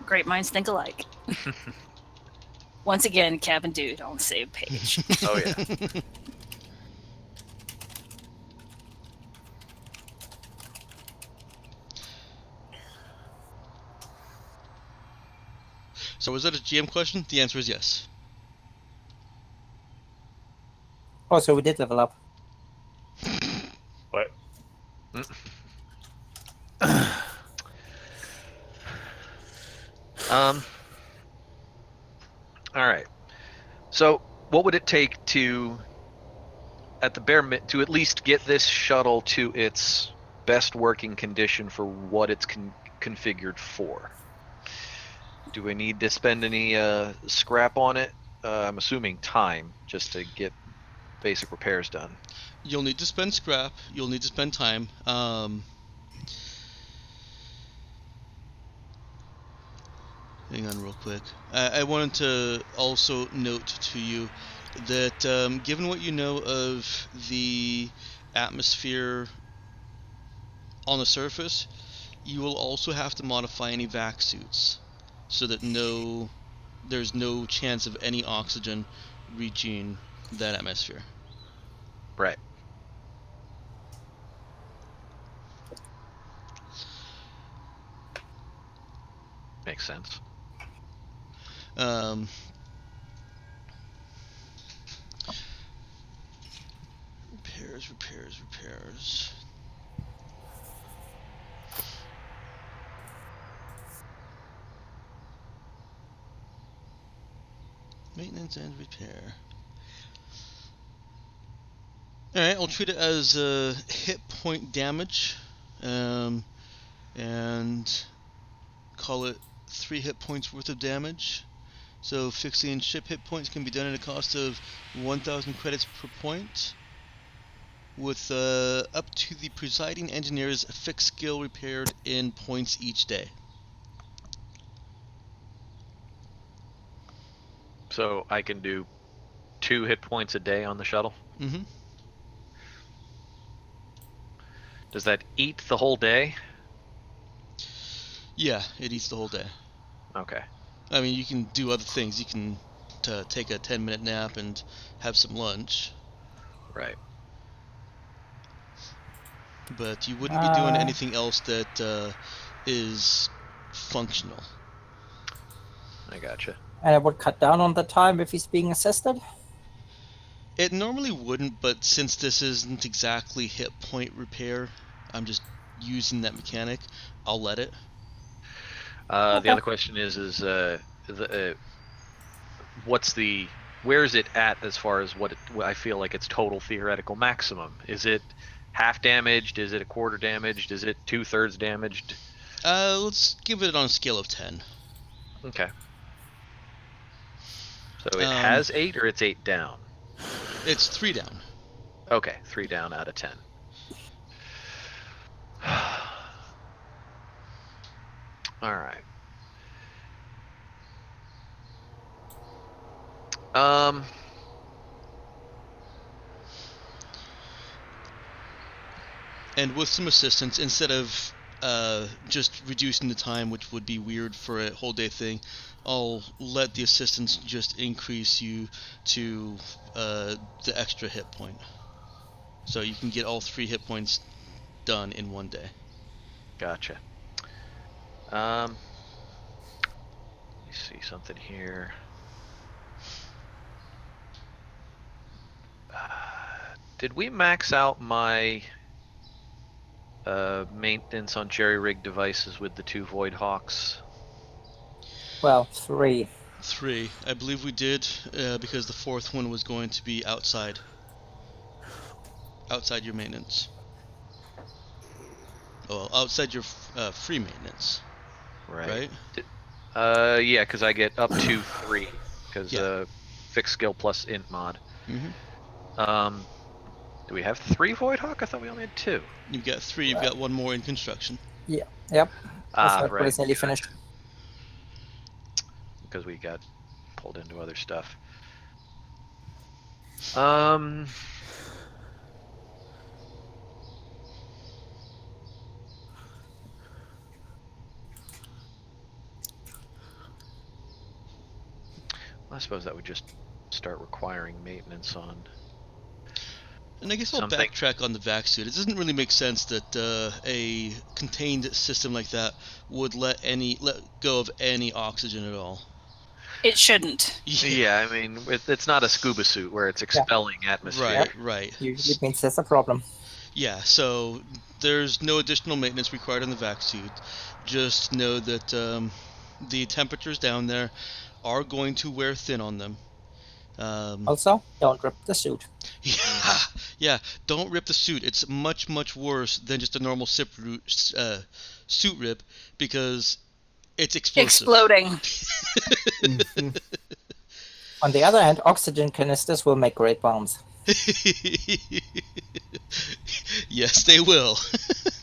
Speaker 4: Great minds think alike. Once again, Cabin Dude on the same page.
Speaker 2: Oh yeah.
Speaker 1: So was that a GM question? The answer is yes.
Speaker 5: Oh, so we did level up.
Speaker 2: What? All right. So, what would it take to, to at least get this shuttle to its best working condition for what it's configured for? Do we need to spend any scrap on it? I'm assuming time, just to get basic repairs done.
Speaker 1: You'll need to spend scrap. You'll need to spend time. Hang on real quick. I wanted to also note to you that given what you know of the atmosphere on the surface, you will also have to modify any vac suits so that there's no chance of any oxygen reaching that atmosphere.
Speaker 2: Right. Makes sense.
Speaker 1: Repairs. Maintenance and repair. Alright, I'll treat it as hit point damage, and call it 3 hit points worth of damage. So fixing ship hit points can be done at a cost of 1,000 credits per point, with up to the presiding engineer's fixed skill repaired in points each day.
Speaker 2: So I can do 2 hit points a day on the shuttle?
Speaker 1: Mm-hmm.
Speaker 2: Does that eat the whole day?
Speaker 1: Yeah, it eats the whole day.
Speaker 2: Okay.
Speaker 1: I mean, you can do other things. You can take a 10-minute nap and have some lunch.
Speaker 2: Right.
Speaker 1: But you wouldn't be doing anything else that is functional.
Speaker 2: I gotcha.
Speaker 5: And it would cut down on the time if he's being assisted?
Speaker 1: It normally wouldn't, but since this isn't exactly hit point repair, I'm just using that mechanic, I'll let it.
Speaker 2: The other question is where is it at as far as what I feel like its total theoretical maximum? Is it half damaged? Is it a quarter damaged? Is it 2/3 damaged?
Speaker 1: Let's give it on a scale of 10.
Speaker 2: Okay. So it has 8 or it's 8 down?
Speaker 1: It's 3 down.
Speaker 2: Okay, 3 down out of 10. All right.
Speaker 1: And with some assistance, instead of just reducing the time, which would be weird for a whole day thing, I'll let the assistance just increase you to the extra hit point. So you can get all 3 hit points done in one day.
Speaker 2: Gotcha. Let me see something here. Did we max out my maintenance on jerry-rigged devices with the 2 Void Hawks?
Speaker 5: Well, 3.
Speaker 1: 3, I believe we did, because the 4th one was going to be outside your maintenance. Well, outside your free maintenance, right?
Speaker 2: Yeah, because I get up to 3, because
Speaker 1: Yeah.
Speaker 2: fixed skill plus int mod.
Speaker 1: Mm-hmm.
Speaker 2: Do we have 3 Void Hawk? I thought we only had 2.
Speaker 1: You've got 3. You've got 1 more in construction.
Speaker 5: Yeah. Yep. Also,
Speaker 2: Right.
Speaker 5: it's nearly finished.
Speaker 2: Because we got pulled into other stuff. I suppose that would just start requiring maintenance on.
Speaker 1: And I guess I'll
Speaker 2: something.
Speaker 1: backtrack on the vac suit. It doesn't really make sense that a contained system like that would let go of any oxygen at all.
Speaker 4: It shouldn't.
Speaker 2: Yeah, I mean, it's not a scuba suit where it's expelling atmosphere.
Speaker 1: Right.
Speaker 5: Usually it means there's a problem.
Speaker 1: Yeah, so there's no additional maintenance required on the vac suit. Just know that the temperatures down there are going to wear thin on them.
Speaker 5: Also, don't rip the suit.
Speaker 1: Yeah, don't rip the suit. It's much, much worse than just a normal suit rip, because it's explosive.
Speaker 4: Exploding.
Speaker 3: Mhm.
Speaker 5: On the other hand, oxygen canisters will make great bombs.
Speaker 1: Yes, they will.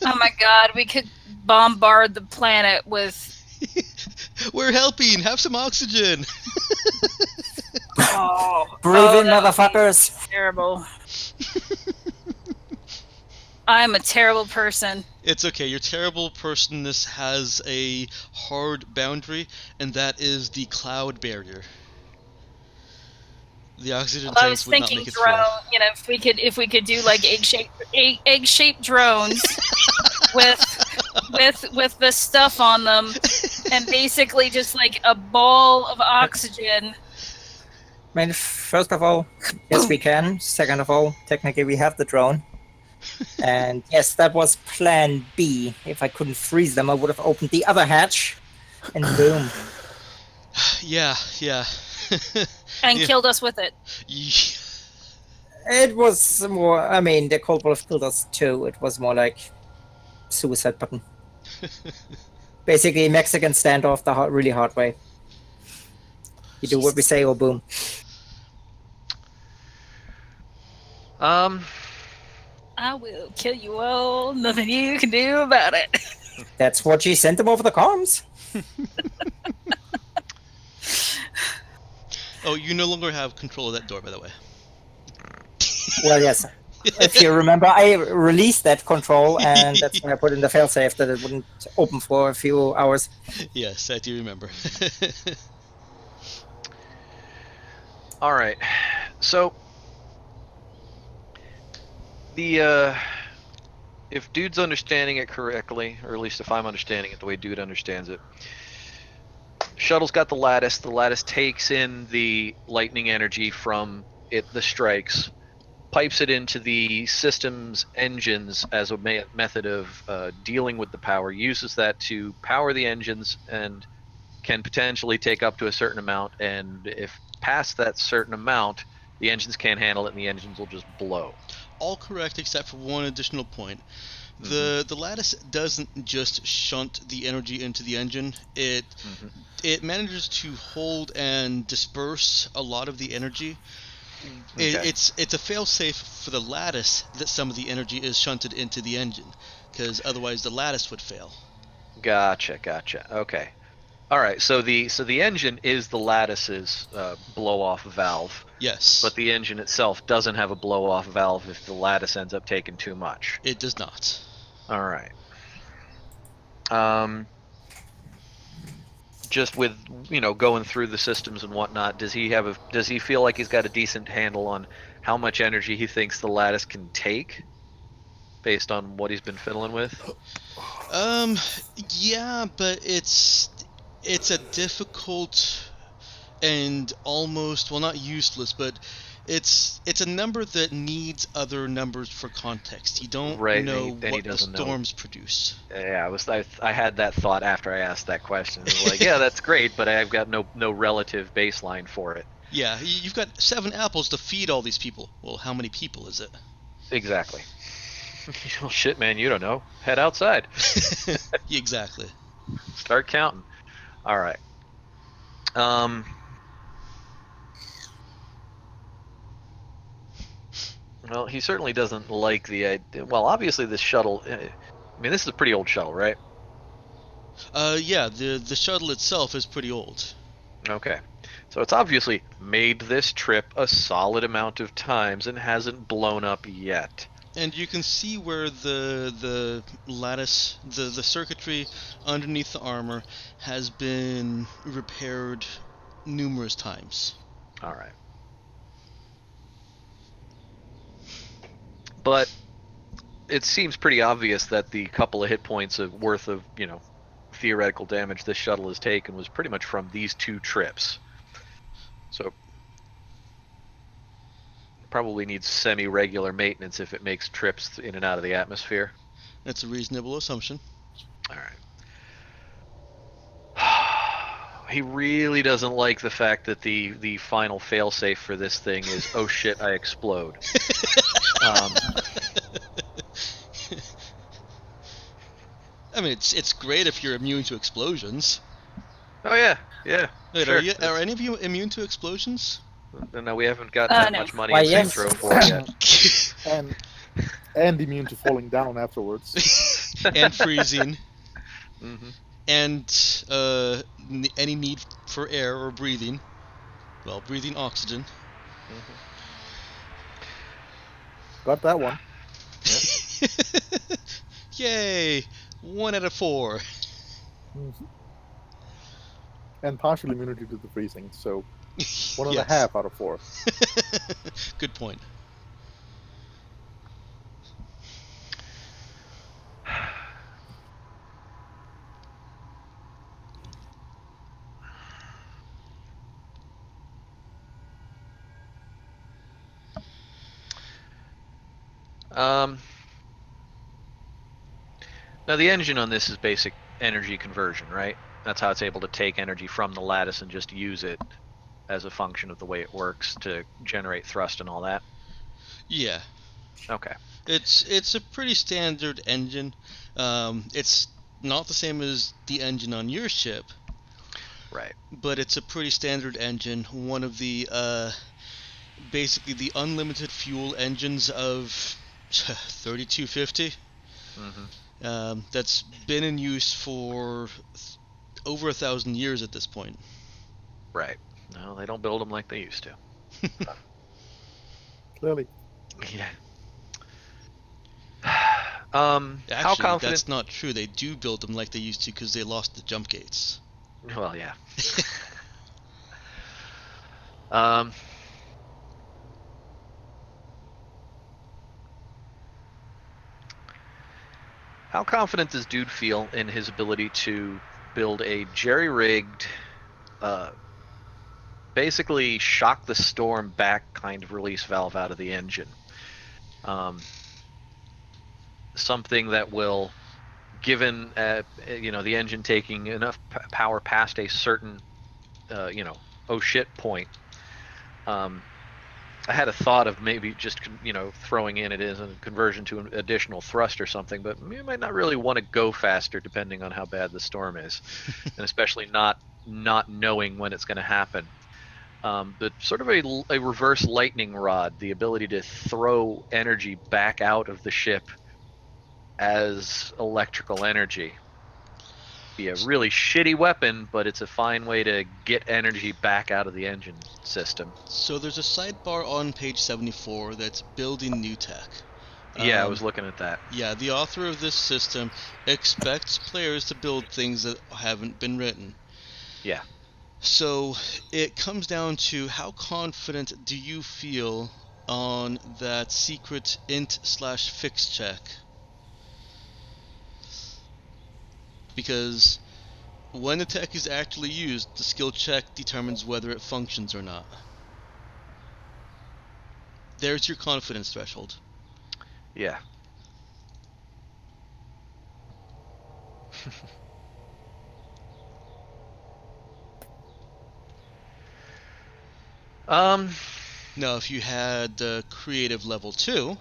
Speaker 4: Oh my god, we could bombard the planet with...
Speaker 1: We're helping. Have some oxygen.
Speaker 5: Breathe in,
Speaker 4: that would be
Speaker 5: motherfuckers!
Speaker 4: terrible. I'm a terrible person.
Speaker 1: It's okay. Your terrible personness has a hard boundary, and that is the cloud barrier. The oxygen
Speaker 4: Well, I
Speaker 1: tanks
Speaker 4: was
Speaker 1: would not
Speaker 4: thinking
Speaker 1: make it
Speaker 4: drone.
Speaker 1: through.
Speaker 4: You know, if we could do like egg-shaped drones with the stuff on them, and basically just like a ball of oxygen.
Speaker 5: I mean, first of all, yes, we can. Second of all, technically we have the drone. And yes, that was plan B. If I couldn't freeze them, I would have opened the other hatch, and boom.
Speaker 1: Yeah.
Speaker 4: And
Speaker 1: Yeah.
Speaker 4: killed us with it.
Speaker 5: It was more, I mean, the Cold War of killed us too. It was more like suicide button. Basically, Mexican standoff the really hard way. You do what we say or boom.
Speaker 4: I will kill you all. Nothing you can do about it.
Speaker 5: That's what she sent them over the comms.
Speaker 1: Oh, you no longer have control of that door, by the way.
Speaker 5: Well, yes. If you remember, I released that control, and that's when I put in the failsafe that it wouldn't open for a few hours.
Speaker 1: Yes, I do remember.
Speaker 2: All right. So the if Dude's understanding it correctly, or at least if I'm understanding it the way Dude understands it, shuttle's got the lattice. The lattice takes in the lightning energy from the strikes, pipes it into the system's engines as a method of dealing with the power, uses that to power the engines, and can potentially take up to a certain amount. And if past that certain amount, the engines can't handle it, and the engines will just blow.
Speaker 1: All correct except for one additional point. The lattice doesn't just shunt the energy into the engine. It manages to hold and disperse a lot of the energy.
Speaker 2: Okay.
Speaker 1: It's a failsafe for the lattice that some of the energy is shunted into the engine, because otherwise the lattice would fail.
Speaker 2: Gotcha. Okay. All right. So the engine is the lattice's blow off valve,
Speaker 1: Yes.
Speaker 2: but the engine itself doesn't have a blow off valve if the lattice ends up taking too much.
Speaker 1: It does not.
Speaker 2: All right. Just with going through the systems and whatnot, does he feel like he's got a decent handle on how much energy he thinks the lattice can take based on what he's been fiddling with?
Speaker 1: Yeah, but it's a difficult and almost, well, not useless, but it's a number that needs other numbers for context. You don't
Speaker 2: Right,
Speaker 1: know
Speaker 2: and he
Speaker 1: what the
Speaker 2: doesn't know.
Speaker 1: storms produce.
Speaker 2: Yeah, I had that thought after I asked that question. It was like, yeah, that's great, but I've got no relative baseline for it.
Speaker 1: Yeah, you've got 7 apples to feed all these people. Well, how many people is it?
Speaker 2: Exactly. Well, shit, man, you don't know. Head outside.
Speaker 1: Exactly.
Speaker 2: Start counting. All right. Well, he certainly doesn't like the idea. Well, obviously this shuttle. I mean, this is a pretty old shuttle, right?
Speaker 1: Yeah, the shuttle itself is pretty old.
Speaker 2: Okay. So it's obviously made this trip a solid amount of times and hasn't blown up yet.
Speaker 1: And you can see where the lattice, the circuitry underneath the armor has been repaired numerous times.
Speaker 2: All right. But it seems pretty obvious that the couple of hit points worth of, theoretical damage this shuttle has taken was pretty much from these 2 trips. So probably needs semi-regular maintenance if it makes trips in and out of the atmosphere.
Speaker 1: That's a reasonable assumption.
Speaker 2: All right. He really doesn't like the fact that the final failsafe for this thing is, oh shit, I explode.
Speaker 1: I mean, it's great if you're immune to explosions.
Speaker 2: Oh yeah.
Speaker 1: Wait,
Speaker 2: Sure.
Speaker 1: are any of you immune to explosions?
Speaker 2: No, we haven't got that
Speaker 4: No.
Speaker 2: much money
Speaker 5: Why,
Speaker 2: in
Speaker 5: yes.
Speaker 2: Saints Row 4 yet.
Speaker 6: and immune to falling down afterwards.
Speaker 1: And freezing.
Speaker 2: Mm-hmm.
Speaker 1: And any need for air or breathing. Well, breathing oxygen.
Speaker 6: Got that one.
Speaker 1: Yay! 1 out of 4.
Speaker 6: And partial immunity to the freezing, so 1.5
Speaker 1: Yes.
Speaker 6: out of 4.
Speaker 1: Good point.
Speaker 2: Now the engine on this is basic energy conversion, right? That's how it's able to take energy from the lattice and just use it as a function of the way it works to generate thrust and all that.
Speaker 1: Yeah.
Speaker 2: Okay.
Speaker 1: It's a pretty standard engine. It's not the same as the engine on your ship,
Speaker 2: Right.
Speaker 1: but it's a pretty standard engine. One of the basically the unlimited fuel engines of 3250.
Speaker 2: Mm-hmm.
Speaker 1: That's been in use for over 1,000 years at this point.
Speaker 2: Right. No, they don't build them like they used to.
Speaker 6: Clearly.
Speaker 2: Yeah.
Speaker 1: Actually,
Speaker 2: How confident?
Speaker 1: that's not true. They do build them like they used to because they lost the jump gates.
Speaker 2: Well, yeah. How confident does Dude feel in his ability to build a jerry-rigged, basically shock the storm back kind of release valve out of the engine? Something that will, given the engine taking enough power past a certain oh shit point. I had a thought of maybe just throwing in it as a conversion to an additional thrust or something, but you might not really want to go faster depending on how bad the storm is, and especially not knowing when it's going to happen. But sort of a reverse lightning rod, the ability to throw energy back out of the ship as electrical energy. be a really shitty weapon, but it's a fine way to get energy back out of the engine system.
Speaker 1: So there's a sidebar on page 74 that's building new tech.
Speaker 2: Yeah, I was looking at that.
Speaker 1: Yeah, the author of this system expects players to build things that haven't been written.
Speaker 2: Yeah.
Speaker 1: So it comes down to how confident do you feel on that secret int/fix check? Because when the tech is actually used, the skill check determines whether it functions or not. There's your confidence threshold.
Speaker 2: Yeah.
Speaker 1: Now, if you had creative level 2,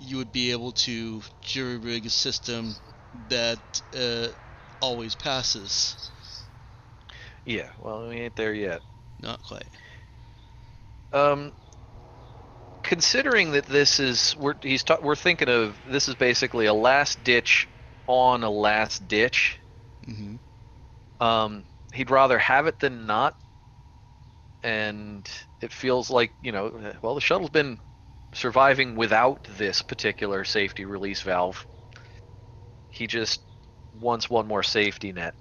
Speaker 1: you would be able to jury rig a system that always passes.
Speaker 2: Yeah, well, we ain't there yet.
Speaker 1: Not quite.
Speaker 2: Considering that this is we're thinking of this is basically a last ditch on a last ditch.
Speaker 1: Mm-hmm.
Speaker 2: He'd rather have it than not, and it feels like, well, the shuttle's been surviving without this particular safety release valve. He just wants one more safety net.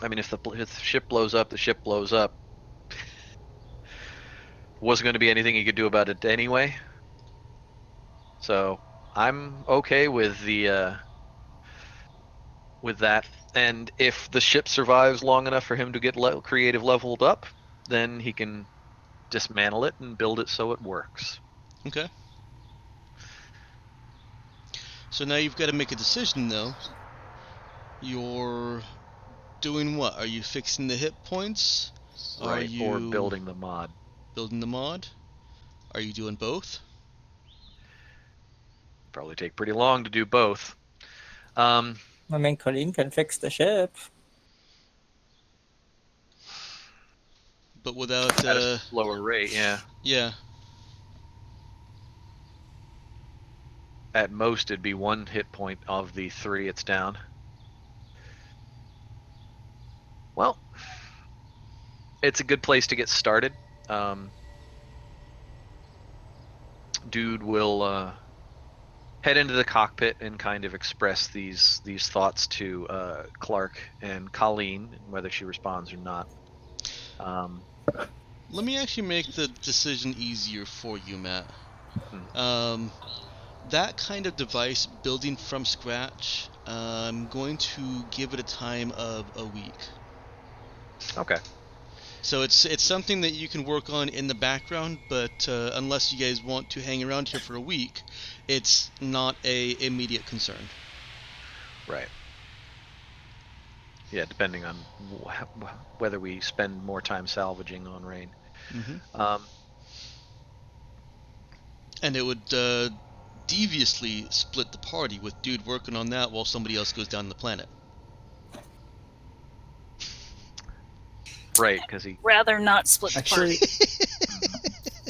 Speaker 2: I mean, if the ship blows up, the ship blows up. Wasn't going to be anything he could do about it anyway. So I'm okay with with that. And if the ship survives long enough for him to get creative leveled up, then he can dismantle it and build it so it works.
Speaker 1: Okay. So now you've got to make a decision, though. You're doing what? Are you fixing the hit points?
Speaker 2: Right,
Speaker 1: Are you
Speaker 2: or building the mod.
Speaker 1: Building the mod? Are you doing both?
Speaker 2: Probably take pretty long to do both.
Speaker 5: I mean, Colleen can fix the ship.
Speaker 1: But without
Speaker 2: at a slower rate, yeah.
Speaker 1: Yeah.
Speaker 2: At most, it'd be 1 hit point of the 3 it's down. Well, it's a good place to get started. Dude will head into the cockpit and kind of express these thoughts to Clark and Colleen, whether she responds or not.
Speaker 1: Let me actually make the decision easier for you, Matt. That kind of device, building from scratch, I'm going to give it a time of a week.
Speaker 2: Okay.
Speaker 1: So it's something that you can work on in the background, but unless you guys want to hang around here for a week, it's not a immediate concern.
Speaker 2: Right. Yeah, depending on whether we spend more time salvaging on rain.
Speaker 1: Mm-hmm. And it would deviously split the party with dude working on that while somebody else goes down the planet.
Speaker 2: Right, because he
Speaker 4: rather not split the
Speaker 3: Actually,
Speaker 4: party.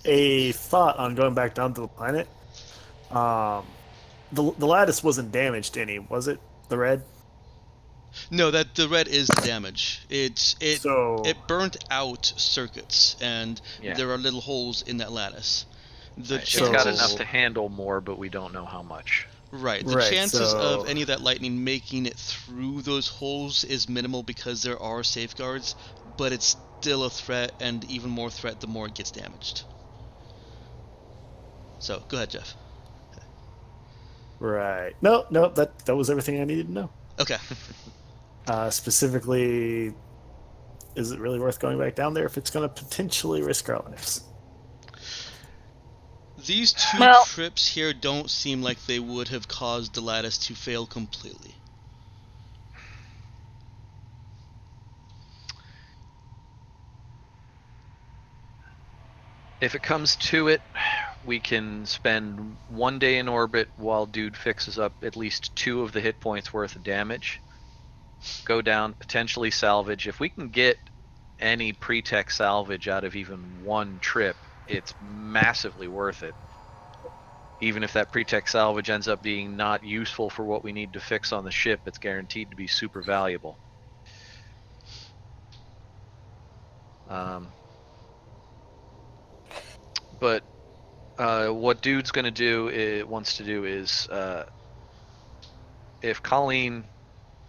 Speaker 3: A thought on going back down to the planet. The lattice wasn't damaged any, was it? The red?
Speaker 1: No, that the red is the damage. It burnt out circuits, and there are little holes in that lattice.
Speaker 2: It's got enough to handle more, but we don't know how much.
Speaker 1: Right. The chances of any of that lightning making it through those holes is minimal because there are safeguards, but it's still a threat, and even more threat the more it gets damaged. So, go ahead, Jeff.
Speaker 3: Right. No, that was everything I needed to know.
Speaker 1: Okay.
Speaker 3: Specifically, is it really worth going back down there if it's going to potentially risk our lives?
Speaker 1: These two trips here don't seem like they would have caused the lattice to fail completely.
Speaker 2: If it comes to it, we can spend 1 day in orbit while dude fixes up at least 2 of the hit points worth of damage. Go down, potentially salvage. If we can get any pre-tech salvage out of even 1 trip, it's massively worth it. even if that pre-tech salvage ends up being not useful for what we need to fix on the ship, it's guaranteed to be super valuable. But what Dude's gonna wants to do is, if Colleen,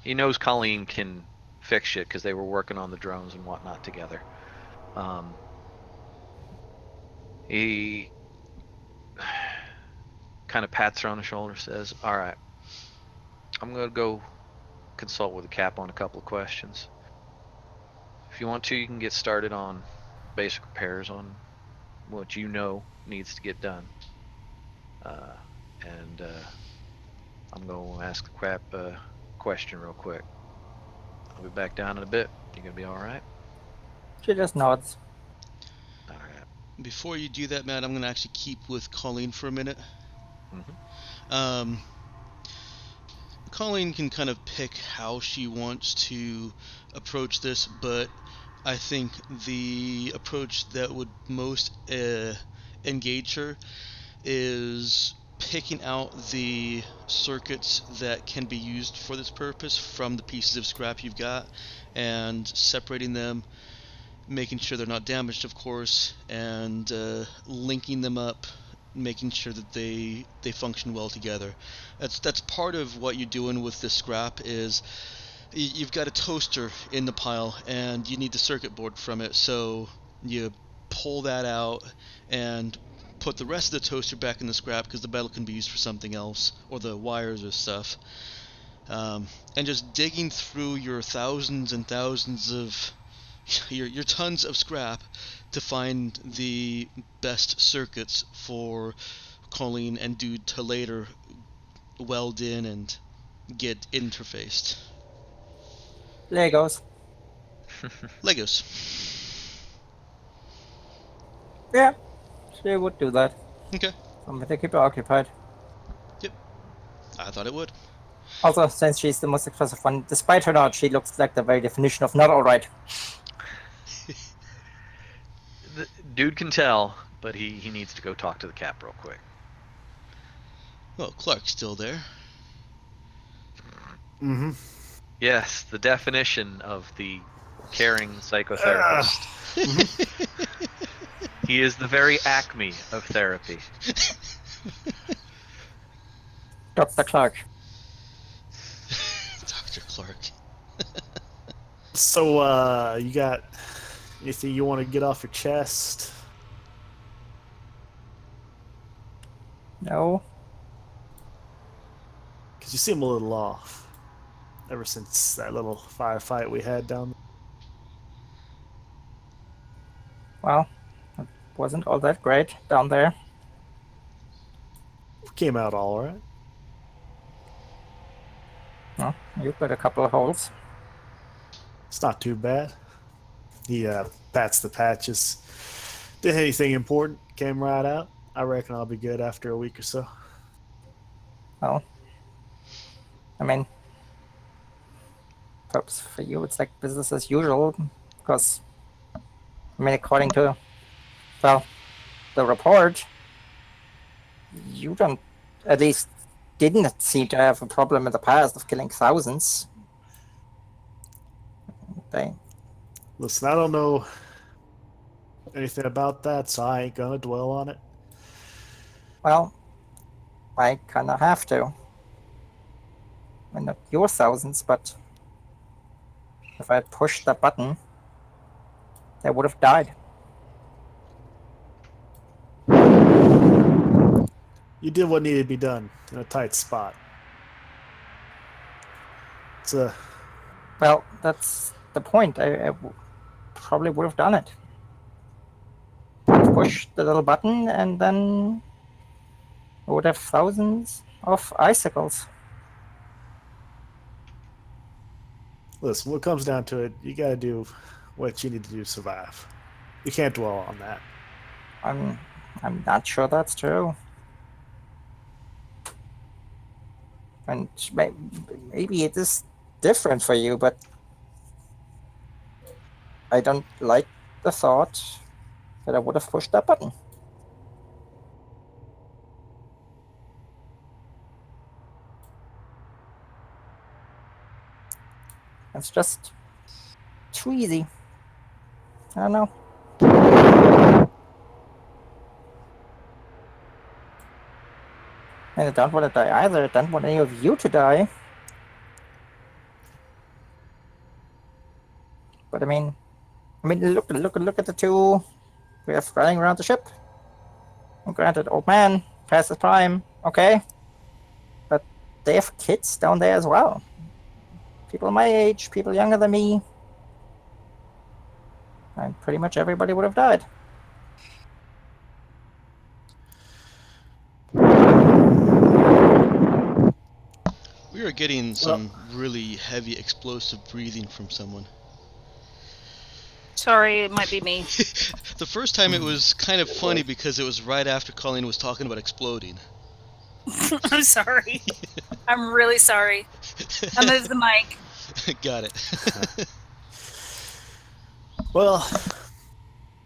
Speaker 2: he knows Colleen can fix shit because they were working on the drones and whatnot together. He kind of pats her on the shoulder, says, "All right, I'm gonna go consult with the cap on a couple of questions. If you want to, you can get started on basic repairs on what you know needs to get done. And I'm gonna ask the crap question real quick. I'll be back down in a bit. You gonna be all right?"
Speaker 5: She just nods.
Speaker 2: All right.
Speaker 1: Before you do that, Matt, I'm going to actually keep with Colleen for a minute.
Speaker 2: Mm-hmm.
Speaker 1: Colleen can kind of pick how she wants to approach this, but I think the approach that would most engage her is picking out the circuits that can be used for this purpose from the pieces of scrap you've got and separating them, making sure they're not damaged, of course, and linking them up, making sure that they function well together. That's part of what you're doing with this scrap is you've got a toaster in the pile and you need the circuit board from it, so you pull that out and put the rest of the toaster back in the scrap because the metal can be used for something else, or the wires or stuff. And just digging through your thousands and thousands of your tons of scrap to find the best circuits for Colleen and Dude to later weld in and get interfaced.
Speaker 5: Legos.
Speaker 1: Legos.
Speaker 5: Yeah, she would do that.
Speaker 1: Okay.
Speaker 5: Something to keep her occupied.
Speaker 1: Yep. I thought it would.
Speaker 5: Also, since she's the most expressive one, despite her nod, she looks like the very definition of not alright.
Speaker 2: The Dude can tell, but he needs to go talk to the cap real quick.
Speaker 1: Well, Clark's still there.
Speaker 3: Mm-hmm.
Speaker 2: Yes, the definition of the caring psychotherapist. He is the very acme of therapy.
Speaker 5: Dr. Clark.
Speaker 1: Dr. Clark.
Speaker 3: So, you got anything you want to get off your chest?
Speaker 5: No.
Speaker 3: Because you seem a little off ever since that little firefight we had down there.
Speaker 5: Well, it wasn't all that great down there.
Speaker 3: Came out all right.
Speaker 5: Well, you've got a couple of holes.
Speaker 3: It's not too bad. He pats the patches. Did anything important? Came right out. I reckon I'll be good after a week or so.
Speaker 5: Well, I mean, perhaps for you it's like business as usual, because, I mean, according to, well, the report, you don't, at least didn't seem to have a problem in the past of killing thousands.
Speaker 3: Listen, I don't know anything about that, so I ain't gonna dwell on it.
Speaker 5: Well, I kind of have to. I mean, not your thousands, but if I had pushed that button, they would have died.
Speaker 3: You did what needed to be done in a tight spot. It's a
Speaker 5: Well, that's the point. I probably would have done it. Push the little button, and then we would have thousands of icicles.
Speaker 3: listen. When it comes down to it, you gotta do what you need to do to survive. You can't dwell on that.
Speaker 5: I'm not sure that's true. And maybe it is different for you, but I don't like the thought that I would have pushed that button. It's just too easy. I don't know. And I don't want to die either. I don't want any of you to die. But I mean, look at the two we have running around the ship. And granted, old man, past his prime, okay, but they have kids down there as well. People my age, people younger than me. And pretty much everybody would have died.
Speaker 1: We are getting some really heavy explosive breathing from someone.
Speaker 4: Sorry, it might be me.
Speaker 1: The first time it was kind of funny because it was right after Colleen was talking about exploding.
Speaker 4: I'm sorry. I'm really sorry. I moved the mic.
Speaker 1: Got it.
Speaker 3: Well,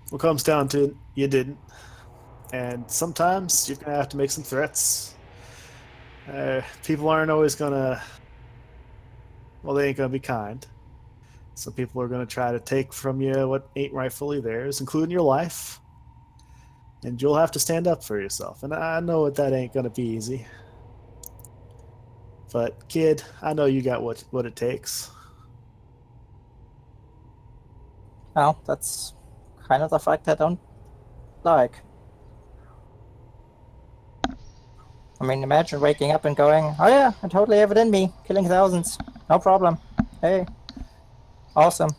Speaker 3: what comes down to it, you didn't. And sometimes you're gonna have to make some threats. People aren't always gonna. Well, they ain't gonna be kind. Some people are gonna try to take from you what ain't rightfully theirs, including your life. And you'll have to stand up for yourself. And I know that ain't gonna be easy. But kid, I know you got what it takes.
Speaker 5: Well, that's kind of the fact I don't like. I mean, imagine waking up and going, oh yeah, I totally have it in me, killing thousands. No problem. Hey. Awesome.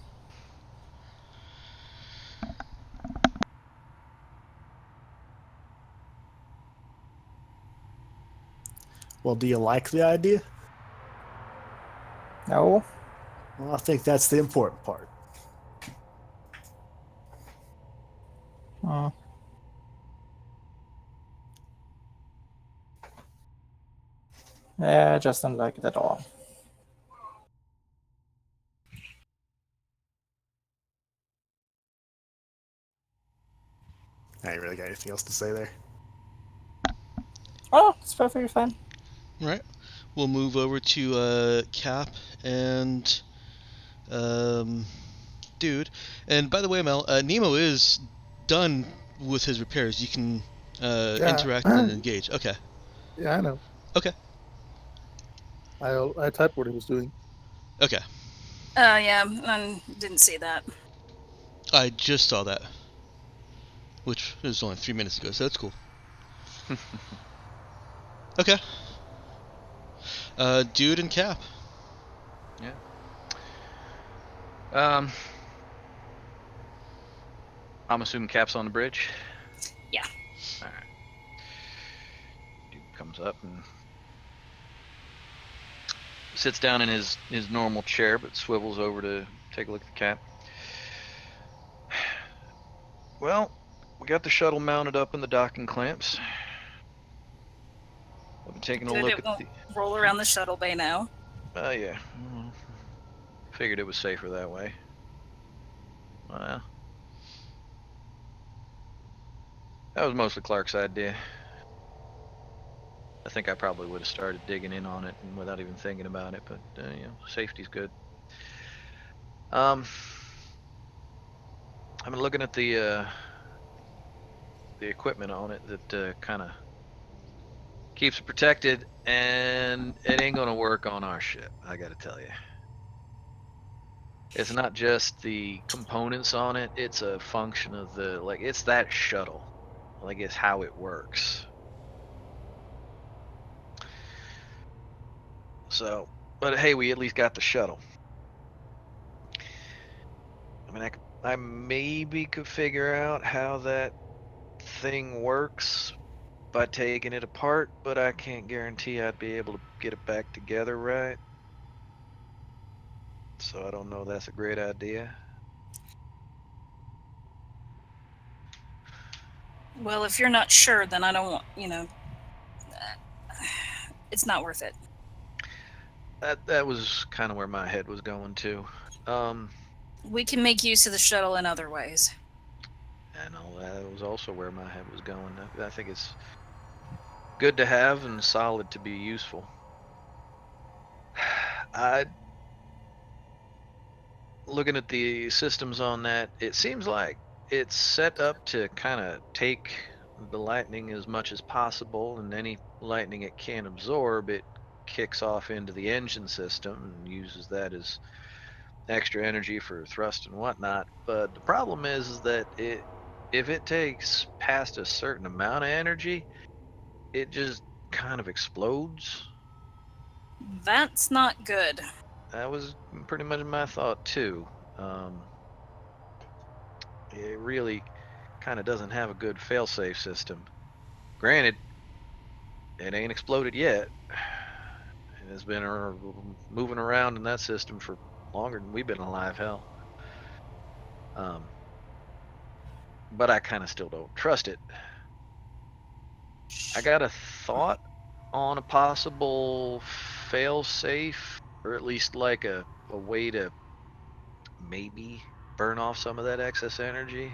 Speaker 3: Well, do you like the idea?
Speaker 5: No.
Speaker 3: Well, I think that's the important part.
Speaker 5: Hmm. Yeah, I just don't like it at all.
Speaker 3: I ain't really got anything else to say there.
Speaker 5: Oh, it's perfectly fine.
Speaker 1: Right. We'll move over to Cap and Dude. And by the way, Mel, Nemo is done with his repairs. You can interact and engage. Okay.
Speaker 6: Yeah, I know.
Speaker 1: Okay.
Speaker 6: I typed what he was doing.
Speaker 1: Okay.
Speaker 4: Yeah, I didn't see that.
Speaker 1: I just saw that, which was only 3 minutes ago, so that's cool. Okay. Dude and Cap.
Speaker 2: I'm assuming Cap's on the bridge.
Speaker 4: Yeah.
Speaker 2: All right. Dude comes up and sits down in his normal chair, but swivels over to take a look at the Cap. Well, we got the shuttle mounted up in the docking clamps. I've been taking a
Speaker 4: Good,
Speaker 2: look
Speaker 4: it
Speaker 2: at
Speaker 4: won't
Speaker 2: the.
Speaker 4: roll around the shuttle bay now.
Speaker 2: Yeah. Figured it was safer that way. Well, that was mostly Clark's idea. I think I probably would have started digging in on it and without even thinking about it, but safety's good. I've been looking at the equipment on it that kind of keeps it protected, and it ain't gonna work on our ship. I gotta tell you, it's not just the components on it; it's a function of it's that shuttle, it's how it works. So, but hey, we at least got the shuttle. I mean, I maybe could figure out how that thing works by taking it apart, but I can't guarantee I'd be able to get it back together right. So I don't know that's a great idea.
Speaker 4: Well, if you're not sure, then I don't want, it's not worth it.
Speaker 2: That was kind of where my head was going too.
Speaker 4: We can make use of the shuttle in other ways.
Speaker 2: I know that was also where my head was going. I think it's good to have and solid to be useful. I looking at the systems on that, it seems like it's set up to kind of take the lightning as much as possible, and any lightning it can absorb, it kicks off into the engine system and uses that as extra energy for thrust and whatnot. But the problem is that if it takes past a certain amount of energy, it just kind of explodes.
Speaker 4: That's not good.
Speaker 2: That was pretty much my thought too. Um, it really kind of doesn't have a good failsafe system. Granted, it ain't exploded yet. It has been moving around in that system for longer than we've been alive. Hell, um, but I kind of still don't trust it. I got a thought on a possible fail-safe, or at least like a way to maybe burn off some of that excess energy.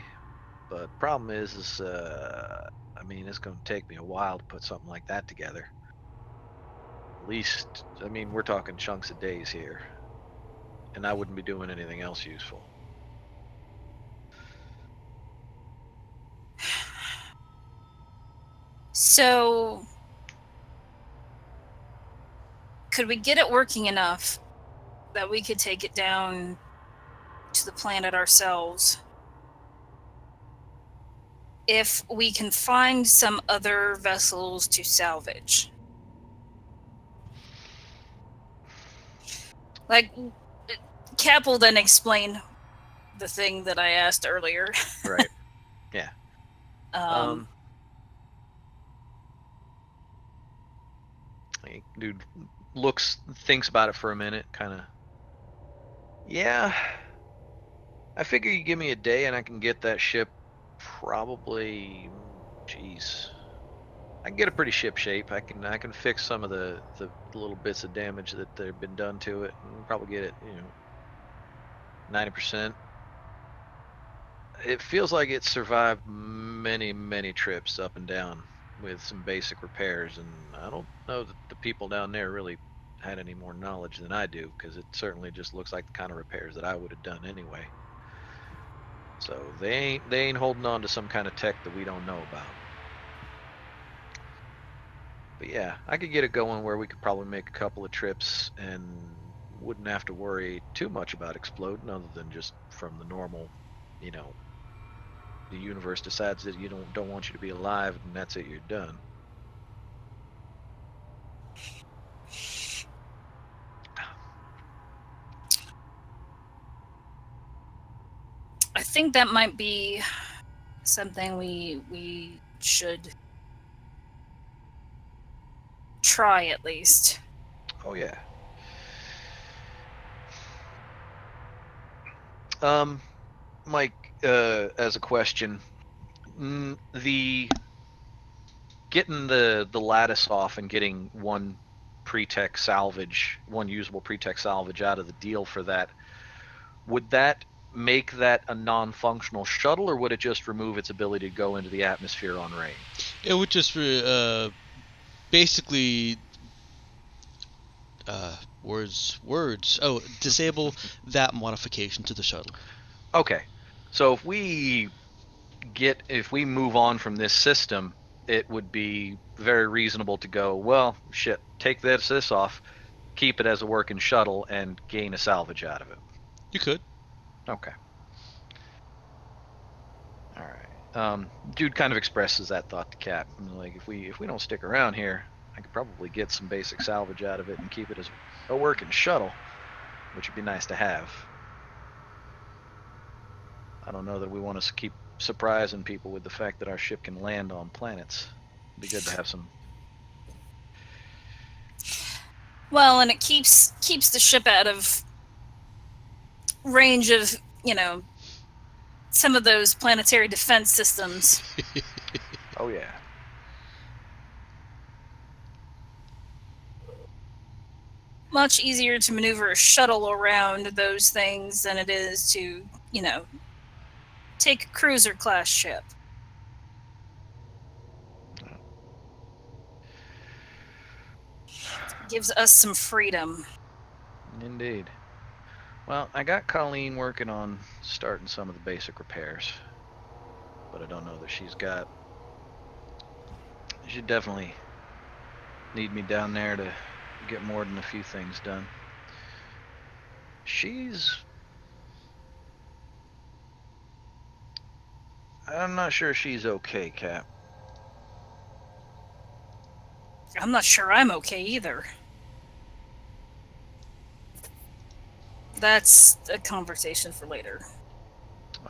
Speaker 2: But problem is I mean, it's going to take me a while to put something like that together. At least, I mean, we're talking chunks of days here, and I wouldn't be doing anything else useful.
Speaker 4: So, could we get it working enough that we could take it down to the planet ourselves? If we can find some other vessels to salvage. Like, Cap will then explain the thing that I asked earlier.
Speaker 2: Right. Yeah. Dude thinks about it for a minute, kind of. Yeah, I figure you give me a day and I can get that ship probably. Jeez, I can get a pretty ship shape. I can fix some of the little bits of damage that have been done to it, and probably get it 90%. It feels like it survived many trips up and down with some basic repairs, and I don't know that the people down there really had any more knowledge than I do, because it certainly just looks like the kind of repairs that I would have done anyway. So they ain't holding on to some kind of tech that we don't know about. But yeah, I could get it going where we could probably make a couple of trips and wouldn't have to worry too much about exploding, other than just from the normal, you know, the universe decides that you don't want you to be alive, and that's it, you're done.
Speaker 4: I think that might be something we should try at least.
Speaker 2: Oh yeah. Mike, as a question, the getting the lattice off and getting one usable pre-tech salvage out of the deal for that, would that make that a non-functional shuttle, or would it just remove its ability to go into the atmosphere on range?
Speaker 1: It would just basically words. Oh, disable that modification to the shuttle.
Speaker 2: Okay, so if we move on from this system, it would be very reasonable to go, well, shit, take this off, keep it as a working shuttle, and gain a salvage out of it.
Speaker 1: You could.
Speaker 2: Okay. All right. Dude kind of expresses that thought to Cap. Like, if we don't stick around here, I could probably get some basic salvage out of it and keep it as a working shuttle, which would be nice to have. I don't know that we want to keep surprising people with the fact that our ship can land on planets. It'd be good to have some.
Speaker 4: Well, and it keeps the ship out of range of, some of those planetary defense systems.
Speaker 2: Oh yeah.
Speaker 4: Much easier to maneuver a shuttle around those things than it is to, take a cruiser class ship. Gives us some freedom.
Speaker 2: Indeed. Well, I got Colleen working on starting some of the basic repairs, but I don't know that she's got. She definitely need me down there to get more than a few things done. I'm not sure she's okay, Cap.
Speaker 4: I'm not sure I'm okay either. That's a conversation for later.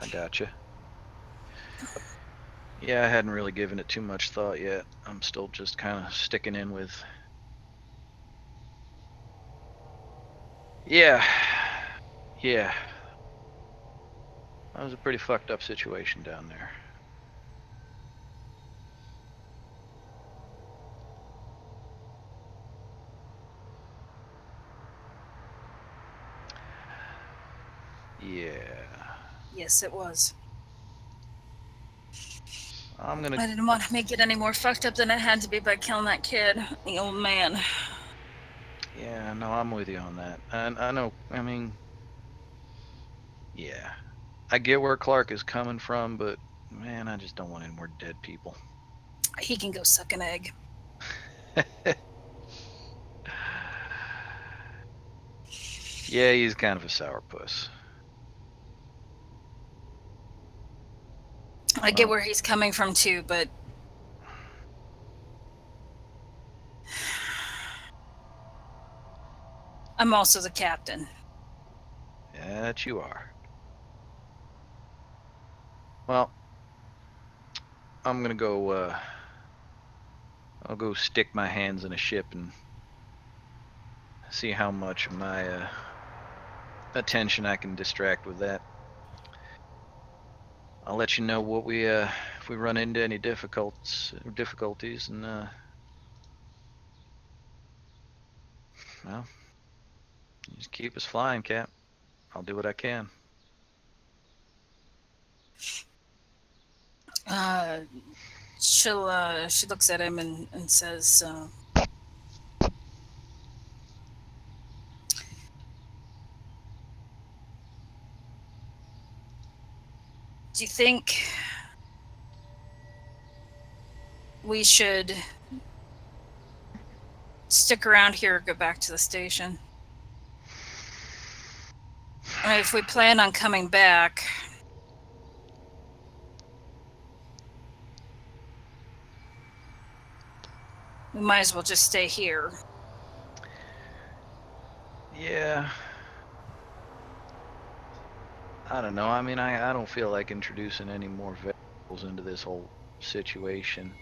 Speaker 2: I gotcha. Yeah, I hadn't really given it too much thought yet. I'm still just kind of sticking in with. Yeah. Yeah. That was a pretty fucked up situation down there. Yeah.
Speaker 4: Yes, it was.
Speaker 2: I'm gonna.
Speaker 4: I didn't want to make it any more fucked up than it had to be by killing that kid, the old man.
Speaker 2: Yeah, no, I'm with you on that. And I know, I mean, yeah. I get where Clark is coming from, but man, I just don't want any more dead people.
Speaker 4: He can go suck an egg.
Speaker 2: Yeah, he's kind of a sourpuss.
Speaker 4: I get where he's coming from too, but I'm also the captain.
Speaker 2: Yeah, that you are. Well, I'm gonna go, I'll go stick my hands in a ship and see how much of my, attention I can distract with that. I'll let you know what if we run into any difficulties, and, well, you just keep us flying, Cap. I'll do what I can.
Speaker 4: She looks at him and says, do you think we should stick around here or go back to the station? I mean, if we plan on coming back, we might as well just stay here.
Speaker 2: Yeah. I don't know. I mean, I don't feel like introducing any more variables into this whole situation.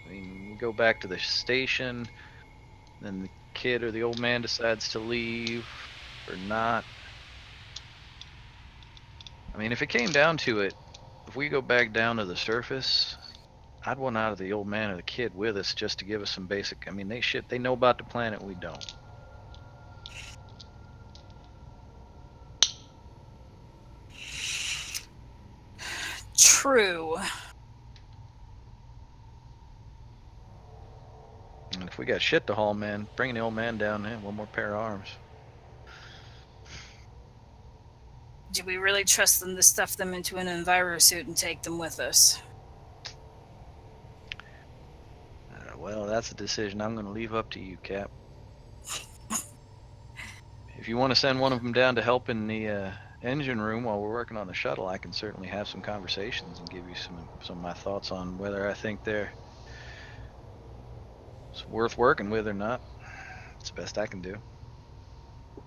Speaker 2: I mean, we go back to the station, then the kid or the old man decides to leave or not. I mean, if it came down to it, if we go back down to the surface, I'd want out of the old man or the kid with us just to give us some basic. I mean, they know about the planet, we don't.
Speaker 4: True.
Speaker 2: And if we got shit to haul, man, bringing the old man down, one more pair of arms.
Speaker 4: Do we really trust them to stuff them into an envirosuit and take them with us?
Speaker 2: Well, that's a decision I'm going to leave up to you, Cap. If you want to send one of them down to help in the engine room while we're working on the shuttle, I can certainly have some conversations and give you some of my thoughts on whether I think they're it's worth working with or not. It's the best I can do.
Speaker 4: I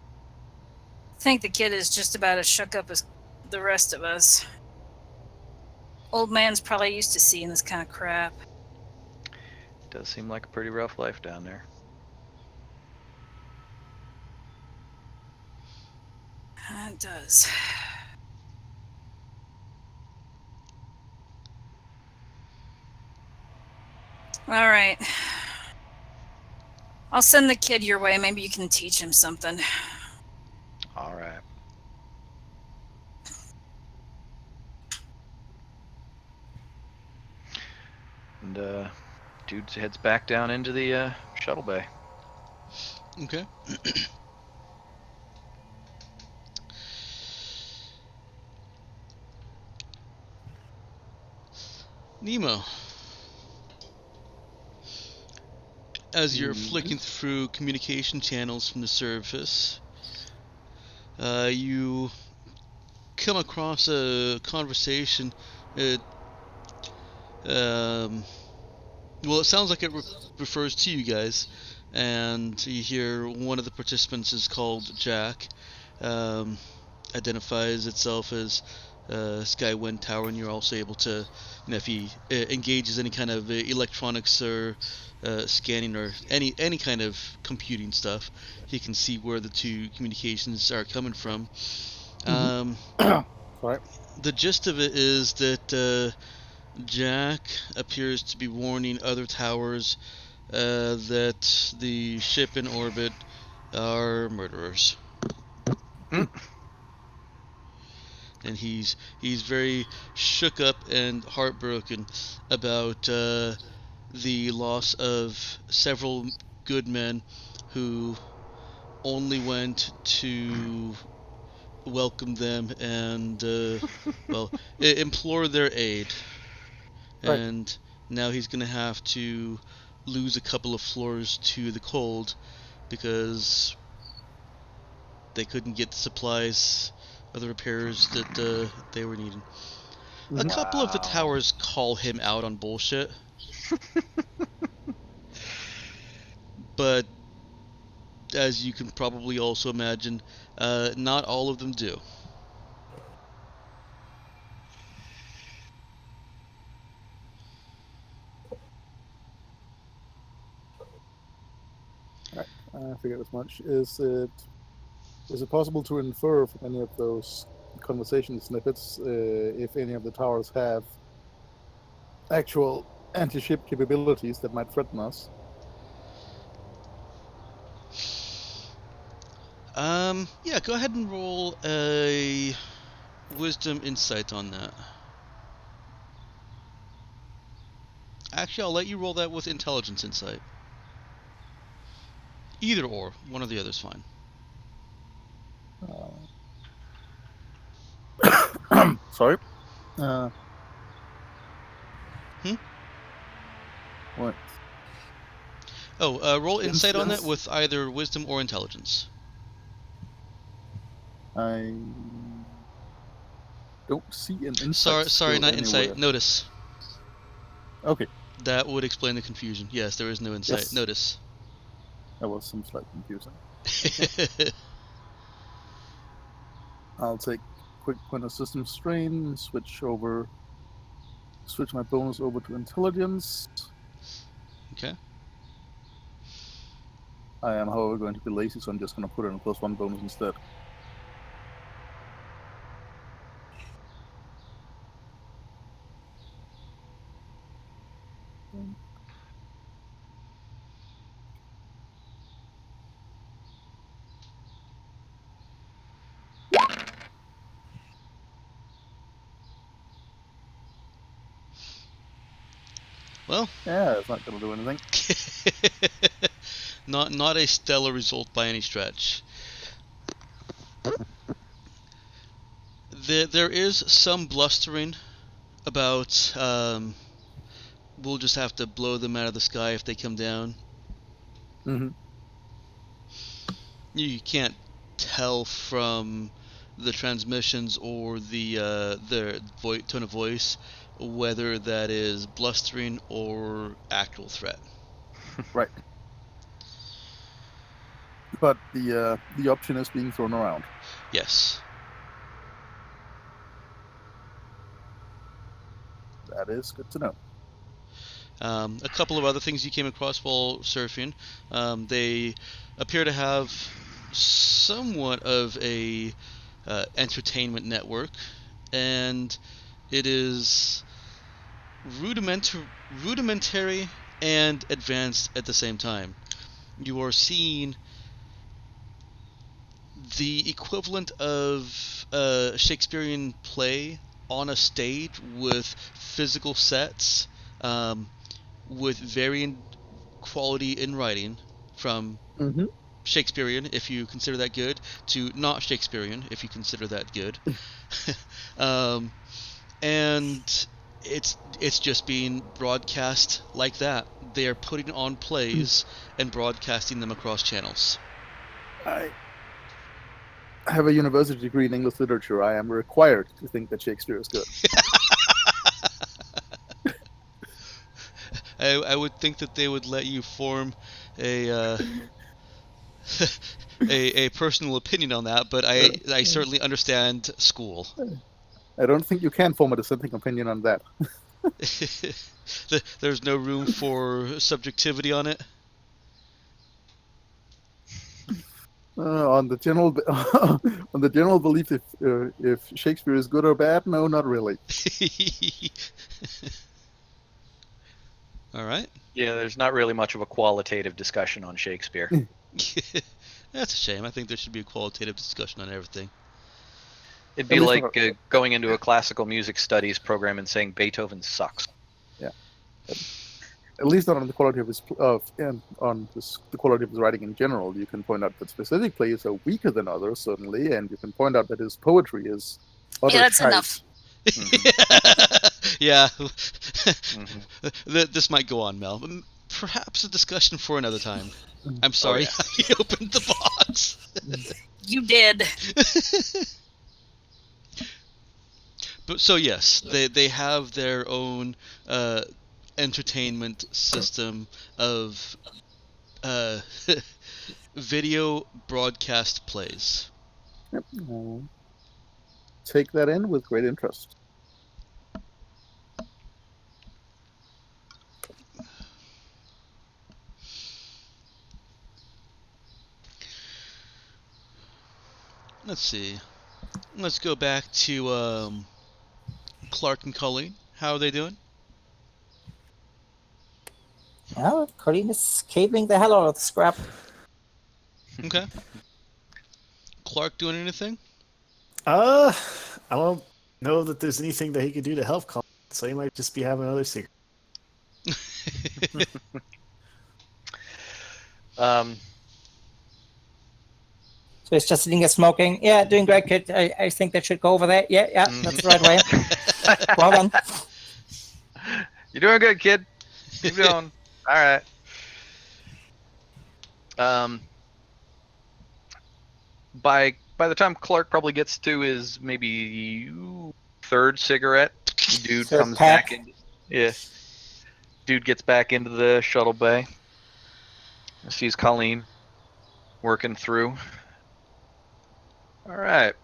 Speaker 4: think the kid is just about as shook up as the rest of us. Old man's probably used to seeing this kind of crap.
Speaker 2: It does seem like a pretty rough life down there.
Speaker 4: It does. All right. I'll send the kid your way. Maybe you can teach him something.
Speaker 2: All right. And dude heads back down into the shuttle bay.
Speaker 1: Okay. Nemo, as you're flicking through communication channels from the surface, you come across a conversation. Well, it sounds like it refers to you guys, and you hear one of the participants is called Jack. Identifies itself as Skywind Tower, and you're also able to, if he engages any kind of electronics or scanning or any kind of computing stuff, he can see where the two communications are coming from.
Speaker 6: Sorry.
Speaker 1: The gist of it is that Jack appears to be warning other towers that the ship in orbit are murderers. And he's very shook up and heartbroken about the loss of several good men who only went to welcome them and implore their aid.
Speaker 6: Right.
Speaker 1: And now he's gonna have to lose a couple of floors to the cold because they couldn't get the supplies or the repairs that they were needing. A couple of the towers call him out on bullshit. But as you can probably also imagine, not all of them do.
Speaker 6: I figured as much. Is it possible to infer from any of those conversation snippets if any of the towers have actual anti-ship capabilities that might threaten us?
Speaker 1: Yeah, go ahead and roll a wisdom insight on that. Actually, I'll let you roll that with intelligence insight. Either or, one or the other is fine.
Speaker 6: Sorry. What?
Speaker 1: Oh, roll insight on that
Speaker 6: Instance?
Speaker 1: with either wisdom or intelligence.
Speaker 6: I don't see an insight.
Speaker 1: Sorry, not
Speaker 6: anywhere.
Speaker 1: insight. Notice.
Speaker 6: Okay,
Speaker 1: That would explain the confusion. Yes, there is no insight.
Speaker 6: Yes.
Speaker 1: Notice.
Speaker 6: that was some slight confusing. I'll take quick point of system strain, switch my bonus over to intelligence.
Speaker 1: Okay.
Speaker 6: I am, however, going to be lazy, so I'm just going to put in a +1 bonus instead.
Speaker 1: Well.
Speaker 6: Yeah, it's not going to do anything.
Speaker 1: Not a stellar result by any stretch. There is some blustering about we'll just have to blow them out of the sky if they come down.
Speaker 6: Mm-hmm.
Speaker 1: You can't tell from the transmissions or the tone of voice whether that is blustering or actual threat.
Speaker 6: Right. But the option is being thrown around.
Speaker 1: Yes.
Speaker 6: That is good to know.
Speaker 1: A couple of other things you came across while surfing. They appear to have somewhat of a entertainment network, and it is rudimentary and advanced at the same time. You are seeing the equivalent of a Shakespearean play on a stage with physical sets, with varying quality in writing, from Shakespearean, if you consider that good, to not Shakespearean, if you consider that good. And it's just being broadcast like that. They are putting on plays and broadcasting them across channels.
Speaker 6: I have a university degree in English literature. I am required to think that Shakespeare is good.
Speaker 1: I would think that they would let you form a a personal opinion on that, but I certainly understand school.
Speaker 6: I don't think you can form a dissenting opinion on that.
Speaker 1: There's no room for subjectivity on it.
Speaker 6: On the general on the general belief if Shakespeare is good or bad, no, not really.
Speaker 1: All right.
Speaker 2: Yeah, there's not really much of a qualitative discussion on Shakespeare.
Speaker 1: That's a shame. I think there should be a qualitative discussion on everything.
Speaker 2: It'd be
Speaker 6: At least
Speaker 2: like going into a classical music studies program and saying Beethoven sucks.
Speaker 6: Yeah. At least not on the quality of his the quality of his writing in general. You can point out that specific plays are weaker than others, certainly, and you can point out that his poetry is.
Speaker 4: Yeah, that's enough.
Speaker 1: Yeah.
Speaker 2: Mhm.
Speaker 1: This might go on, Mel. Perhaps a discussion for another time. I'm sorry I opened the box.
Speaker 4: You did.
Speaker 1: But so yes, they have their own entertainment system of video broadcast plays.
Speaker 6: Yep. Take that in with great interest.
Speaker 1: Let's see. Let's go back to Clark and Colleen. How are they doing?
Speaker 5: Well, Colleen is caving the hell out of the scrap.
Speaker 1: Okay. Clark doing anything?
Speaker 3: I don't know that there's anything that he could do to help Colin, so he might just be having another secret.
Speaker 5: So he's just sitting there smoking. Yeah, doing great, kid. I think that should go over there. Yeah, that's the right way. Well done.
Speaker 2: You're doing good, kid. Keep going. All right. By the time Clark probably gets to his maybe third cigarette, dude
Speaker 5: Third
Speaker 2: comes
Speaker 5: pack.
Speaker 2: back in. Yeah. Dude gets back into the shuttle bay. Sees Colleen working through. All right.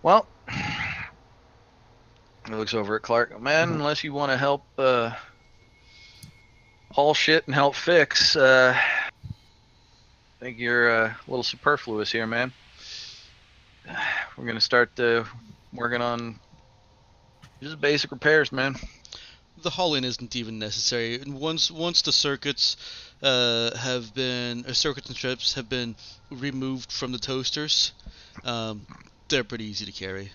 Speaker 2: Well, he looks over at Clark. Man, unless you want to help haul shit and help fix, I think you're a little superfluous here, man. We're gonna start working on just basic repairs, man.
Speaker 1: The hauling isn't even necessary. And once the circuits circuits and strips have been removed from the toasters, they're pretty easy to carry.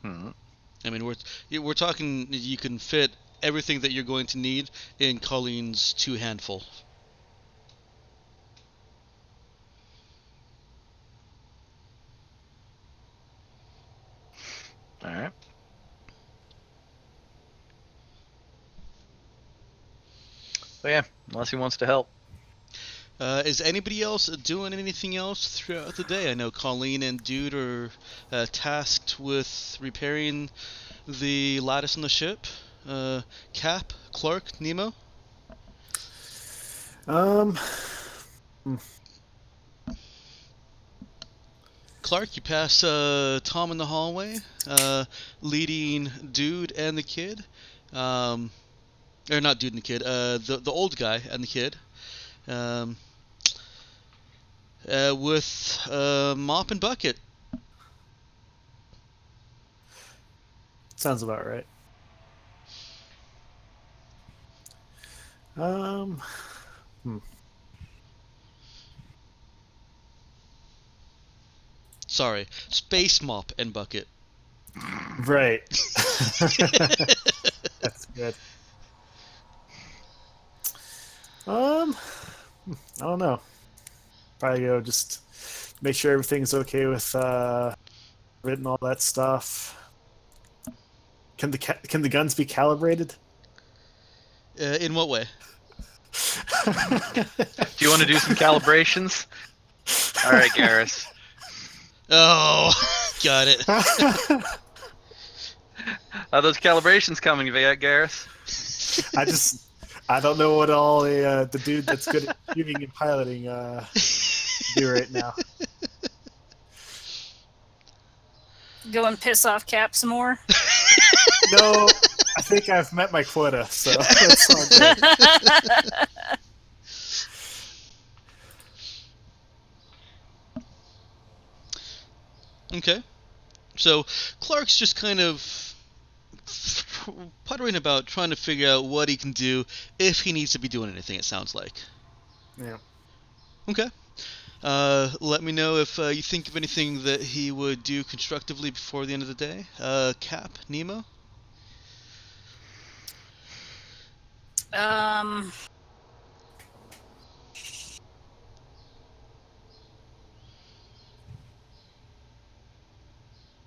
Speaker 2: Hmm.
Speaker 1: I mean, we're talking. You can fit everything that you're going to need in Colleen's 2 handful.
Speaker 2: All right. So yeah, unless he wants to help.
Speaker 1: Is anybody else doing anything else throughout the day? I know Colleen and Dude are tasked with repairing the lattice on the ship. Cap, Clark, Nemo. Clark, you pass Tom in the hallway, leading Dude and the kid. Or not Dude and the kid, the old guy and the kid. With mop and bucket.
Speaker 3: Sounds about right.
Speaker 1: Sorry, space mop and bucket.
Speaker 3: Right. That's good. I don't know. Probably go just make sure everything's okay with and all that stuff. Can the guns be calibrated?
Speaker 1: In what way?
Speaker 2: Do you want to do some calibrations? All right, Garrus.
Speaker 1: Oh, got it.
Speaker 2: Are those calibrations coming, Garrus?
Speaker 3: I don't know what all the dude that's good at shooting and piloting do right now.
Speaker 4: Go and piss off Cap some more.
Speaker 3: No, I think I've met my quota, so that's all good.
Speaker 1: Okay. So Clark's just kind of puttering about trying to figure out what he can do if he needs to be doing anything, it sounds like.
Speaker 3: Yeah.
Speaker 1: Okay. Let me know if you think of anything that he would do constructively before the end of the day. Cap, Nemo?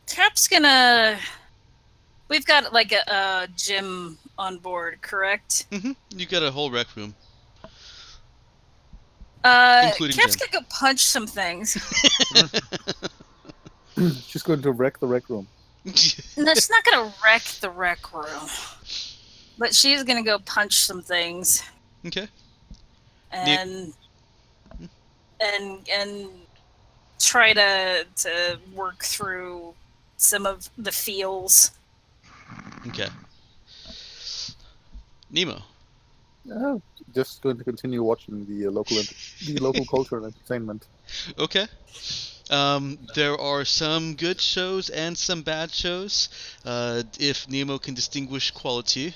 Speaker 4: Cap's gonna. We've got like a gym on board, correct?
Speaker 1: You got a whole rec room. Including
Speaker 4: Cap's
Speaker 1: gym.
Speaker 4: gonna go punch some things.
Speaker 6: She's going to wreck the rec room.
Speaker 4: No, she's not gonna wreck the rec room, but she's gonna go punch some things.
Speaker 1: Okay.
Speaker 4: And try to work through some of the feels.
Speaker 1: Okay. Nemo.
Speaker 6: Just going to continue watching the local culture and entertainment.
Speaker 1: Okay. There are some good shows and some bad shows, if Nemo can distinguish quality.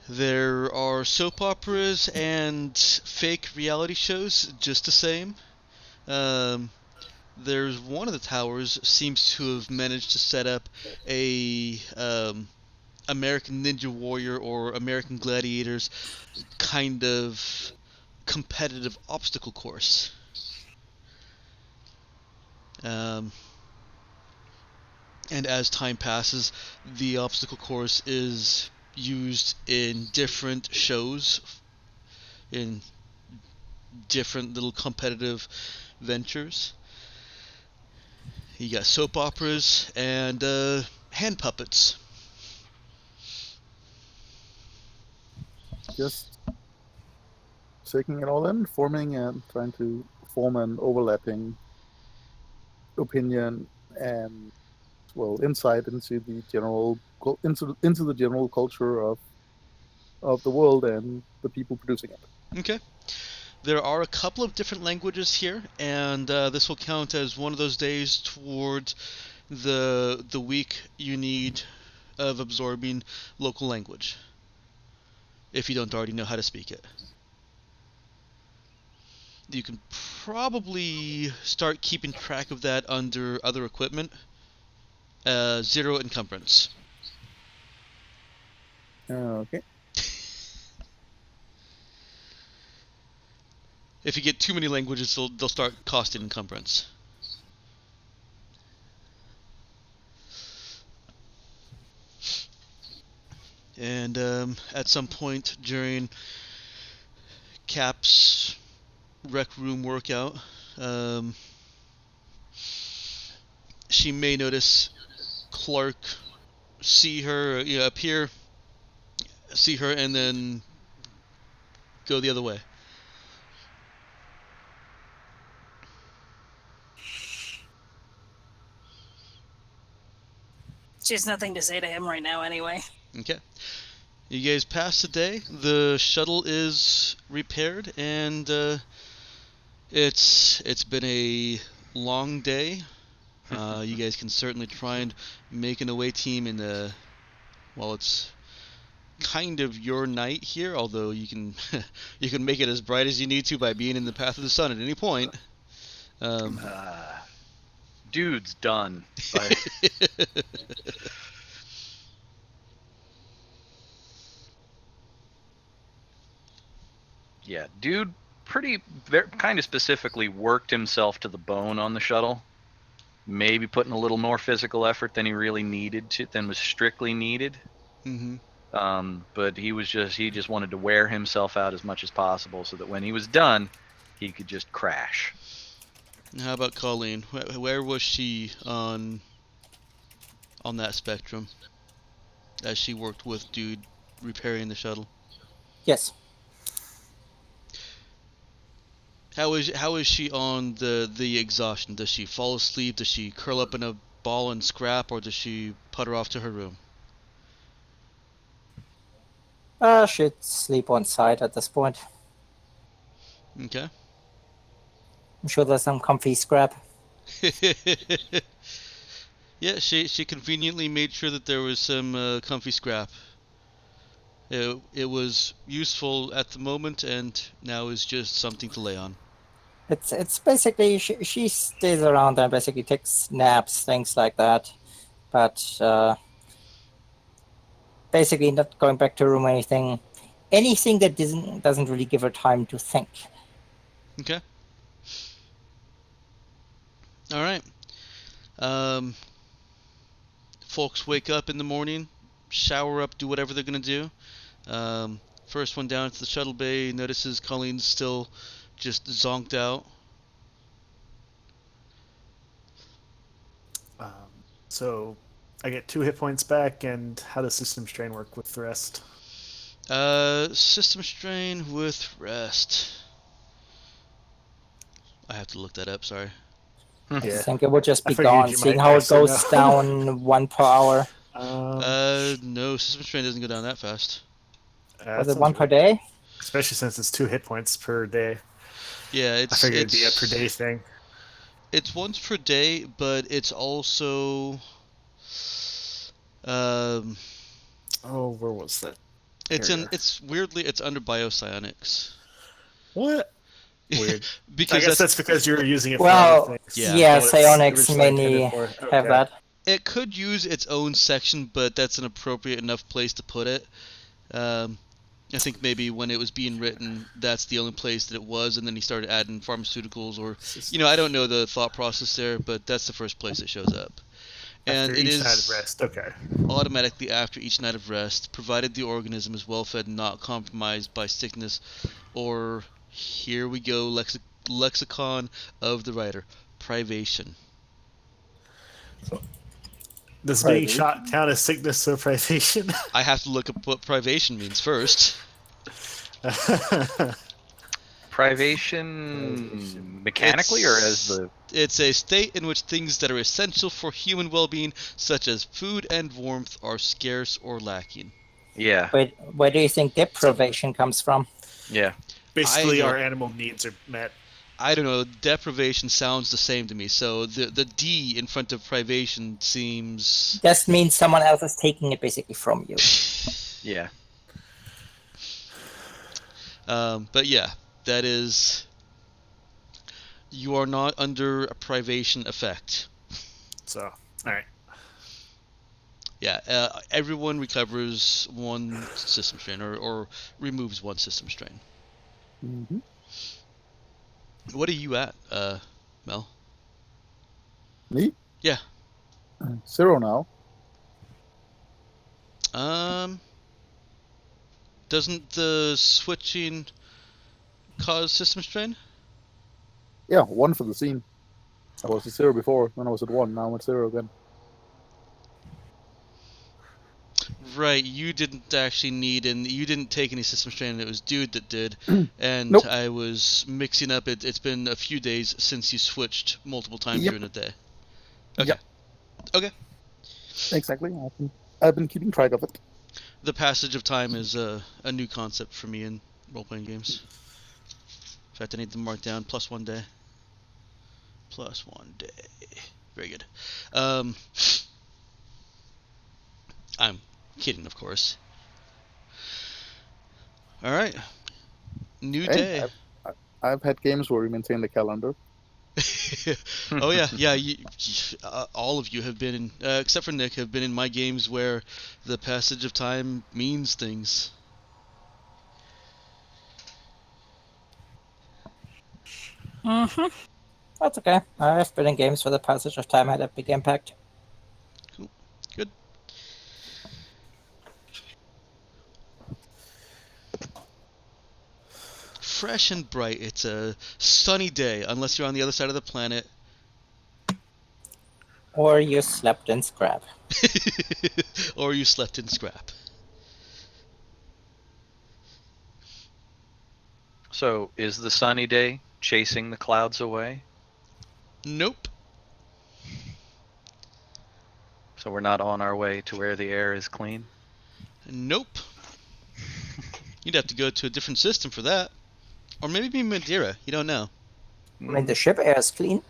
Speaker 1: There are soap operas and fake reality shows just the same. There's one of the towers seems to have managed to set up a American Ninja Warrior or American Gladiators kind of competitive obstacle course. And as time passes, the obstacle course is used in different shows, in different little competitive ventures. You got soap operas and hand puppets.
Speaker 6: Just taking it all in, forming and trying to form an overlapping opinion and insight into the general into the general culture of the world and the people producing it.
Speaker 1: Okay. There are a couple of different languages here, and this will count as one of those days toward the week you need of absorbing local language, if you don't already know how to speak it. You can probably start keeping track of that under other equipment. 0 encumbrance.
Speaker 6: Okay.
Speaker 1: If you get too many languages, they'll start costing encumbrance. And at some point during Cap's rec room workout, she may notice Clark see her appear, see her, and then go the other way.
Speaker 4: She has nothing to say to him right now anyway.
Speaker 1: Okay. You guys pass the day. The shuttle is repaired, and it's been a long day. You guys can certainly try and make an away team in the... Well, it's kind of your night here, although you can you can make it as bright as you need to by being in the path of the sun at any point.
Speaker 2: Dude's done. Yeah, dude kind of specifically worked himself to the bone on the shuttle. maybe putting a little more physical effort than he really needed to, than was strictly needed.
Speaker 1: Mm-hmm.
Speaker 2: But he just wanted to wear himself out as much as possible so that when he was done, he could just crash.
Speaker 1: How about Colleen? Where was she on that spectrum as she worked with Dude repairing the shuttle?
Speaker 5: Yes.
Speaker 1: How is she on the exhaustion? Does she fall asleep? Does she curl up in a ball and scrap, or does she putter off to her room?
Speaker 5: She'd sleep on site at this point.
Speaker 1: Okay.
Speaker 5: I'm sure there's some comfy scrap.
Speaker 1: Yeah, she conveniently made sure that there was some comfy scrap. It was useful at the moment, and now is just something to lay on.
Speaker 5: It's basically she stays around and basically takes naps, things like that, but basically not going back to her room or anything that doesn't really give her time to think.
Speaker 1: Okay. All right. Um, Folks wake up in the morning, shower up, do whatever they're gonna do. First one down to the shuttle bay notices Colleen's still just zonked out.
Speaker 3: So I get 2 hit points back, and how does system strain work with the rest?
Speaker 1: System strain with rest. I have to look that up. Sorry.
Speaker 5: I
Speaker 3: Yeah.
Speaker 5: think it would just
Speaker 3: I
Speaker 5: be
Speaker 3: figured
Speaker 5: gone,
Speaker 3: you
Speaker 5: seeing
Speaker 3: might
Speaker 5: how it
Speaker 3: actually
Speaker 5: goes
Speaker 3: know.
Speaker 5: down 1 per hour.
Speaker 1: No, system strain doesn't go down that fast.
Speaker 5: Was
Speaker 3: That
Speaker 5: it 1
Speaker 3: sounds
Speaker 5: per
Speaker 3: weird.
Speaker 5: day?
Speaker 3: Especially since it's 2 hit points per day.
Speaker 1: Yeah,
Speaker 3: I figured it'd be a per day thing.
Speaker 1: It's once per day, but it's also um,
Speaker 3: Oh, where was that?
Speaker 1: it's
Speaker 3: area?
Speaker 1: it's weirdly it's under biopsionics.
Speaker 3: What? Weird. I
Speaker 1: Because
Speaker 3: guess that's because you're using it for
Speaker 5: Well,
Speaker 3: other things.
Speaker 1: Yeah.
Speaker 5: yeah,
Speaker 3: What it's
Speaker 5: psionics
Speaker 3: originally
Speaker 5: mainly
Speaker 3: intended for.
Speaker 5: have
Speaker 3: Okay.
Speaker 5: that.
Speaker 1: it could use its own section, but that's an appropriate enough place to put it. I think maybe when it was being written, that's the only place that it was, and then he started adding pharmaceuticals, or I don't know the thought process there, but that's the first place it shows up. And
Speaker 3: After
Speaker 1: it
Speaker 3: each night
Speaker 1: is
Speaker 3: of rest. Okay.
Speaker 1: automatically after each night of rest, provided the organism is well fed and not compromised by sickness, or here we go, lexicon of the writer, privation.
Speaker 3: Does being
Speaker 6: Privation.
Speaker 3: shot count as sickness or privation?
Speaker 1: I have to look up what privation means first.
Speaker 2: Privation mechanically or as the...
Speaker 1: It's a state in which things that are essential for human well-being, such as food and warmth, are scarce or lacking.
Speaker 2: Yeah,
Speaker 5: Where do you think deprivation comes from?
Speaker 2: yeah.
Speaker 3: Basically,
Speaker 1: I
Speaker 3: our
Speaker 1: don't-
Speaker 3: animal needs are met.
Speaker 1: I don't know, deprivation sounds the same to me, so the D in front of privation seems...
Speaker 5: Just means someone else is taking it basically from you.
Speaker 2: Yeah.
Speaker 1: But yeah, that is... You are not under a privation effect.
Speaker 3: So, alright.
Speaker 1: Yeah, everyone recovers 1 system strain, or removes 1 system strain.
Speaker 6: Mm-hmm.
Speaker 1: What are you at, Mel?
Speaker 6: Me?
Speaker 1: Yeah.
Speaker 6: 0 now.
Speaker 1: Doesn't the switching cause system strain?
Speaker 6: Yeah, 1 for the scene. I was at 0 before, then I was at 1, now I'm at 0 again.
Speaker 1: Right, you didn't actually need, and you didn't take any system strain, it was Dude that did, and
Speaker 6: Nope.
Speaker 1: I was mixing up, it's been a few days since you switched multiple times
Speaker 6: Yep.
Speaker 1: during the day. Okay.
Speaker 6: Yep.
Speaker 1: Okay.
Speaker 6: Exactly. I've been keeping track of it.
Speaker 1: The passage of time is a new concept for me in role-playing games. In fact, I need to mark down +1 day. +1 day. Very good. I'm kidding, of course. All right. New day.
Speaker 6: I've had games where we maintain the calendar.
Speaker 1: Oh yeah. All of you have been in, except for Nick, have been in my games where the passage of time means things.
Speaker 4: Mm-hmm.
Speaker 5: That's okay. I've been in games where the passage of time had a big impact.
Speaker 1: Cool. Good. Fresh and bright. It's a sunny day, unless you're on the other side of the planet.
Speaker 5: Or you slept in scrap.
Speaker 1: Or you slept in scrap.
Speaker 2: So, is the sunny day chasing the clouds away?
Speaker 1: Nope.
Speaker 2: So we're not on our way to where the air is clean?
Speaker 1: Nope. You'd have to go to a different system for that. Or maybe be Madeira. You don't know.
Speaker 5: I mean, the ship air is clean.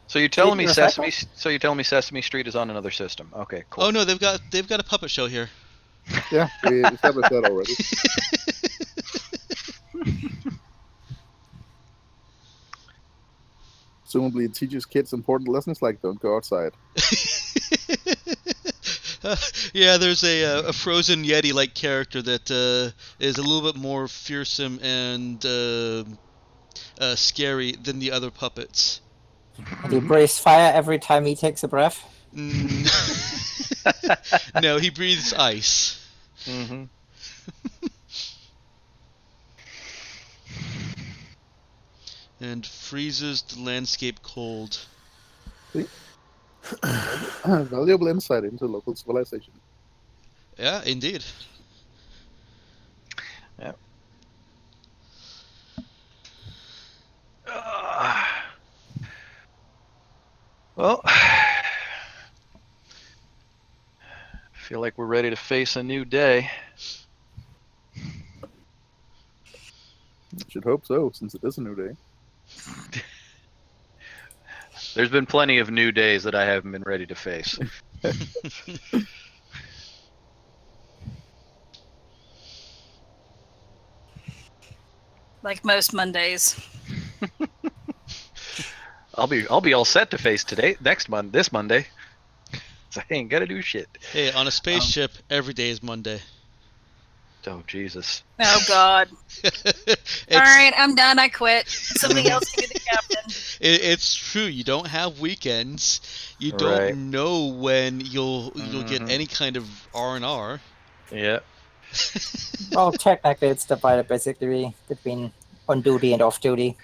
Speaker 2: So you're telling me
Speaker 5: Recycle?
Speaker 2: Sesame? So you're telling me Sesame Street is on another system? Okay, cool.
Speaker 1: Oh no, they've got a puppet show here.
Speaker 6: Yeah, we established that already. Presumably it teaches kids important lessons like don't go outside.
Speaker 1: Yeah, there's a frozen Yeti-like character that is a little bit more fearsome and scary than the other puppets.
Speaker 5: And he breathes fire every time he takes a breath.
Speaker 1: No, he breathes ice.
Speaker 2: Mm-hmm.
Speaker 1: And freezes the landscape cold.
Speaker 6: Valuable insight into local civilization.
Speaker 1: Yeah, indeed.
Speaker 2: Yeah. Well, feel like we're ready to face a new day.
Speaker 6: Should hope so, since it is a new day.
Speaker 2: There's been plenty of new days that I haven't been ready to face.
Speaker 4: Like most Mondays.
Speaker 2: I'll be all set to face this Monday. So I ain't gotta do shit.
Speaker 1: Hey, on a spaceship, every day is Monday.
Speaker 2: Oh Jesus.
Speaker 4: Oh God.
Speaker 1: It's,
Speaker 4: All right, I'm done. I quit. Somebody else can be the captain.
Speaker 1: It's true. You don't have weekends. You don't
Speaker 2: Right.
Speaker 1: know when you'll get
Speaker 2: Mhm.
Speaker 1: any kind of R&R.
Speaker 2: Yeah.
Speaker 5: Well, technically, it's divided basically between on duty and off duty.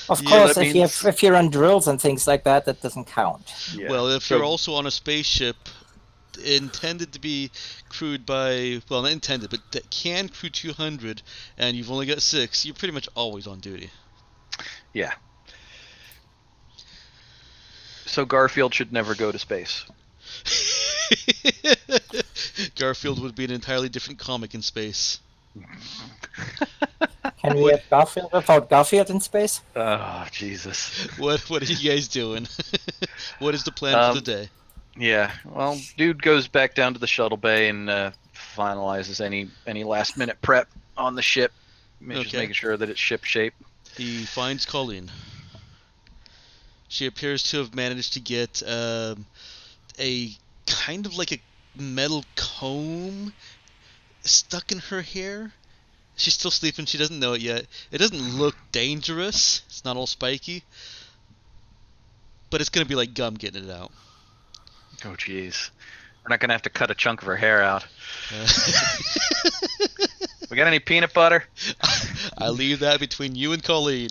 Speaker 5: Of
Speaker 1: Yeah,
Speaker 5: course,
Speaker 2: that means-
Speaker 5: if you're on drills and things like that, that doesn't count.
Speaker 2: Yeah.
Speaker 1: Well, if
Speaker 2: So-
Speaker 1: you're also on a spaceship intended to be crewed by, well, not intended, but that can crew 200, and you've only got 6, you're pretty much always on duty.
Speaker 2: Yeah. So Garfield should never go to space.
Speaker 1: Garfield would be an entirely different comic in space.
Speaker 5: Can we have Garfield without Garfield in space?
Speaker 2: Oh Jesus.
Speaker 1: What are you guys doing? What is the plan for the day?
Speaker 2: Yeah. Well, dude goes back down to the shuttle bay and finalizes any last minute prep on the ship. Just
Speaker 1: Okay.
Speaker 2: making sure that it's ship shape.
Speaker 1: He finds Colleen. She appears to have managed to get a kind of like a metal comb stuck in her hair. She's still sleeping. She doesn't know it yet. It doesn't look dangerous. It's not all spiky. But it's going to be like gum getting it out.
Speaker 2: Oh jeez. We're not gonna have to cut a chunk of her hair out. We got any peanut butter?
Speaker 1: I leave that between you and Colleen.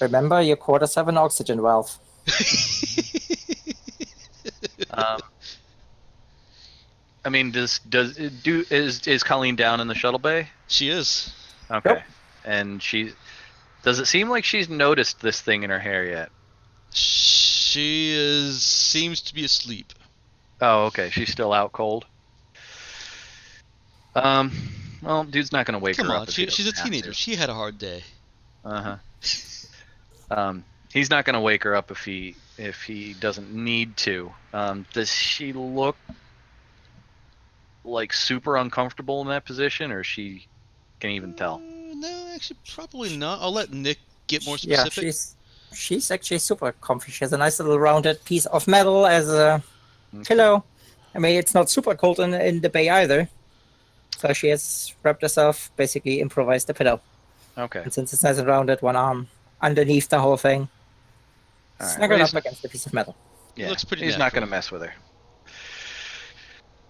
Speaker 5: Remember, your quarters have an oxygen valve.
Speaker 2: I mean, is Colleen down in the shuttle bay?
Speaker 1: She is.
Speaker 2: Okay.
Speaker 5: Yep.
Speaker 2: And does it seem like she's noticed this thing in her hair yet?
Speaker 1: She seems to be asleep.
Speaker 2: Oh, okay. She's still out cold. Well, dude's not gonna wake
Speaker 1: Come
Speaker 2: her
Speaker 1: on,
Speaker 2: up. If he
Speaker 1: she's a
Speaker 2: doesn't have
Speaker 1: teenager.
Speaker 2: to.
Speaker 1: She had a hard day.
Speaker 2: He's not gonna wake her up if he doesn't need to. Does she look like super uncomfortable in that position, or she can even tell?
Speaker 1: No, actually, probably not. I'll let Nick get more
Speaker 5: Yeah,
Speaker 1: specific.
Speaker 5: she's actually super comfy. She has a nice little rounded piece of metal as a pillow. I mean, it's not super cold in the bay either. So she has wrapped herself, basically improvised a pillow.
Speaker 2: Okay.
Speaker 5: And since it's nice and rounded, one arm underneath the whole thing,
Speaker 2: All right.
Speaker 5: snuggled
Speaker 2: Well,
Speaker 5: up against the piece of metal.
Speaker 1: It looks pretty
Speaker 2: He's not
Speaker 1: natural.
Speaker 2: going to mess with her.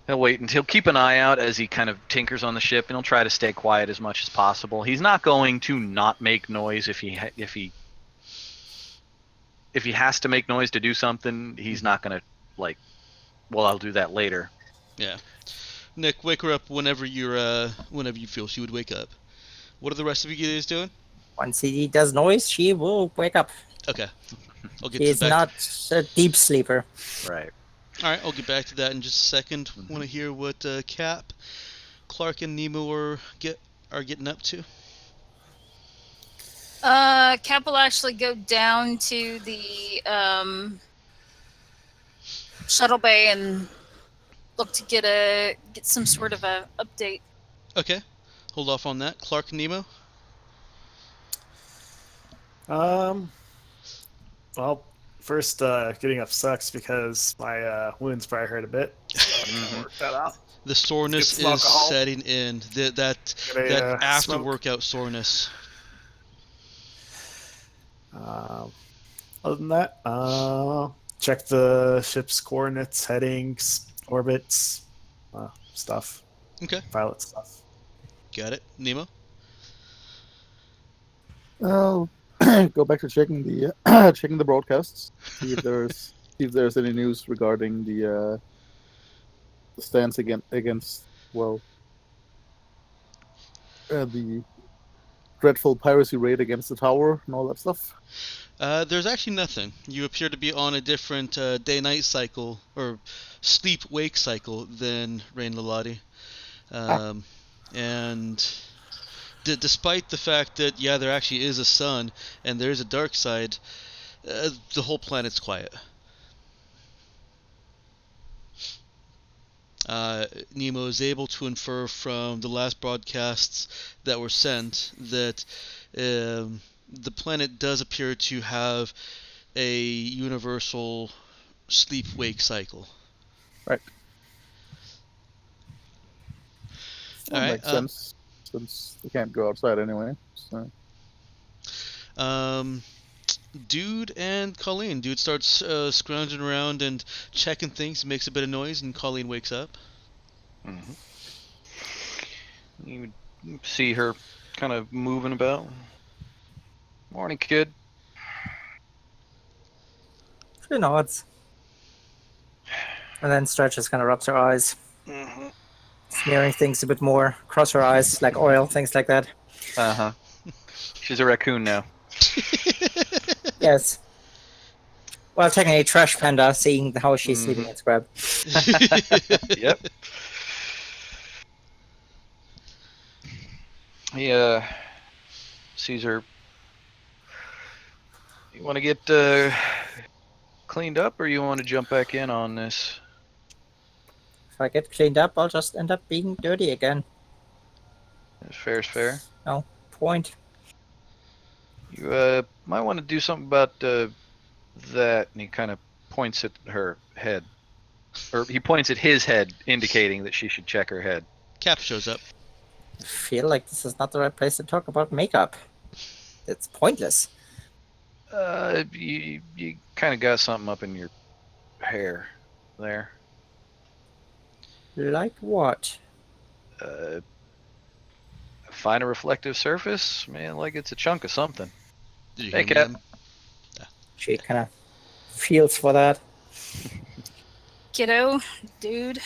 Speaker 2: He'll wait and he'll keep an eye out as he kind of tinkers on the ship, and he'll try to stay quiet as much as possible. He's not going to not make noise if he has to make noise to do something. He's not going to like, well, I'll do that later.
Speaker 1: Yeah. Nick, wake her up whenever whenever you feel she would wake up. What are the rest of you guys doing?
Speaker 5: Once he does noise, she will wake up.
Speaker 1: Okay. I'll get
Speaker 5: She is
Speaker 1: back.
Speaker 5: not a deep sleeper.
Speaker 2: Right.
Speaker 1: All right, I'll get back to that in just a second.
Speaker 2: Mhm.
Speaker 1: Want to hear what Cap, Clark, and Nemo are getting up to?
Speaker 4: Cap will actually go down to the shuttle bay and look to get some sort of a update.
Speaker 1: Okay. Hold off on that. Clark and Nemo.
Speaker 3: Well, first, getting up sucks because my wounds probably hurt a bit. So I gotta work that out.
Speaker 1: The soreness
Speaker 3: Get some
Speaker 1: is
Speaker 3: alcohol.
Speaker 1: setting in. That after
Speaker 3: Smoke.
Speaker 1: workout soreness.
Speaker 3: Other than that, check the ship's coordinates, headings, orbits, stuff.
Speaker 1: Okay.
Speaker 3: Pilot stuff.
Speaker 1: Got it. Nemo.
Speaker 6: I'll go back to checking the checking the broadcasts. See if there's any news regarding the stance against the dreadful piracy raid against the tower and all that stuff.
Speaker 1: There's actually nothing. You appear to be on a different day-night cycle or sleep-wake cycle than Rain Lalati. And despite the fact that there actually is a sun and there is a dark side, the whole planet's quiet. Nemo is able to infer from the last broadcasts that were sent that the planet does appear to have a universal sleep-wake cycle.
Speaker 6: Right.
Speaker 1: All
Speaker 6: That
Speaker 1: right.
Speaker 6: makes sense since they can't go outside anyway. So.
Speaker 1: Dude and Colleen. Dude starts scrounging around and checking things, makes a bit of noise, and Colleen wakes up.
Speaker 2: Mm-hmm. You see her kind of moving about. Morning, kid.
Speaker 5: She nods. And then stretches, kind of rubs her eyes,
Speaker 2: Mm-hmm.
Speaker 5: smearing things a bit more, cross her eyes, like oil, things like that.
Speaker 2: Uh-huh. She's a raccoon now.
Speaker 5: Yes. Well, technically, Trash Panda, seeing how she's
Speaker 2: Mhm.
Speaker 5: sleeping in Scrub.
Speaker 2: Yep. He sees her. You want to get cleaned up, or you want to jump back in on this?
Speaker 5: If I get cleaned up, I'll just end up being dirty again.
Speaker 2: As fair as fair.
Speaker 5: No point.
Speaker 2: You might want to do something about that. And he kind of points at her head, or he points at his head, indicating that she should check her head.
Speaker 1: Cap shows up.
Speaker 5: I feel like this is not the right place to talk about makeup. It's pointless.
Speaker 2: You kind of got something up in your hair there.
Speaker 5: Like what?
Speaker 2: Find a reflective surface, man, like it's a chunk of something.
Speaker 1: Did you
Speaker 2: Hey,
Speaker 1: hear
Speaker 2: Cap.
Speaker 1: me?
Speaker 5: She kind of feels for that.
Speaker 4: Kiddo, dude.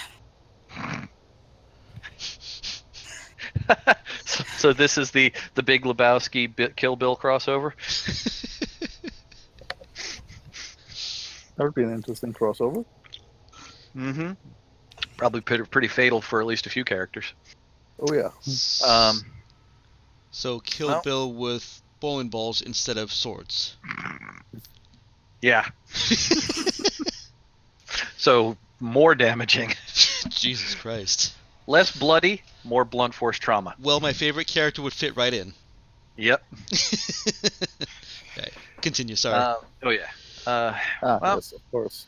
Speaker 2: So this is the Big Lebowski Kill Bill crossover.
Speaker 6: That would be an interesting crossover.
Speaker 2: Mm-hmm. Probably pretty fatal for at least a few characters.
Speaker 6: Oh yeah.
Speaker 1: So Kill
Speaker 2: Well.
Speaker 1: Bill with bowling balls instead of swords.
Speaker 2: Yeah. So more damaging,
Speaker 1: Jesus Christ.
Speaker 2: less bloody, more blunt force trauma.
Speaker 1: Well, my favorite character would fit right in.
Speaker 2: Yep.
Speaker 1: Okay, continue. Sorry.
Speaker 2: Oh yeah. Well,
Speaker 6: Yes, of course.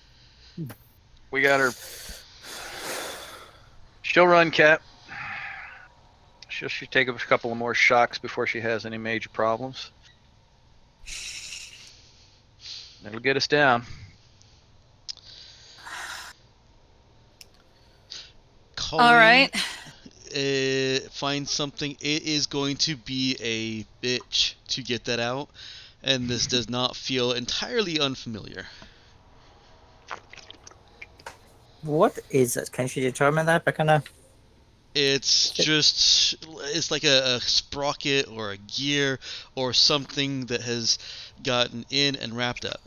Speaker 2: we got her. She'll run, Cap. She'll take a couple of more shocks before she has any major problems. That'll get us down.
Speaker 4: All right.
Speaker 1: Find something. It is going to be a bitch to get that out, and this does not feel entirely unfamiliar.
Speaker 5: What is it? Can she determine that by kind of?
Speaker 1: It's like a sprocket or a gear or something that has gotten in and wrapped up.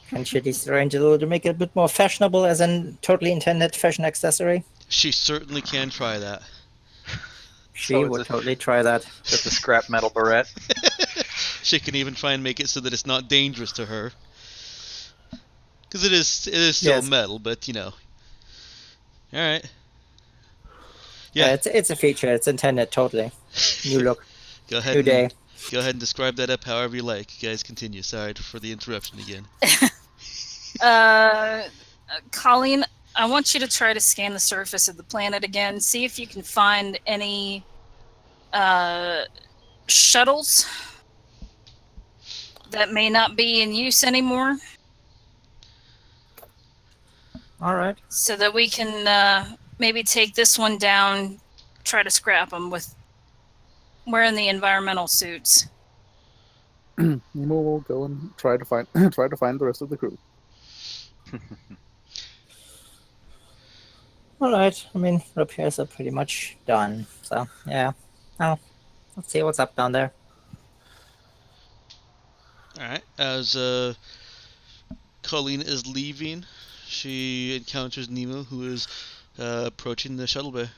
Speaker 5: Can she disarrange it a little to make it a bit more fashionable as a totally intended fashion accessory?
Speaker 1: She certainly can try that.
Speaker 5: She would totally try that.
Speaker 2: It's a scrap metal barrette.
Speaker 1: She can even try and make it so that it's not dangerous to her. Because it is still
Speaker 5: Yes.
Speaker 1: metal, but you know. Alright.
Speaker 5: Yeah, it's a feature. It's intended totally. New look.
Speaker 1: Go ahead
Speaker 5: New
Speaker 1: and
Speaker 5: day.
Speaker 1: Go ahead and describe that up however you like. You guys continue. Sorry for the interruption again.
Speaker 4: Colleen, I want you to try to scan the surface of the planet again. See if you can find any shuttles that may not be in use anymore.
Speaker 5: All right.
Speaker 4: So that we can maybe take this one down, try to scrap them with wearing the environmental suits.
Speaker 6: Nemo will go and try to find the rest of the crew.
Speaker 5: All right. I mean, repairs are pretty much done. So yeah. Oh, let's see what's up down there.
Speaker 1: Alright. As Colleen is leaving, she encounters Nemo, who is approaching the shuttle bay.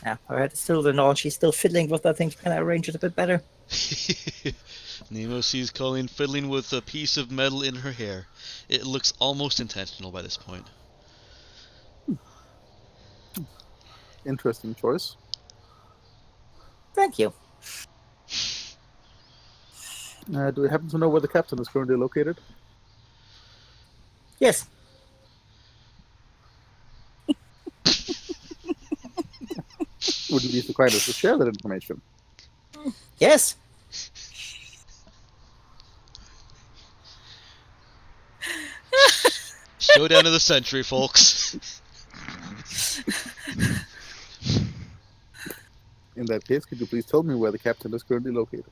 Speaker 5: Yeah, her head is still in all. She's still fiddling with that thing to kind of arrange it a bit better.
Speaker 1: Nemo sees Colleen fiddling with a piece of metal in her hair. It looks almost intentional by this point.
Speaker 6: Interesting choice.
Speaker 5: Thank you.
Speaker 6: Do we happen to know where the captain is currently located?
Speaker 5: Yes.
Speaker 6: Would you be so kind as to share that information?
Speaker 5: Yes.
Speaker 1: Showdown of the century, folks.
Speaker 6: In that case, could you please tell me where the captain is currently located?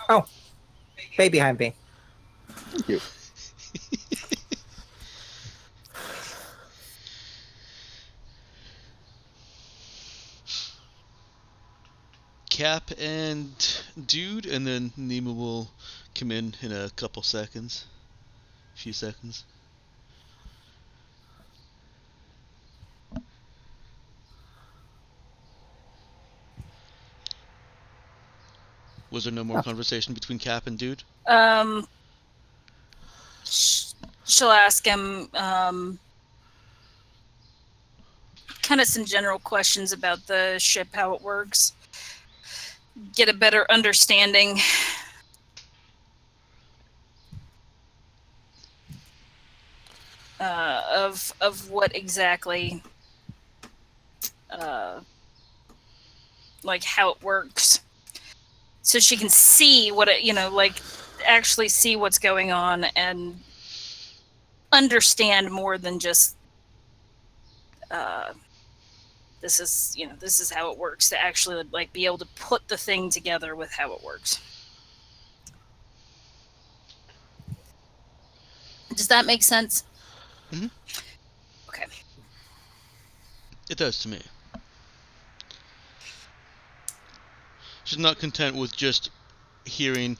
Speaker 5: Oh, way behind me.
Speaker 6: Thank you.
Speaker 1: Cap and Dude, and then Nemo will come in a couple seconds. Few seconds. Was there no more conversation between Cap and Dude?
Speaker 4: She'll ask him kind of some general questions about the ship, how it works, get a better understanding. Of what exactly, like how it works, so she can see what it, like actually see what's going on and understand more than just this is how it works, to actually like be able to put the thing together with how it works. Does that make sense?
Speaker 1: Mm-hmm.
Speaker 4: Okay.
Speaker 1: It does to me. She's not content with just hearing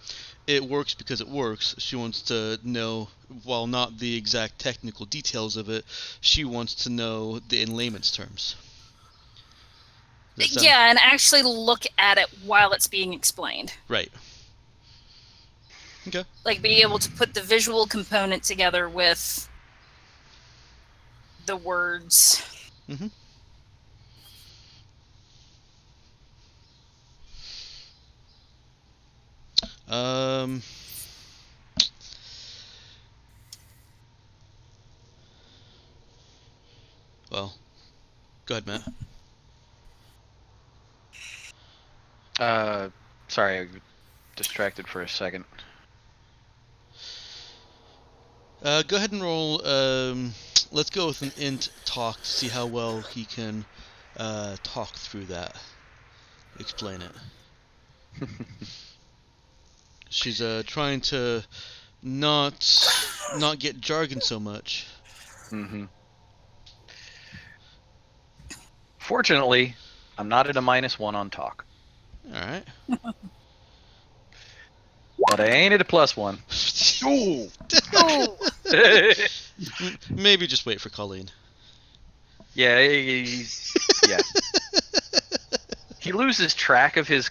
Speaker 1: it works because it works. She wants to know, while not the exact technical details of it, she wants to know the in layman's terms.
Speaker 4: Yeah, and actually look at it while it's being explained.
Speaker 1: Right. Okay.
Speaker 4: Like being able to put the visual component together with the words.
Speaker 1: Mm-hmm. Well, Go ahead, Matt.
Speaker 2: Sorry, I got distracted for a second.
Speaker 1: Go ahead and roll. Let's go with an int talk to see how well he can talk through that. Explain it. She's trying to not get jargon so much.
Speaker 2: Mm-hmm. Fortunately, I'm not at a -1 on talk,
Speaker 1: All right.
Speaker 2: but I ain't at a +1.
Speaker 1: Ooh.
Speaker 4: Oh,
Speaker 1: Maybe just wait for Colleen.
Speaker 2: Yeah, yeah. He loses track of his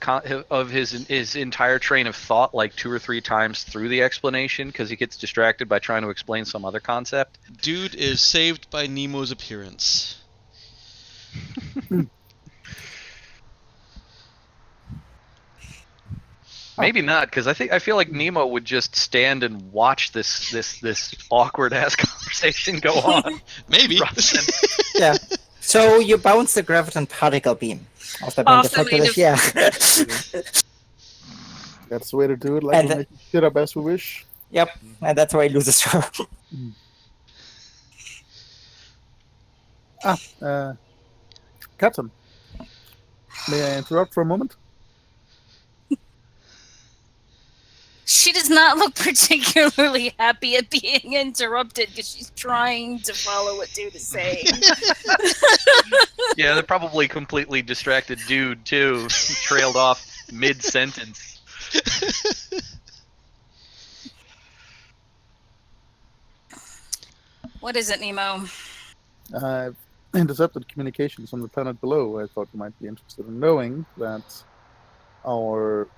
Speaker 2: entire train of thought like 2 or 3 times through the explanation because he gets distracted by trying to explain some other concept.
Speaker 1: Dude is saved by Nemo's appearance.
Speaker 2: Maybe not, because I feel like Nemo would just stand and watch this awkward ass conversation go on.
Speaker 1: Maybe.
Speaker 5: Yeah. So you bounce the graviton particle beam off the main
Speaker 4: Off the main
Speaker 5: defector. Yeah.
Speaker 6: That's the way to do it. Like
Speaker 5: And
Speaker 6: we make shit up as we wish.
Speaker 5: Yep. And that's why he loses her.
Speaker 6: Captain, may I interrupt for a moment?
Speaker 4: she does not look particularly happy at being interrupted because she's trying to follow what Dude is saying.
Speaker 2: Yeah, they're probably completely distracted dude too. Trailed off mid-sentence.
Speaker 4: What is it, Nemo?
Speaker 6: I've intercepted communications from the planet below. I thought you might be interested in knowing that our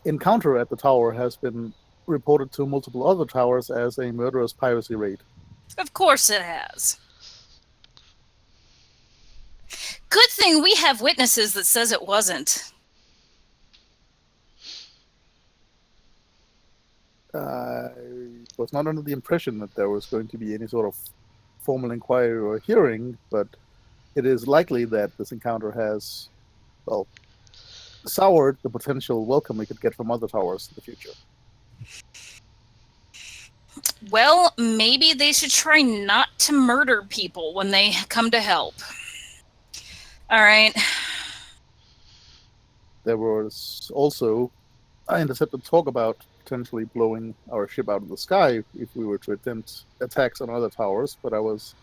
Speaker 6: encounter at the tower has been reported to multiple other towers as a murderous piracy raid.
Speaker 4: Of course it has. Good thing we have witnesses that says it wasn't.
Speaker 6: I was not under the impression that there was going to be any sort of formal inquiry or hearing, but it is likely that this encounter has, well, soured the potential welcome we could get from other towers in the future.
Speaker 4: Well, maybe they should try not to murder people when they come to help. All right.
Speaker 6: There was also, I intercepted talk about potentially blowing our ship out of the sky if we were to attempt attacks on other towers, but I was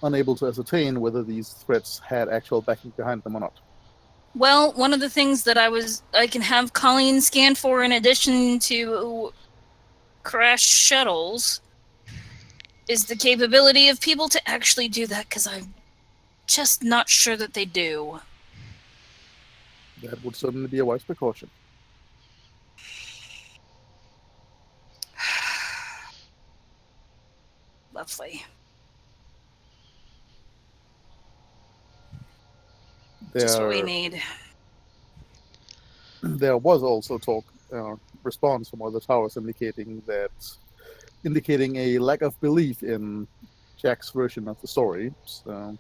Speaker 6: unable to ascertain whether these threats had actual backing behind them or not.
Speaker 4: Well, one of the things that I can have Colleen scan for in addition to crash shuttles is the capability of people to actually do that, because I'm just not sure that they do.
Speaker 6: That would certainly be a wise precaution.
Speaker 4: Lovely. Just what we need.
Speaker 6: There was also talk, response from other towers indicating a lack of belief in Jack's version of the story. So,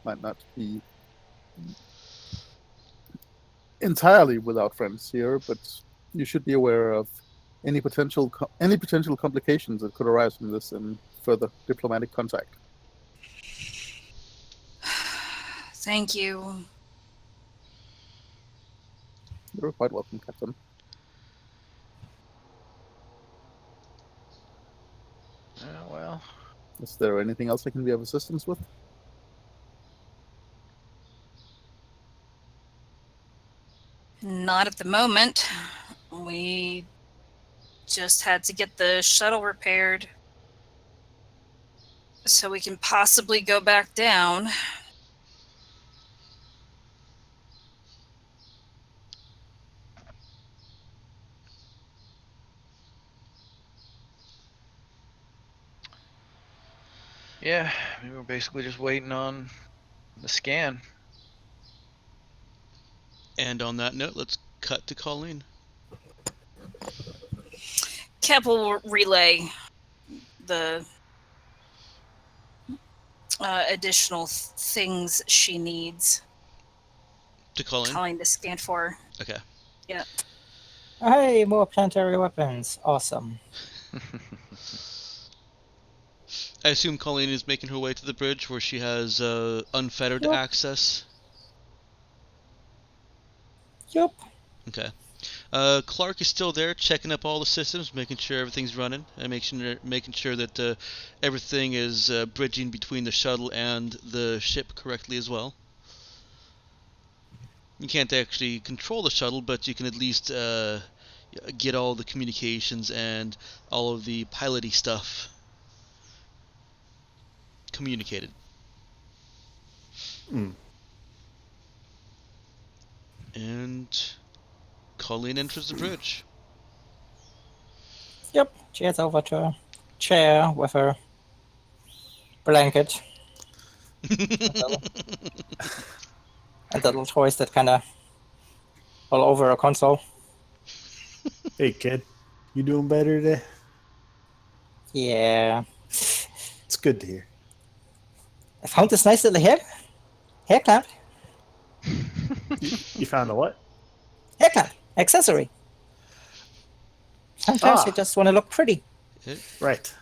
Speaker 6: might not be entirely without friends here, but you should be aware of any potential complications that could arise from this in further diplomatic contact.
Speaker 4: Thank you.
Speaker 6: You're quite welcome, Captain.
Speaker 2: Well,
Speaker 6: Is there anything else I can be of assistance with?
Speaker 4: Not at the moment. We just had to get the shuttle repaired so we can possibly go back down.
Speaker 2: yeah, we were basically just waiting on the scan.
Speaker 1: And on that note, let's cut to Colleen.
Speaker 4: Cap will relay the additional things she needs.
Speaker 1: To call in?
Speaker 4: Calling to scan for her.
Speaker 1: Okay.
Speaker 4: Yeah.
Speaker 5: Hey, more planetary weapons. Awesome.
Speaker 1: I assume Colleen is making her way to the bridge where she has unfettered
Speaker 5: Yep.
Speaker 1: access.
Speaker 5: Yup.
Speaker 1: Okay. Clark is still there, checking up all the systems, making sure everything's running, and making sure that everything is bridging between the shuttle and the ship correctly as well. You can't actually control the shuttle, but you can at least get all the communications and all of the piloty stuff communicated. And Colleen enters the bridge.
Speaker 5: Yep. She heads over to a chair with her blanket and the little toys that kind of all over a console.
Speaker 3: Hey, kid. You doing better today?
Speaker 5: Yeah.
Speaker 3: It's good to hear.
Speaker 5: I found this nice little hair clamp.
Speaker 3: You found a what?
Speaker 5: Hair clamp. Accessory. Sometimes
Speaker 3: Ah.
Speaker 5: you just want to look pretty.
Speaker 3: Right. Right.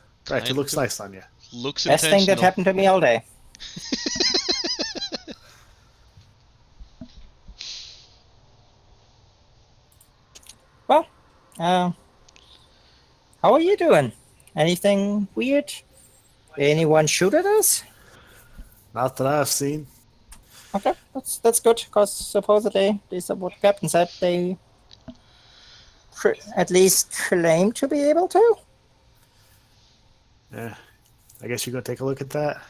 Speaker 3: It
Speaker 1: Kind
Speaker 3: looks
Speaker 1: of
Speaker 3: nice on you.
Speaker 1: Looks
Speaker 5: Best thing that
Speaker 1: intentional.
Speaker 5: happened to me all day. Well, how are you doing? Anything weird? Anyone shoot at us?
Speaker 3: Not that I've seen.
Speaker 5: Okay, that's good, because supposedly, this is what Captain said, they at least claim to be able to.
Speaker 3: Yeah. I guess you go take a look at that.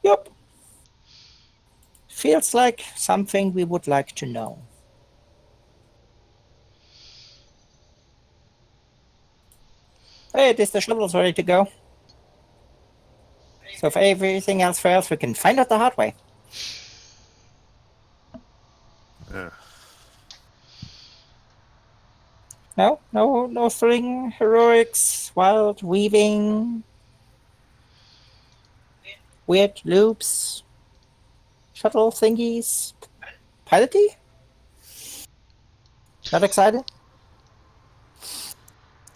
Speaker 5: Yup. Feels like something we would like to know. Hey, at least the shuttle's ready to go. So if everything else fails, we can find out the hard way.
Speaker 3: Yeah.
Speaker 5: No thrilling heroics, wild weaving, weird loops, shuttle thingies, piloty? Not excited?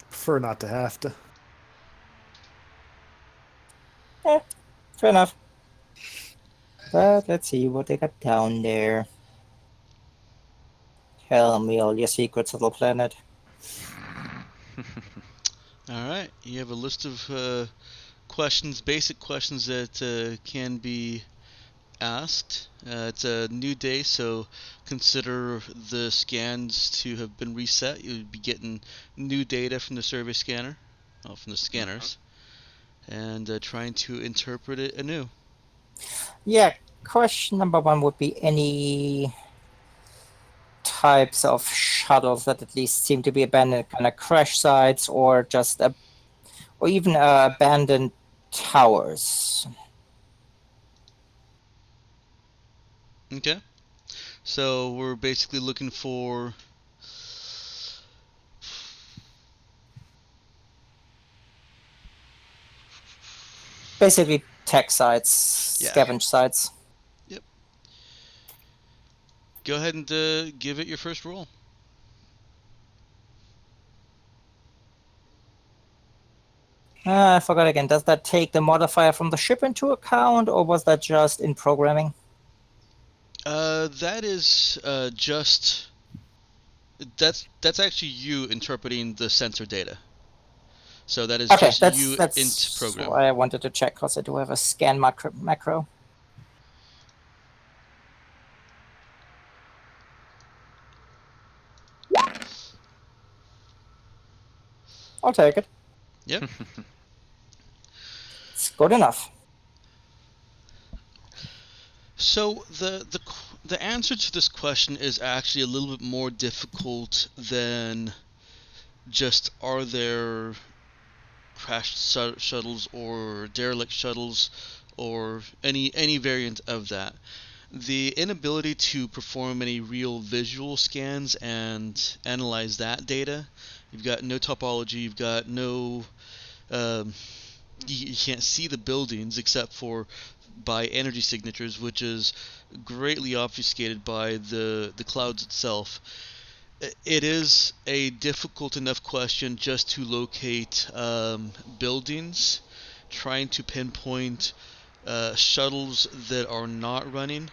Speaker 3: Prefer not to have to.
Speaker 5: Fair enough. But let's see what they got down there. Tell me all your secrets, little planet.
Speaker 1: Alright, you have a list of questions, basic questions that can be asked. It's a new day, so consider the scans to have been reset. You'll be getting new data from the survey scanner, from the scanners, and trying to interpret it anew.
Speaker 5: Yeah, question number one would be any types of shuttles that at least seem to be abandoned, kind of crash sites, or just or even abandoned towers.
Speaker 1: Okay, so we're basically looking for
Speaker 5: Basically, tech sites,
Speaker 1: Yeah.
Speaker 5: scavenge sites.
Speaker 1: Go ahead and give it your first roll.
Speaker 5: I forgot again. Does that take the modifier from the ship into account, or was that just in programming?
Speaker 1: That is just that's actually you interpreting the sensor data. So that is
Speaker 5: Okay,
Speaker 1: just you
Speaker 5: that's
Speaker 1: int program.
Speaker 5: why I wanted to check, because I do have a scan macro. I'll take it.
Speaker 1: Yep.
Speaker 5: It's good enough.
Speaker 1: So the answer to this question is actually a little bit more difficult than just are there crashed shuttles or derelict shuttles or any variant of that. The inability to perform any real visual scans and analyze that data. You've got no topology. You've got no you can't see the buildings except for by energy signatures, which is greatly obfuscated by the clouds itself. It is a difficult enough question just to locate buildings. Trying to pinpoint shuttles that are not running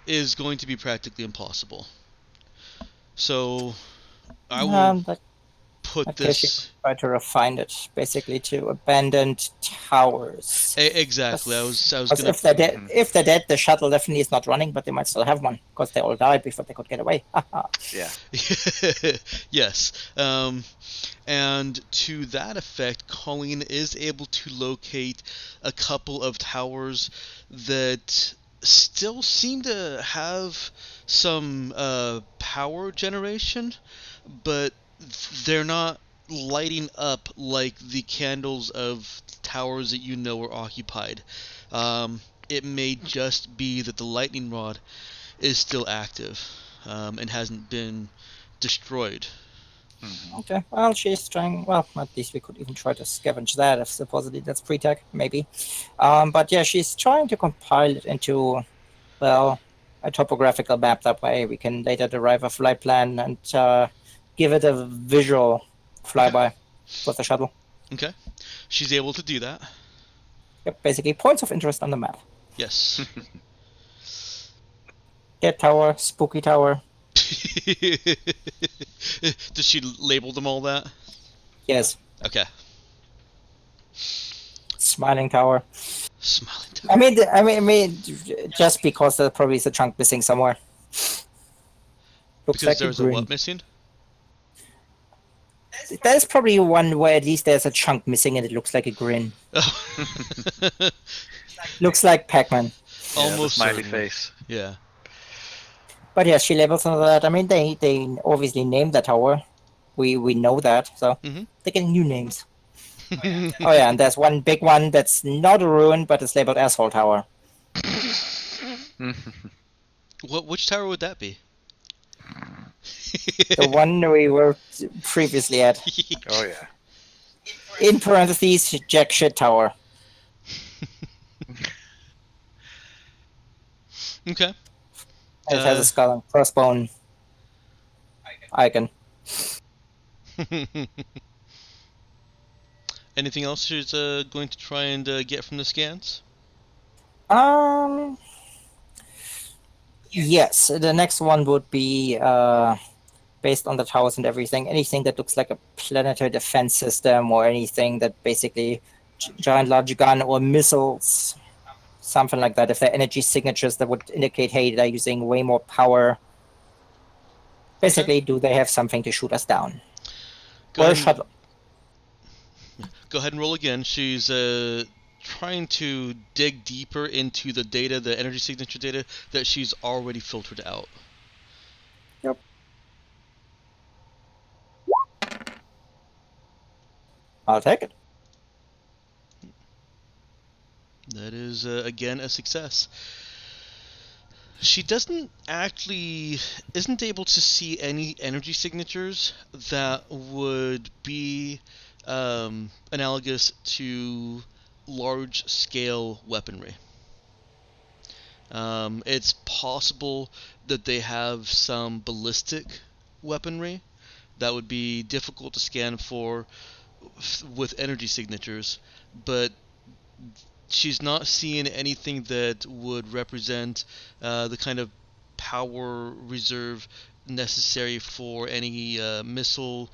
Speaker 1: is going to be practically impossible. So I will
Speaker 5: That
Speaker 1: put
Speaker 5: case, you
Speaker 1: this
Speaker 5: try to refine it basically to abandoned towers.
Speaker 1: exactly. I was
Speaker 5: Because
Speaker 1: gonna.
Speaker 5: if they're dead, the shuttle definitely is not running, but they might still have one because they all died before they could get away.
Speaker 2: Yeah.
Speaker 1: Yes. And to that effect, Colleen is able to locate a couple of towers that still seem to have some power generation, but they're not lighting up like the candles of towers that you know are occupied. It may just be that the lightning rod is still active and hasn't been destroyed.
Speaker 5: Okay, well, she's trying. Well, at least we could even try to scavenge that if supposedly that's pre-tech, maybe. But yeah, she's trying to compile it into, well, a topographical map. That way we can later derive a flight plan and give it a visual
Speaker 1: Okay.
Speaker 5: flyby for the shuttle.
Speaker 1: Okay. She's able to do that.
Speaker 5: Yep, basically points of interest on the map.
Speaker 1: Yes.
Speaker 5: Dead tower, spooky tower.
Speaker 1: Does she label them all that?
Speaker 5: Yes,
Speaker 1: Okay.
Speaker 5: smiling tower.
Speaker 1: Smiling tower.
Speaker 5: I mean, just because there probably is a chunk missing somewhere. Looks
Speaker 1: Because
Speaker 5: like
Speaker 1: there's
Speaker 5: a
Speaker 1: a
Speaker 5: grin.
Speaker 1: what missing?
Speaker 5: There's probably one where at least there's a chunk missing and it looks like a grin.
Speaker 1: Oh.
Speaker 5: Looks like Pac-Man.
Speaker 2: Yeah, the
Speaker 1: Almost
Speaker 2: smiley
Speaker 1: certainly.
Speaker 2: face.
Speaker 1: Yeah.
Speaker 5: But yeah, she labels some of that. I mean, they obviously named the tower. We know that, so
Speaker 1: Mhm.
Speaker 5: they're getting new names. Oh yeah, and there's one big one that's not a ruin, but it's labeled Asshole Tower.
Speaker 1: Which tower would that be?
Speaker 5: The one we were previously at.
Speaker 2: Oh yeah.
Speaker 5: In parentheses, Jack Shit Tower.
Speaker 1: Okay.
Speaker 5: It has a skull and crossbone icon.
Speaker 1: Anything else she's going to try and get from the scans?
Speaker 5: Yes, the next one would be based on the towers and everything. Anything that looks like a planetary defense system or anything that basically giant large gun or missiles, something like that. If there are energy signatures that would indicate, hey, they're using way more power. Basically, do they have something to shoot us down? Or a shuttle?
Speaker 1: Go ahead and roll again. She's trying to dig deeper into the data, the energy signature data that she's already filtered out.
Speaker 5: Yep. I'll take it.
Speaker 1: That is, again, a success. She isn't able to see any energy signatures that would be analogous to large-scale weaponry. It's possible that they have some ballistic weaponry that would be difficult to scan for with energy signatures, but she's not seeing anything that would represent the kind of power reserve necessary for any missile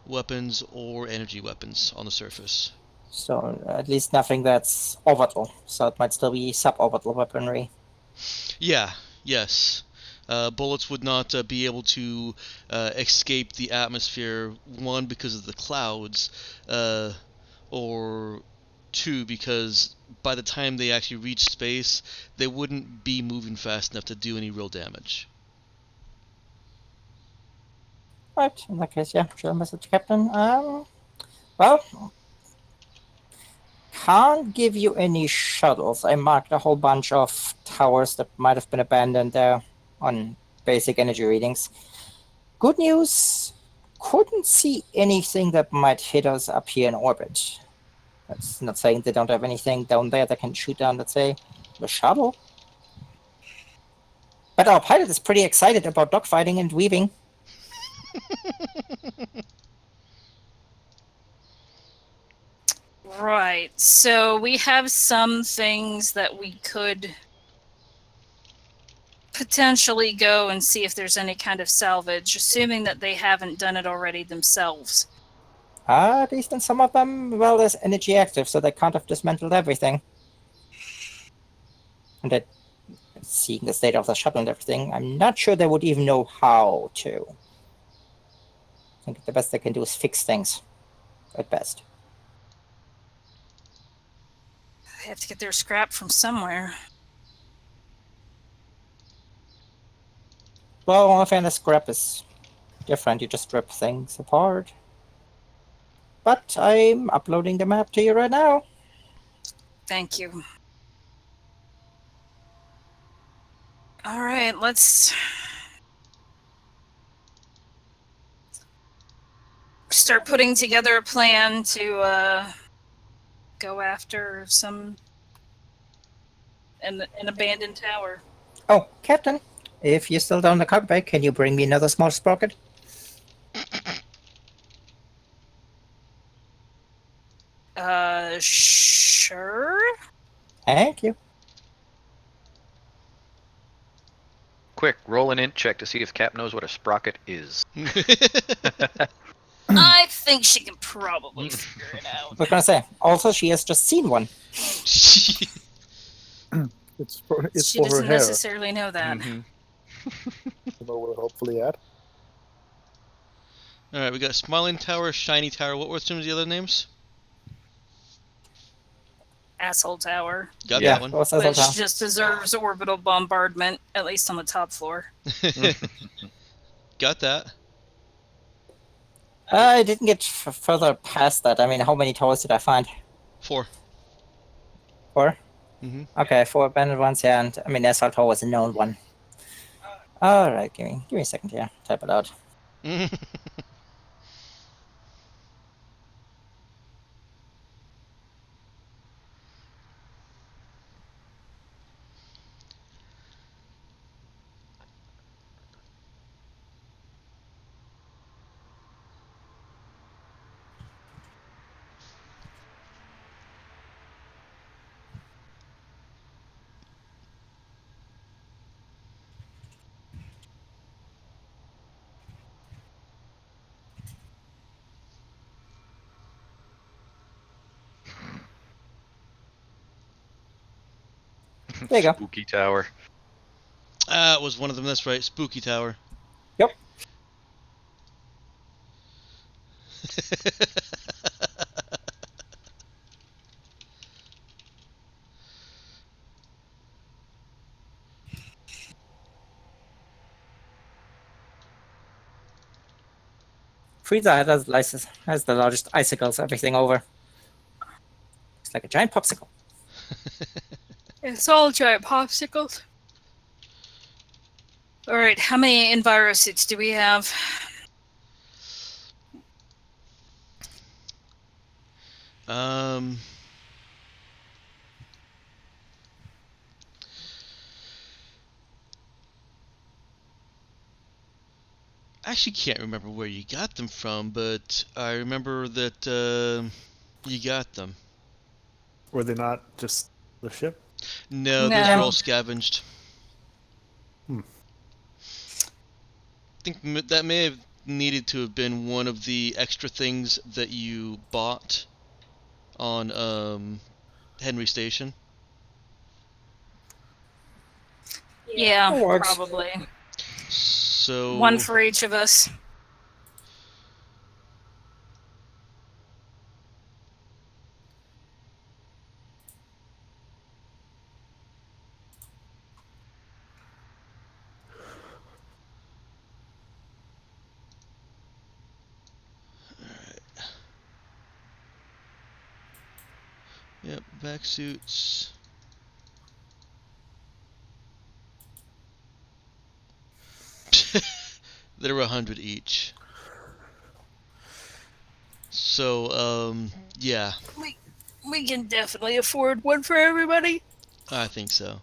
Speaker 1: weapons or energy weapons on the surface.
Speaker 5: So at least nothing that's orbital. So it might still be suborbital weaponry.
Speaker 1: Yeah, yes. Bullets would not be able to escape the atmosphere, one, because of the clouds, or two, because by the time they actually reach space, they wouldn't be moving fast enough to do any real damage.
Speaker 5: Right, in that case, yeah, sure, message Captain. Well, can't give you any shuttles. I marked a whole bunch of towers that might have been abandoned there on basic energy readings. Good news, couldn't see anything that might hit us up here in orbit. That's not saying they don't have anything down there that can shoot down, let's say, the shuttle. But our pilot is pretty excited about dogfighting and weaving.
Speaker 4: Right. So we have some things that we could potentially go and see if there's any kind of salvage, assuming that they haven't done it already themselves.
Speaker 5: At least in some of them, well, there's energy active, so they can't have dismantled everything. And that, seeing the state of the shuttle and everything, I'm not sure they would even know how to. I think the best they can do is fix things, at best.
Speaker 4: They have to get their scrap from somewhere.
Speaker 5: Well, if any scrap is different, you just rip things apart. But I'm uploading the map to you right now.
Speaker 4: Thank you. All right, let's start putting together a plan to go after an abandoned tower.
Speaker 5: Oh, Captain, if you're still down the carpet bay, can you bring me another small sprocket?
Speaker 4: Sure.
Speaker 5: Thank you.
Speaker 2: Quick, roll an int check to see if Cap knows what a sprocket is.
Speaker 4: I think she can probably figure it out.
Speaker 5: I was gonna say, also, she has just seen one.
Speaker 6: It's for
Speaker 4: She
Speaker 6: her
Speaker 4: doesn't
Speaker 6: hair.
Speaker 4: necessarily know that.
Speaker 2: Mhm.
Speaker 6: You know, we'll hopefully add.
Speaker 1: Alright, we got Smiling Tower, Shiny Tower. What were some of the other names?
Speaker 4: Asshole tower,
Speaker 1: Got
Speaker 5: Yeah,
Speaker 1: that one.
Speaker 5: what's that
Speaker 4: which
Speaker 5: all
Speaker 4: just deserves orbital bombardment, at least on the top floor.
Speaker 1: Got that.
Speaker 5: I didn't get further past that. I mean, how many towers did I find?
Speaker 1: 4.
Speaker 5: 4?
Speaker 1: Mhm.
Speaker 5: Okay, 4 abandoned ones, yeah, and I mean, Assault Tower was a known one. Alright, give me a second here. Type it out. There you go.
Speaker 2: Spooky tower.
Speaker 1: It was one of them. That's right. Spooky Tower.
Speaker 5: Yep. Frieza has the largest icicles, everything over. It's like a giant popsicle.
Speaker 4: It's all giant popsicles. All right, how many Enviro suits do we have?
Speaker 1: Um. I actually can't remember where you got them from, but I remember that you got them.
Speaker 3: Were they not just the ship?
Speaker 1: No, those
Speaker 4: No.
Speaker 1: were all scavenged.
Speaker 3: Hmm.
Speaker 1: I think that may have needed to have been one of the extra things that you bought on Henry Station.
Speaker 4: Yeah,
Speaker 5: That works.
Speaker 4: probably.
Speaker 1: So
Speaker 4: One for each of us.
Speaker 1: Yep, back suits. There were 100 each. So, yeah.
Speaker 4: Wait. We can definitely afford one for everybody.
Speaker 1: I think so.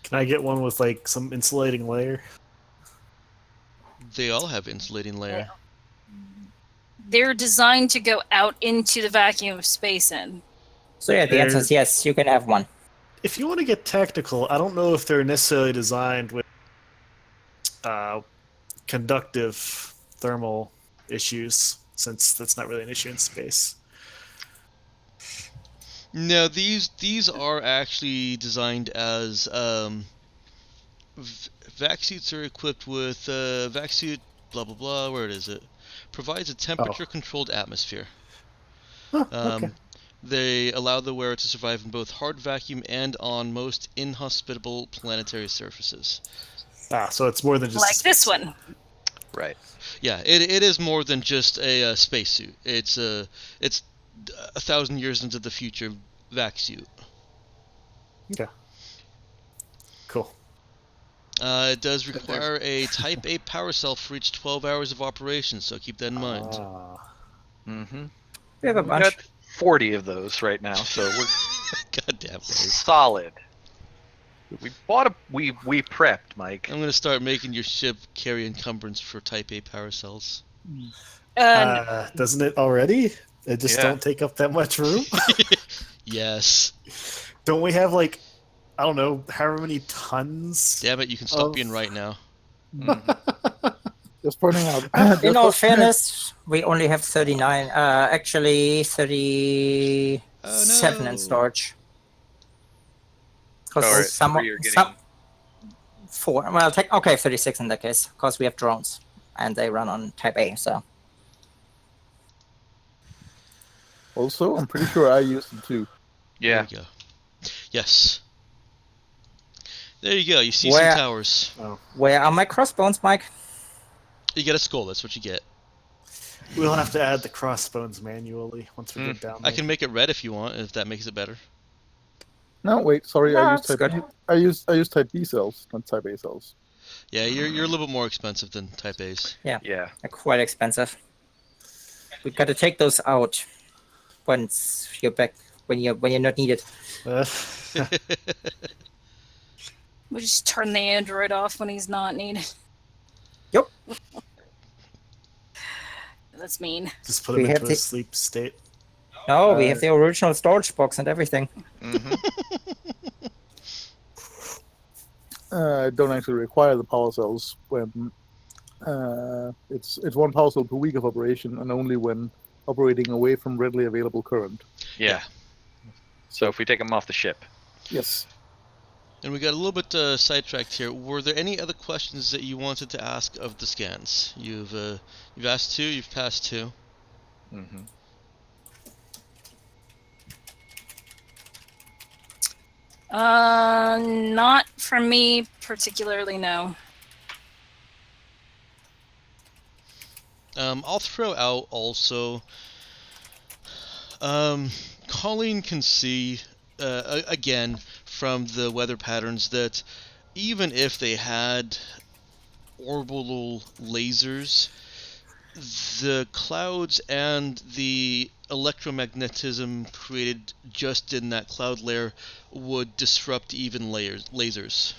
Speaker 3: Can I get one with like some insulating layer?
Speaker 1: They all have insulating layer.
Speaker 4: They're designed to go out into the vacuum of space in.
Speaker 5: So yeah, the answer is yes. You can have one.
Speaker 3: If you want to get technical, I don't know if they're necessarily designed with conductive thermal issues, since that's not really an issue in space.
Speaker 1: No, these are actually designed as vac suits are equipped with vac suit blah blah blah. Where is it? Provides a temperature-controlled atmosphere.
Speaker 3: Huh, okay.
Speaker 1: They allow the wearer to survive in both hard vacuum and on most inhospitable planetary surfaces.
Speaker 3: So it's more than just
Speaker 4: like this one.
Speaker 2: Right.
Speaker 1: Yeah, it is more than just a spacesuit. It's 1,000 years into the future vac suit.
Speaker 3: Okay. Cool.
Speaker 1: It does require a Type A power cell for each 12 hours of operation, so keep that in mind.
Speaker 2: Mm-hmm.
Speaker 5: We have a
Speaker 2: We
Speaker 5: bunch.
Speaker 2: got 40 of those right now, so we're
Speaker 1: Goddamn, guys.
Speaker 2: solid. We bought we prepped, Mike.
Speaker 1: I'm gonna start making your ship carry encumbrance for Type A power cells.
Speaker 3: Doesn't it already? It just
Speaker 2: Yeah.
Speaker 3: don't take up that much room.
Speaker 1: Yes.
Speaker 3: Don't we have like, I don't know, however many tons?
Speaker 1: Damn it, you can stop being right now.
Speaker 6: Just pointing out.
Speaker 5: In all fairness, we only have 39. Actually, 37
Speaker 1: no.
Speaker 5: in storage. Because
Speaker 2: Alright,
Speaker 5: some,
Speaker 2: three are getting-
Speaker 5: some 4. Well, 36 in that case, because we have drones and they run on Type A. So
Speaker 6: Also, I'm pretty sure I used them too.
Speaker 2: Yeah.
Speaker 1: There you go. Yes. There you go. You see
Speaker 5: Where-
Speaker 1: some towers.
Speaker 5: where are my crossbones, Mike?
Speaker 1: You get a skull. That's what you get.
Speaker 3: We'll have to add the crossbones manually once we get down there.
Speaker 1: I can make it red if you want, if that makes it better.
Speaker 6: No, wait, sorry,
Speaker 5: No,
Speaker 6: I used
Speaker 5: it's
Speaker 6: Type
Speaker 5: good.
Speaker 6: B. I used Type B cells, not Type A cells.
Speaker 1: Yeah, you're a little bit more expensive than Type A's.
Speaker 2: Yeah.
Speaker 5: They're quite expensive. We got to take those out once you're back when you're not needed.
Speaker 4: We just turn the android off when he's not needed.
Speaker 5: Yep.
Speaker 4: That's mean.
Speaker 3: Just put
Speaker 5: We
Speaker 3: them
Speaker 5: have
Speaker 3: into a
Speaker 5: the-
Speaker 3: sleep state.
Speaker 5: No, we have the original storage box and everything.
Speaker 2: Mm-hmm.
Speaker 6: I don't actually require the power cells when it's one power cell per week of operation, and only when operating away from readily available current.
Speaker 2: Yeah. So if we take them off the ship.
Speaker 6: Yes.
Speaker 1: And we got a little bit sidetracked here. Were there any other questions that you wanted to ask of the scans? You've asked 2. You've passed 2.
Speaker 2: Mm-hmm.
Speaker 4: Not for me particularly, no.
Speaker 1: I'll throw out also. Colleen can see again from the weather patterns that even if they had orbital lasers, the clouds and the electromagnetism created just in that cloud layer would disrupt even lasers.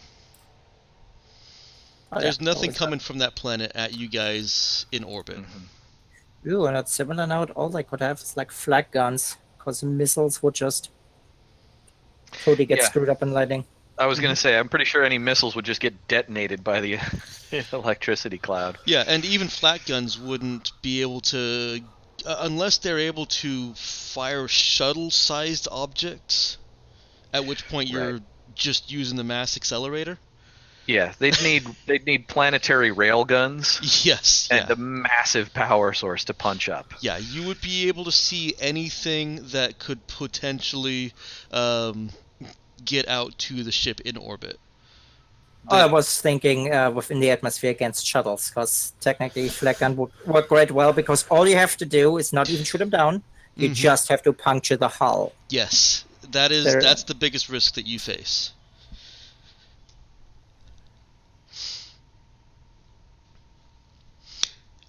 Speaker 5: Oh,
Speaker 1: There's
Speaker 5: yeah,
Speaker 1: nothing
Speaker 5: always
Speaker 1: coming from that planet at you guys in orbit.
Speaker 2: Mm-hmm.
Speaker 5: Ooh, and that's similar now. All they could have is like flag guns, because missiles would just totally get
Speaker 2: Yeah.
Speaker 5: screwed up in lighting.
Speaker 2: I was gonna say, I'm pretty sure any missiles would just get detonated by the electricity cloud.
Speaker 1: Yeah, and even flat guns wouldn't be able to, unless they're able to fire shuttle-sized objects, at which point you're
Speaker 2: Right.
Speaker 1: just using the mass accelerator.
Speaker 2: Yeah, they'd need planetary rail guns
Speaker 1: Yes,
Speaker 2: and
Speaker 1: yeah.
Speaker 2: a massive power source to punch up.
Speaker 1: Yeah, you would be able to see anything that could potentially get out to the ship in orbit.
Speaker 5: I was thinking within the atmosphere against shuttles, because technically flag gun would work great well, because all you have to do is not even shoot them down. You
Speaker 1: Mhm.
Speaker 5: just have to puncture the hull.
Speaker 1: Yes,
Speaker 5: There-
Speaker 1: that's the biggest risk that you face.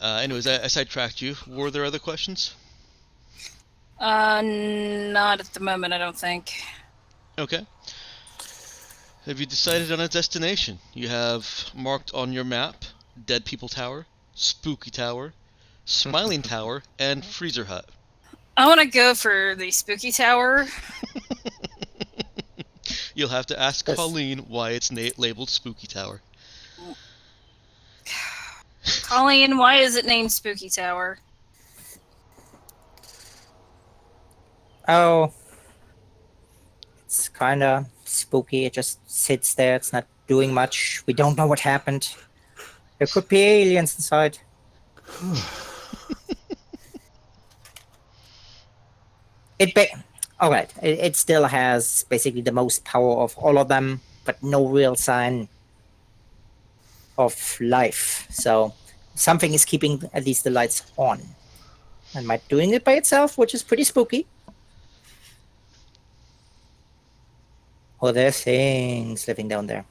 Speaker 1: Anyways, I sidetracked you. Were there other questions?
Speaker 4: Not at the moment, I don't think.
Speaker 1: Okay. Have you decided on a destination? You have marked on your map Dead People Tower, Spooky Tower, Smiling Tower, and Freezer Hut.
Speaker 4: I want to go for the spooky tower.
Speaker 1: You'll have to ask
Speaker 5: Yes.
Speaker 1: Colleen why it's labeled Spooky Tower.
Speaker 4: Colleen, why is it named Spooky Tower?
Speaker 5: Oh, it's kind of spooky. It just sits there. It's not doing much. We don't know what happened. There could be aliens inside. All right. It still has basically the most power of all of them, but no real sign of life. So something is keeping at least the lights on, and might doing it by itself, which is pretty spooky. Or there are things living down there.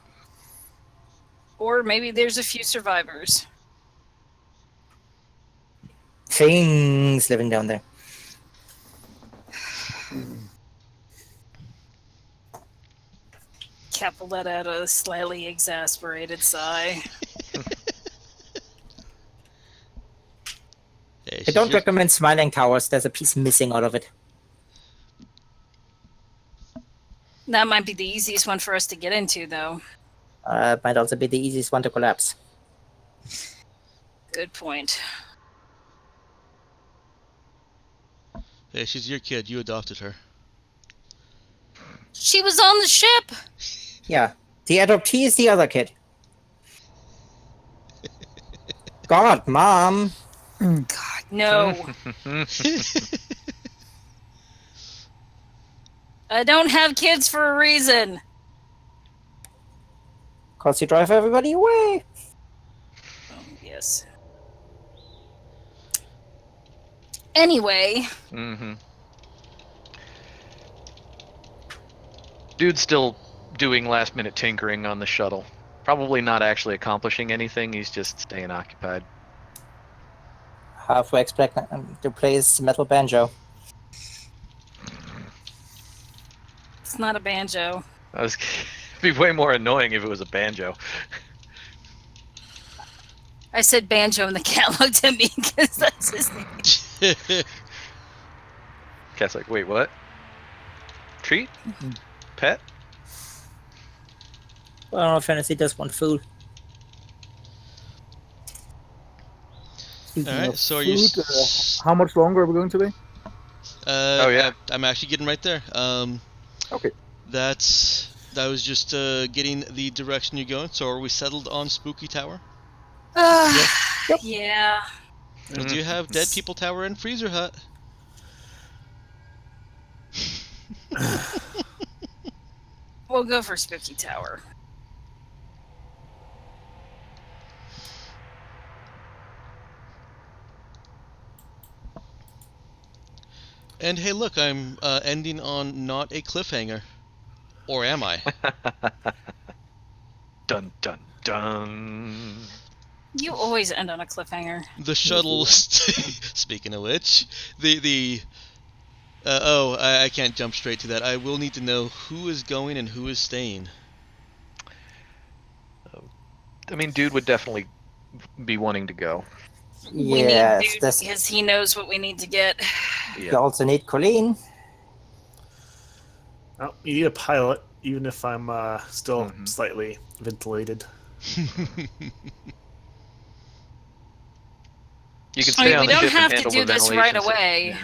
Speaker 4: Or maybe there's a few survivors.
Speaker 5: Things living down there.
Speaker 4: Kappa let out a slightly exasperated sigh.
Speaker 1: Hey,
Speaker 5: I don't recommend Smiling Towers. There's a piece missing out of it.
Speaker 4: That might be the easiest one for us to get into, though.
Speaker 5: It might also be the easiest one to collapse.
Speaker 4: Good point.
Speaker 1: Hey, she's your kid. You adopted her.
Speaker 4: She was on the ship!
Speaker 5: Yeah. The adoptee is the other kid. God, Mom.
Speaker 4: God, no. I don't have kids for a reason.
Speaker 5: Cause you drive everybody away.
Speaker 4: Yes. Anyway,
Speaker 2: Mm-hmm. Dude's still doing last-minute tinkering on the shuttle. Probably not actually accomplishing anything. He's just staying occupied.
Speaker 5: Halfway expect to play his metal banjo.
Speaker 4: it's not a banjo.
Speaker 2: It'd be way more annoying if it was a banjo.
Speaker 4: I said banjo and the cat looked at me because that's his name.
Speaker 2: Cat's like, wait, what? Treat? Pet?
Speaker 5: Well, in all fairness, he does want food.
Speaker 6: Speaking
Speaker 1: Alright,
Speaker 6: of
Speaker 1: so are you
Speaker 6: food, how much longer are we going today?
Speaker 2: Oh, yeah.
Speaker 1: I'm actually getting right there.
Speaker 6: Okay.
Speaker 1: That was just getting the direction you're going. So are we settled on Spooky Tower?
Speaker 6: Yep.
Speaker 4: Yeah.
Speaker 1: We do have Dead People Tower and Freezer Hut.
Speaker 4: We'll go for Spooky Tower.
Speaker 1: And hey, look, I'm ending on not a cliffhanger. Or am I?
Speaker 2: Dun dun dun.
Speaker 4: You always end on a cliffhanger.
Speaker 1: The shuttle. Speaking of which, I can't jump straight to that. I will need to know who is going and who is staying.
Speaker 2: I mean, dude would definitely be wanting to go.
Speaker 4: We
Speaker 5: Yes,
Speaker 4: need dude
Speaker 5: this-
Speaker 4: because he knows what we need to get.
Speaker 5: You also need Colleen.
Speaker 3: Oh, you need a pilot, even if I'm still
Speaker 2: Mhm.
Speaker 3: slightly ventilated.
Speaker 2: You can
Speaker 4: I
Speaker 2: stay
Speaker 4: mean,
Speaker 2: on
Speaker 4: we
Speaker 2: the
Speaker 4: don't
Speaker 2: ship
Speaker 4: have
Speaker 2: and
Speaker 4: to
Speaker 2: handle
Speaker 4: do
Speaker 2: the
Speaker 4: this right
Speaker 2: ventilation
Speaker 4: away.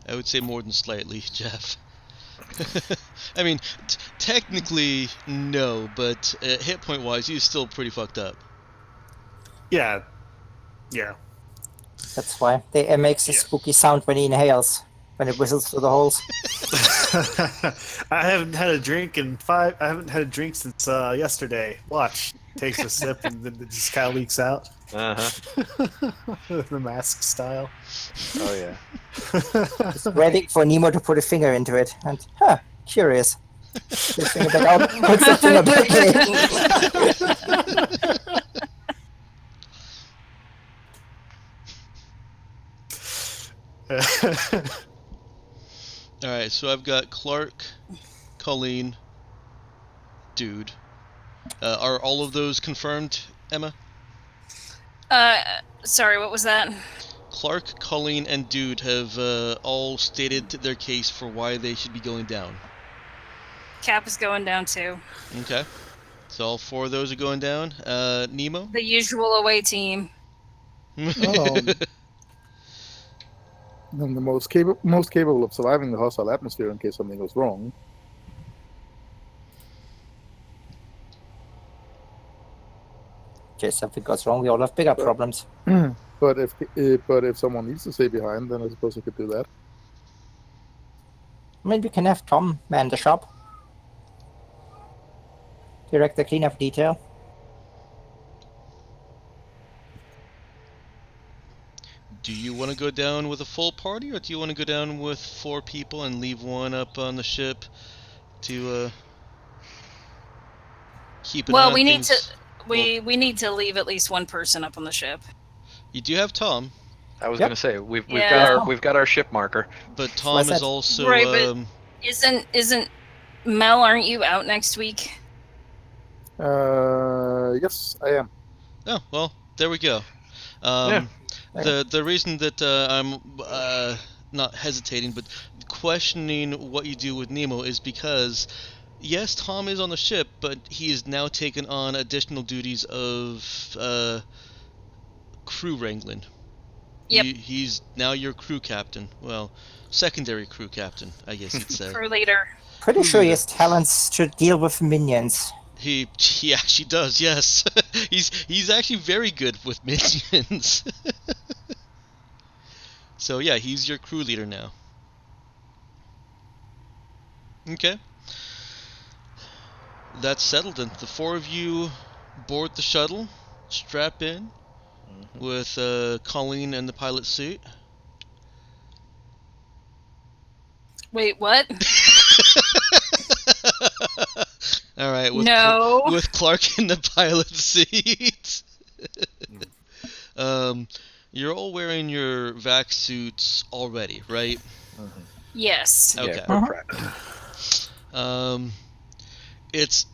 Speaker 1: I would say more than slightly, Jeff. I mean, technically, no, but hit point wise, he's still pretty fucked up.
Speaker 3: Yeah.
Speaker 5: That's why it makes a
Speaker 3: Yeah.
Speaker 5: spooky sound when he inhales, when it whistles through the holes.
Speaker 3: I haven't had a drink I haven't had a drink since yesterday. Watch. Takes a sip and then it just kind of leaks out.
Speaker 2: Uh-huh.
Speaker 3: The mask style.
Speaker 2: Oh, yeah.
Speaker 5: Just waiting for Nemo to put a finger into it. And, curious. Puts the finger back out, puts the finger back in.
Speaker 1: Alright, so I've got Clark, Colleen, Dude. Are all of those confirmed, Emma?
Speaker 4: Sorry, what was that?
Speaker 1: Clark, Colleen, and Dude have all stated their case for why they should be going down.
Speaker 4: Cap is going down too.
Speaker 1: Okay. So all 4 of those are going down. Nemo?
Speaker 4: The usual away team.
Speaker 6: Then the most capable of surviving the hostile atmosphere in case something goes wrong.
Speaker 5: In case something goes wrong, we all have bigger problems.
Speaker 6: But if someone needs to stay behind, then I suppose I could do that.
Speaker 5: I mean, we can have Tom man the shop. Direct the cleanup detail.
Speaker 1: Do you want to go down with a full party, or do you want to go down with 4 people and leave one up on the ship to keep an eye
Speaker 4: Well,
Speaker 1: on
Speaker 4: we need
Speaker 1: things?
Speaker 4: to we need to leave at least one person up on the ship.
Speaker 1: You do have Tom,
Speaker 2: I was
Speaker 5: Yep.
Speaker 2: gonna say we've
Speaker 4: Yeah.
Speaker 2: got our ship marker.
Speaker 1: but
Speaker 5: Why
Speaker 1: Tom
Speaker 5: is
Speaker 1: is
Speaker 5: that?
Speaker 1: also
Speaker 4: Right, but- Isn't Mel? Aren't you out next week?
Speaker 6: Yes, I am.
Speaker 1: Oh, well, there we go.
Speaker 2: Yeah.
Speaker 1: The reason that I'm not hesitating but questioning what you do with Nemo is because, yes, Tom is on the ship, but he has now taken on additional duties of crew wrangling.
Speaker 4: Yep.
Speaker 1: He's now your crew captain. Well, secondary crew captain, I guess you'd say.
Speaker 4: Crew leader.
Speaker 5: Pretty sure he has talents to deal with minions.
Speaker 1: He actually does, yes. he's actually very good with minions. So yeah, he's your crew leader now. Okay. That's settled then. The 4 of you board the shuttle, strap in with Colleen and the pilot suit.
Speaker 4: Wait, what?
Speaker 1: All right, with
Speaker 4: No.
Speaker 1: with Clark in the pilot seat. You're all wearing your vac suits already, right?
Speaker 4: Yes.
Speaker 1: Okay.
Speaker 2: Yeah, we're prepped.
Speaker 1: It's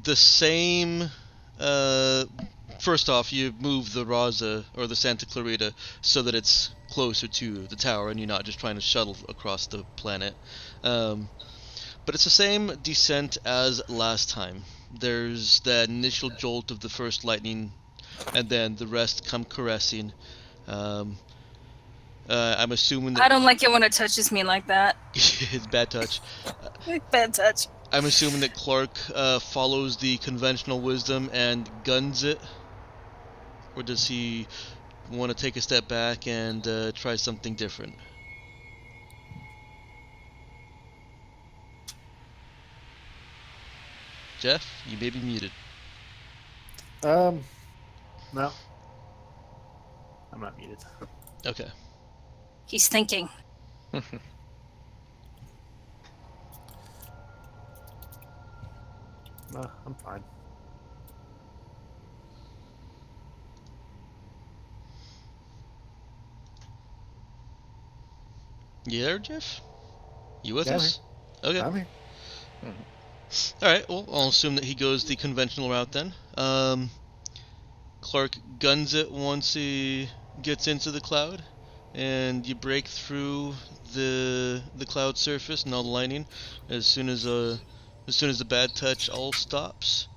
Speaker 1: the same. First off, you move the Raza or the Santa Clarita so that it's closer to the tower, and you're not just trying to shuttle across the planet. But it's the same descent as last time. There's that initial jolt of the first lightning, and then the rest come caressing. I'm assuming
Speaker 4: I
Speaker 1: that
Speaker 4: don't like it when it touches me like that.
Speaker 1: it's bad touch.
Speaker 4: Bad touch.
Speaker 1: I'm assuming that Clark follows the conventional wisdom and guns it, or does he want to take a step back and try something different? Jeff, you may be muted.
Speaker 3: No. I'm not muted.
Speaker 1: Okay.
Speaker 4: He's thinking.
Speaker 3: No, I'm fine.
Speaker 1: You there, Jeff? You with
Speaker 3: Yeah, I'm
Speaker 1: us? Okay.
Speaker 3: I'm here.
Speaker 1: Alright, well, I'll assume that he goes the conventional route then. Clark guns it once he gets into the cloud, and you break through the cloud surface and all the lightning as soon as the bad touch all stops.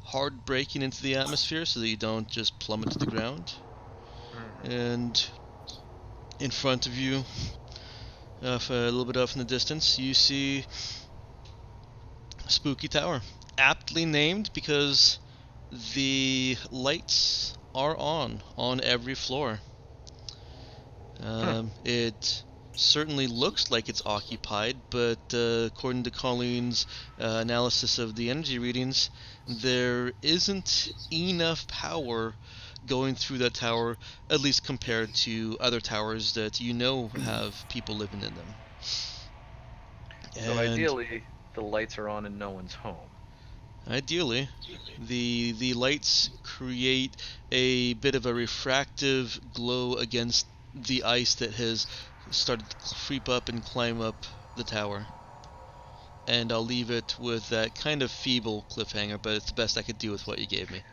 Speaker 1: Hard braking into the atmosphere so that you don't just plummet to the ground. And in front of you, a little bit off in the distance, you see Spooky Tower, aptly named because the lights are on every floor. It certainly looks like it's occupied, but according to Colleen's analysis of the energy readings, there isn't enough power going through that tower, at least compared to other towers that you know have people living in them.
Speaker 2: So
Speaker 1: And
Speaker 2: ideally, the lights are on and no one's home.
Speaker 1: ideally, the lights create a bit of a refractive glow against the ice that has started to creep up and climb up the tower. And I'll leave it with that kind of feeble cliffhanger, but it's the best I could do with what you gave me.